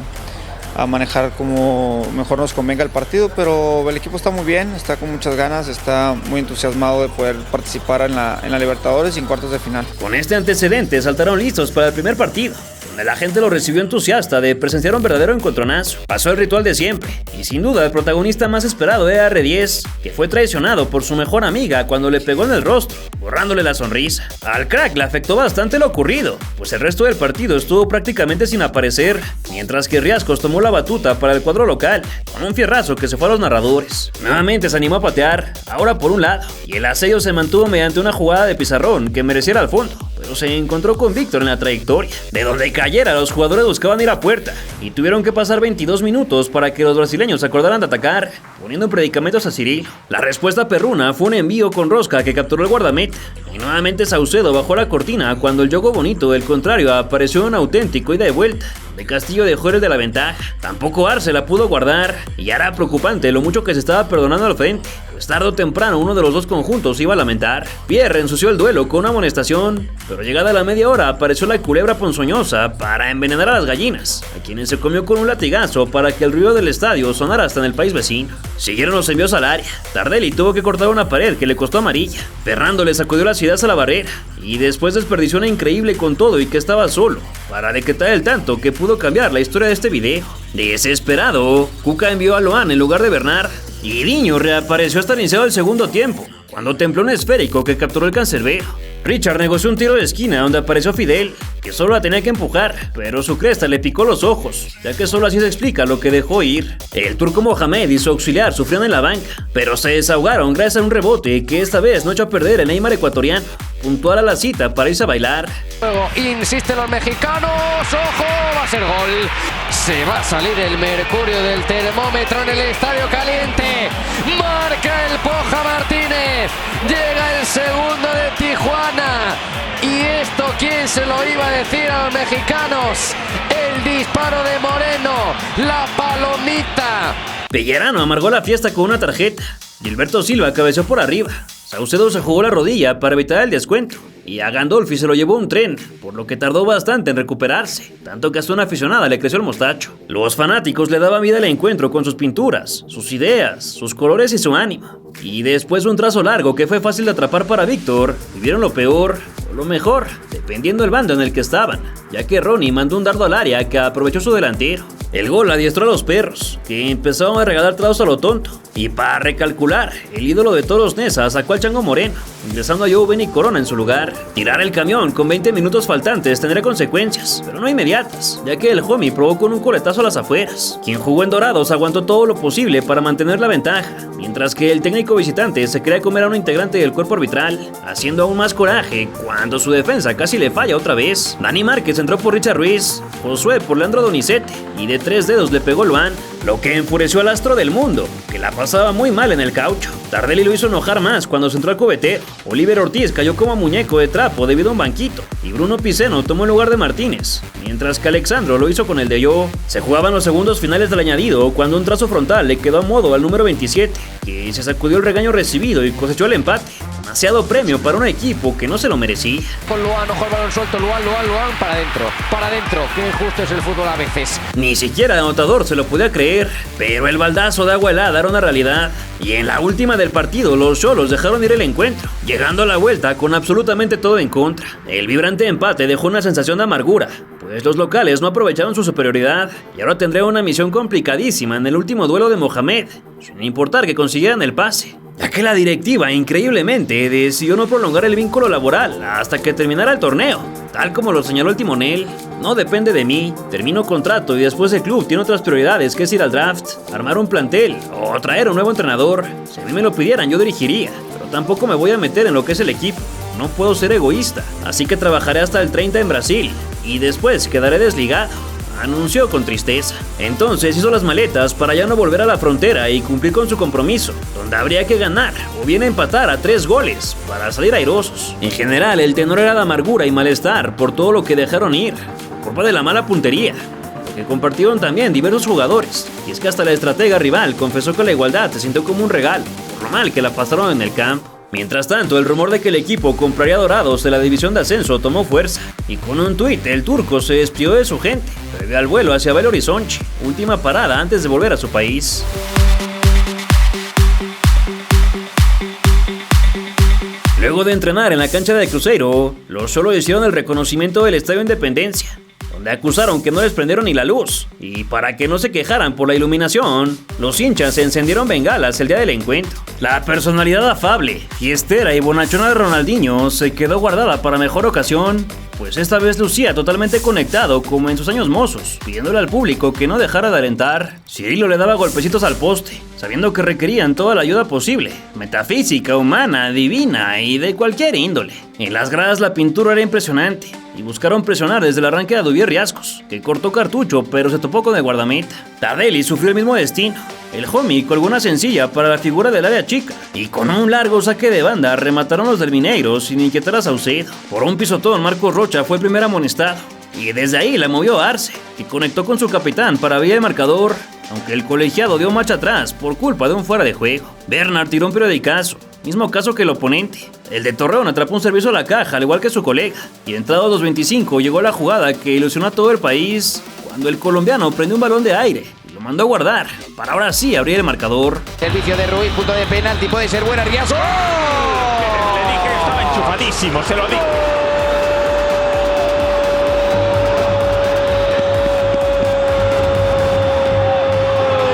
manejar como mejor nos convenga el partido, pero el equipo está muy bien, está con muchas ganas, está muy entusiasmado de poder participar en la Libertadores y en cuartos de final. Con este antecedente saltaron listos para el primer partido, donde la gente lo recibió entusiasta de presenciar un verdadero encontronazo. Pasó el ritual de siempre, y sin duda el protagonista más esperado era R10, que fue traicionado por su mejor amiga cuando le pegó en el rostro, borrándole la sonrisa. Al crack le afectó bastante lo ocurrido, pues el resto del partido estuvo prácticamente sin aparecer, mientras que Riascos tomó la batuta para el cuadro local, con un fierrazo que se fue a los narradores. Nuevamente se animó a patear, ahora por un lado, y el asedio se mantuvo mediante una jugada de pizarrón que mereciera al fondo, pero se encontró con Víctor en la trayectoria. De donde cayera, los jugadores buscaban ir a puerta, y tuvieron que pasar 22 minutos para que los brasileños se acordaran de atacar, poniendo en predicamentos a Cirilo. La respuesta perruna fue un envío con rosca que capturó el guardameta, y nuevamente Saucedo bajó la cortina cuando el juego bonito del contrario apareció un auténtico ida y vuelta, de Castillo dejó el de la ventaja. Tampoco Arce la pudo guardar, y era preocupante lo mucho que se estaba perdonando al frente, pues tarde o temprano uno de los dos conjuntos iba a lamentar. Pierre ensució el duelo con una amonestación, pero llegada la media hora apareció la culebra ponzoñosa para envenenar a las gallinas, a quienes se comió con un latigazo para que el ruido del estadio sonara hasta en el país vecino. Siguieron los envíos al área. Tardelli tuvo que cortar una pared que le costó amarilla. Fernando le sacudió las ideas a la barrera, y después desperdició una increíble con todo y que estaba solo, para decretar el tanto que pudo cambiar la historia de este video. Desesperado, Cuca envió a Loan en lugar de Bernard, y Diño reapareció hasta el inicio del segundo tiempo, cuando templó un esférico que capturó el cancerbero. Richard negoció un tiro de esquina donde apareció Fidel, que solo la tenía que empujar, pero su cresta le picó los ojos, ya que solo así se explica lo que dejó ir. El turco Mohamed y su auxiliar sufrieron en la banca, pero se desahogaron gracias a un rebote que esta vez no echó a perder el Neymar ecuatoriano, puntual a la cita para irse a bailar. Luego insisten los mexicanos, ¡ojo! Va a ser gol. Se va a salir el mercurio del termómetro en el estadio caliente. Marca el Poja Martínez. Llega el segundo de Tijuana. Y esto, ¿quién se lo iba a decir a los mexicanos? El disparo de Moreno, la palomita. Pellerano amargó la fiesta con una tarjeta. Gilberto Silva cabeceó por arriba. Saucedo se jugó la rodilla para evitar el descuento, y a Gandolfi se lo llevó un tren, por lo que tardó bastante en recuperarse, tanto que hasta una aficionada le creció el mostacho. Los fanáticos le daban vida al encuentro con sus pinturas, sus ideas, sus colores y su ánimo. Y después de un trazo largo que fue fácil de atrapar para Víctor, vivieron lo peor o lo mejor, dependiendo del bando en el que estaban, ya que Ronnie mandó un dardo al área que aprovechó su delantero. El gol adiestró a los perros, que empezaron a regalar tragos a lo tonto. Y para recalcular, el ídolo de todos los Nesas sacó al Chango Moreno, ingresando a Joe Benny Corona en su lugar. Tirar el camión con 20 minutos faltantes tendría consecuencias, pero no inmediatas, ya que el homie probó con un coletazo a las afueras. Quien jugó en Dorados aguantó todo lo posible para mantener la ventaja, mientras que el técnico visitante se quería comer a un integrante del cuerpo arbitral, haciendo aún más coraje cuando su defensa casi le falla otra vez. Dani Márquez entró por Richard Ruiz, Josué por Leandro Donizete, y de 3 dedos le pegó Luan, lo que enfureció al astro del mundo, que la pasaba muy mal en el caucho. Tardelli lo hizo enojar más cuando se entró al cubetero. Oliver Ortiz cayó como muñeco de trapo debido a un banquito, y Bruno Piceno tomó el lugar de Martínez, mientras que Alexandro lo hizo con el de Yo. Se jugaban los segundos finales del añadido cuando un trazo frontal le quedó a modo al número 27, que se sacudió el regaño recibido y cosechó el empate. Demasiado premio para un equipo que no se lo merecía. Con Luan, ojo el balón suelto, Luan, para adentro, qué injusto es el fútbol a veces. Ni siquiera el anotador se lo podía creer, pero el baldazo de agua helada era una realidad. Y en la última del partido, los Xolos dejaron ir el encuentro, llegando a la vuelta con absolutamente todo en contra. El vibrante empate dejó una sensación de amargura, pues los locales no aprovecharon su superioridad y ahora tendrían una misión complicadísima en el último duelo de Mohamed, sin importar que consiguieran el pase, ya que la directiva increíblemente decidió no prolongar el vínculo laboral hasta que terminara el torneo, tal como lo señaló el timonel. No depende de mí, termino contrato y después el club tiene otras prioridades que es ir al draft, armar un plantel o traer un nuevo entrenador. Si a mí me lo pidieran yo dirigiría, pero tampoco me voy a meter en lo que es el equipo. No puedo ser egoísta, así que trabajaré hasta el 30 en Brasil y después quedaré desligado, anunció con tristeza. Entonces hizo las maletas para ya no volver a la frontera y cumplir con su compromiso, donde habría que ganar o bien empatar a 3 goles para salir airosos. En general, el tenor era de amargura y malestar por todo lo que dejaron ir, por culpa de la mala puntería, lo que compartieron también diversos jugadores, y es que hasta la estratega rival confesó que la igualdad se sintió como un regalo, por lo mal que la pasaron en el campo. Mientras tanto, el rumor de que el equipo compraría Dorados de la división de ascenso tomó fuerza, y con un tuit el turco se despidió de su gente, previo al vuelo hacia Belo Horizonte, última parada antes de volver a su país. Luego de entrenar en la cancha de Cruzeiro, los Xolos hicieron el reconocimiento del Estadio Independencia, donde acusaron que no les prendieron ni la luz, y para que no se quejaran por la iluminación, los hinchas encendieron bengalas el día del encuentro. La personalidad afable, fiestera y bonachona de Ronaldinho se quedó guardada para mejor ocasión, pues esta vez lucía totalmente conectado como en sus años mozos, pidiéndole al público que no dejara de alentar. Cirilo le daba golpecitos al poste, sabiendo que requerían toda la ayuda posible, metafísica, humana, divina y de cualquier índole. En las gradas la pintura era impresionante, y buscaron presionar desde el arranque a Duvier Riascos, que cortó cartucho pero se topó con el guardameta. Tardelli sufrió el mismo destino. El homie colgó una sencilla para la figura del área chica, y con un largo saque de banda remataron los del Mineiro sin inquietar a Saucedo. Por un pisotón, Marcos Rocha fue el primer amonestado, y desde ahí la movió Arce, que conectó con su capitán para abrir el marcador, aunque el colegiado dio marcha atrás por culpa de un fuera de juego. Bernard tiró un periodicazo, mismo caso que el oponente. El de Torreón atrapó un servicio a la caja, al igual que su colega, y entrados los 25 llegó la jugada que ilusionó a todo el país, cuando el colombiano prendió un balón de aire y lo mandó a guardar, para ahora sí abrir el marcador. Servicio de Ruiz, punto de penalti, puede ser buena, Riascos. Le dije que estaba enchufadísimo, se lo digo.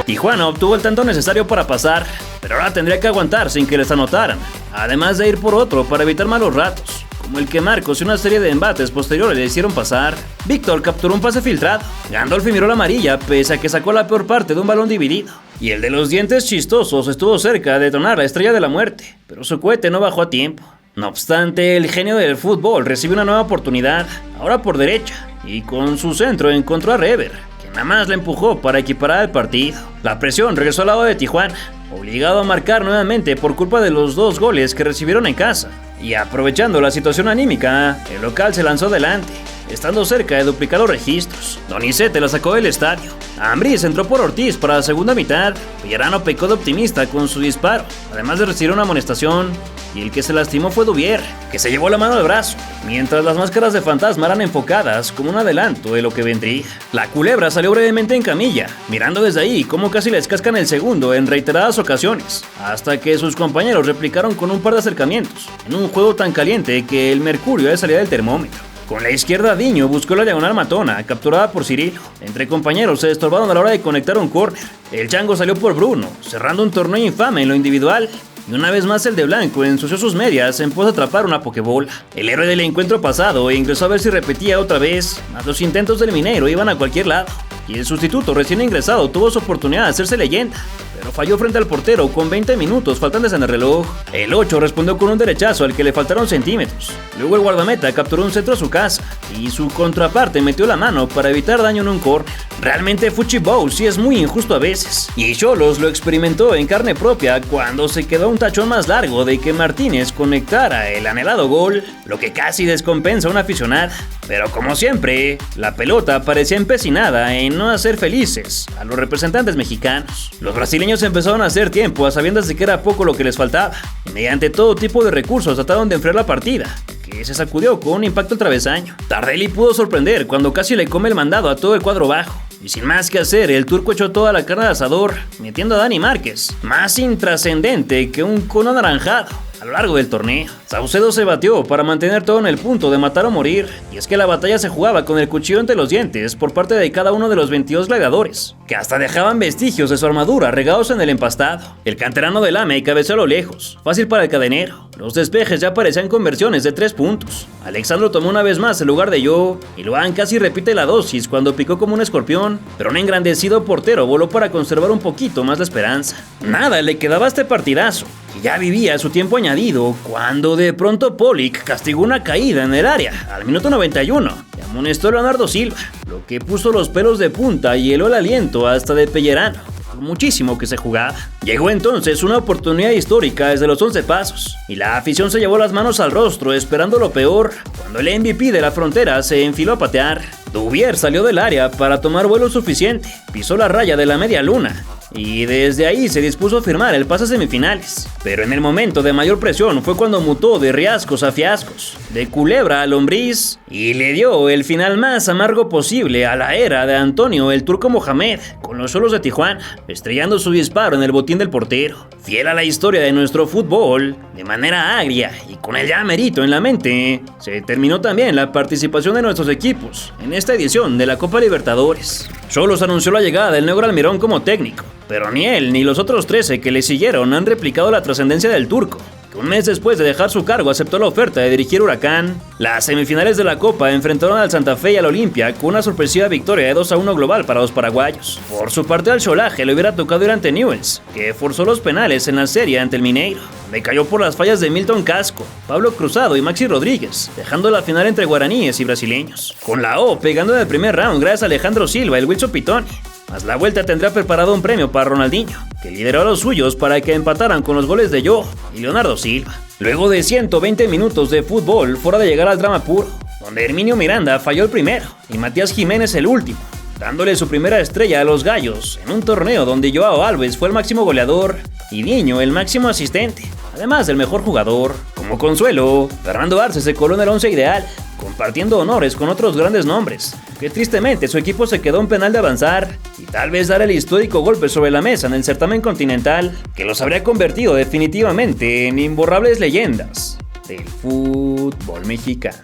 Tijuana obtuvo el tanto necesario para pasar, pero ahora tendría que aguantar sin que les anotaran, además de ir por otro para evitar malos ratos, como el que Marcos y una serie de embates posteriores le hicieron pasar. Víctor capturó un pase filtrado, Gandolfi miró la amarilla pese a que sacó la peor parte de un balón dividido, y el de los dientes chistosos estuvo cerca de detonar la estrella de la muerte, pero su cohete no bajó a tiempo. No obstante, el genio del fútbol recibe una nueva oportunidad, ahora por derecha, y con su centro encontró a Rever, que nada más la empujó para equiparar el partido. La presión regresó al lado de Tijuana, obligado a marcar nuevamente por culpa de los 2 goles que recibieron en casa, y aprovechando la situación anímica, el local se lanzó adelante, estando cerca de duplicar los registros. Donizete la sacó del estadio. Ambriz entró por Ortiz para la segunda mitad. Villarano pecó de optimista con su disparo, además de recibir una amonestación, y el que se lastimó fue Duvier, que se llevó la mano al brazo, mientras las máscaras de fantasma eran enfocadas como un adelanto de lo que vendría. La culebra salió brevemente en camilla, mirando desde ahí cómo casi les cascan el segundo en reiteradas ocasiones, hasta que sus compañeros replicaron con un par de acercamientos, en un juego tan caliente que el mercurio ya salía del termómetro. Con la izquierda Diño buscó la diagonal matona, capturada por Cirilo. Entre compañeros se estorbaron a la hora de conectar un córner. El chango salió por Bruno, cerrando un torneo infame en lo individual. Y una vez más el de blanco ensució sus medias en pos de atrapar una pokebola. El héroe del encuentro pasado ingresó a ver si repetía otra vez, mas los intentos del minero iban a cualquier lado. Y el sustituto recién ingresado tuvo su oportunidad de hacerse leyenda, pero falló frente al portero con 20 minutos faltantes en el reloj. El 8 respondió con un derechazo al que le faltaron centímetros. Luego el guardameta capturó un centro a su casa y su contraparte metió la mano para evitar daño en un córner. Realmente Fuchibol sí es muy injusto a veces, y Xolos lo experimentó en carne propia cuando se quedó un tachón más largo de que Martínez conectara el anhelado gol, lo que casi descompensa a una aficionada. Pero como siempre, la pelota parecía empecinada en no hacer felices a los representantes mexicanos. Los brasileños empezaron a hacer tiempo a sabiendas de que era poco lo que les faltaba, y mediante todo tipo de recursos trataron de enfriar la partida, que se sacudió con un impacto al travesaño. Tardelli pudo sorprender cuando casi le come el mandado a todo el cuadro bajo. Y sin más que hacer, el turco echó toda la carne al asador, metiendo a Dani Márquez, más intrascendente que un cono anaranjado a lo largo del torneo. Saucedo se batió para mantener todo en el punto de matar o morir, y es que la batalla se jugaba con el cuchillo entre los dientes por parte de cada uno de los 22 gladiadores, que hasta dejaban vestigios de su armadura regados en el empastado. El canterano del AME cabeceó a lo lejos, fácil para el cadenero. Los despejes ya parecían conversiones de 3 puntos. Alexandro tomó una vez más el lugar de Yo, y Luan casi repite la dosis cuando picó como un escorpión, pero un engrandecido portero voló para conservar un poquito más la esperanza. Nada le quedaba a este partidazo, que ya vivía su tiempo añadido, cuando de pronto Pollock castigó una caída en el área al minuto 91 y amonestó a Leonardo Silva, lo que puso los pelos de punta y heló el aliento hasta de Pellerano, por muchísimo que se jugaba. Llegó entonces una oportunidad histórica desde los 11 pasos, y la afición se llevó las manos al rostro esperando lo peor, cuando el MVP de la frontera se enfiló a patear. Duvier salió del área para tomar vuelo suficiente, pisó la raya de la media luna, y desde ahí se dispuso a firmar el pase a semifinales. Pero en el momento de mayor presión fue cuando mutó de riascos a fiascos, de culebra a lombriz, y le dio el final más amargo posible a la era de Antonio el Turco Mohamed con los Xolos de Tijuana, estrellando su disparo en el botín del portero. Fiel a la historia de nuestro fútbol, de manera agria y con el ya merito en la mente, se terminó también la participación de nuestros equipos en esta edición de la Copa Libertadores. Xolos anunció la llegada del Negro Almirón como técnico, pero ni él ni los otros 13 que le siguieron han replicado la trascendencia del turco, que un mes después de dejar su cargo aceptó la oferta de dirigir Huracán. Las semifinales de la Copa enfrentaron al Santa Fe y al Olimpia con una sorpresiva victoria de 2-1 global para los paraguayos. Por su parte al Xolaje le hubiera tocado ir ante Newell's, que forzó los penales en la serie ante el Mineiro, donde cayó por las fallas de Milton Casco, Pablo Cruzado y Maxi Rodríguez, dejando la final entre guaraníes y brasileños. Con la O pegando en el primer round gracias a Alejandro Silva y el Wilson Pitoni. Mas la vuelta tendrá preparado un premio para Ronaldinho, que lideró a los suyos para que empataran con los goles de Yo y Leonardo Silva. Luego de 120 minutos de fútbol fuera de llegar al drama puro, donde Herminio Miranda falló el primero y Matías Jiménez el último, dándole su primera estrella a los Gallos en un torneo donde Joao Alves fue el máximo goleador y Diño el máximo asistente, además del mejor jugador. Como consuelo, Fernando Arce se coló en el 11 ideal, compartiendo honores con otros grandes nombres, que tristemente su equipo se quedó un penal de avanzar y tal vez dar el histórico golpe sobre la mesa en el certamen continental, que los habría convertido definitivamente en imborrables leyendas del fútbol mexicano.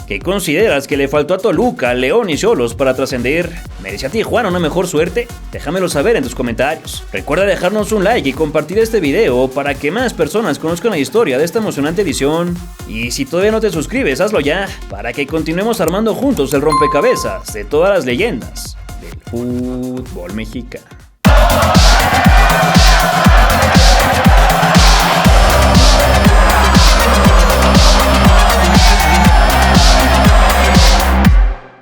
¿Qué consideras que le faltó a Toluca, León y Xolos para trascender? ¿Merecía Tijuana una mejor suerte? Déjamelo saber en tus comentarios. Recuerda dejarnos un like y compartir este video para que más personas conozcan la historia de esta emocionante edición. Y si todavía no te suscribes, hazlo ya, para que continuemos armando juntos el rompecabezas de todas las leyendas del fútbol mexicano.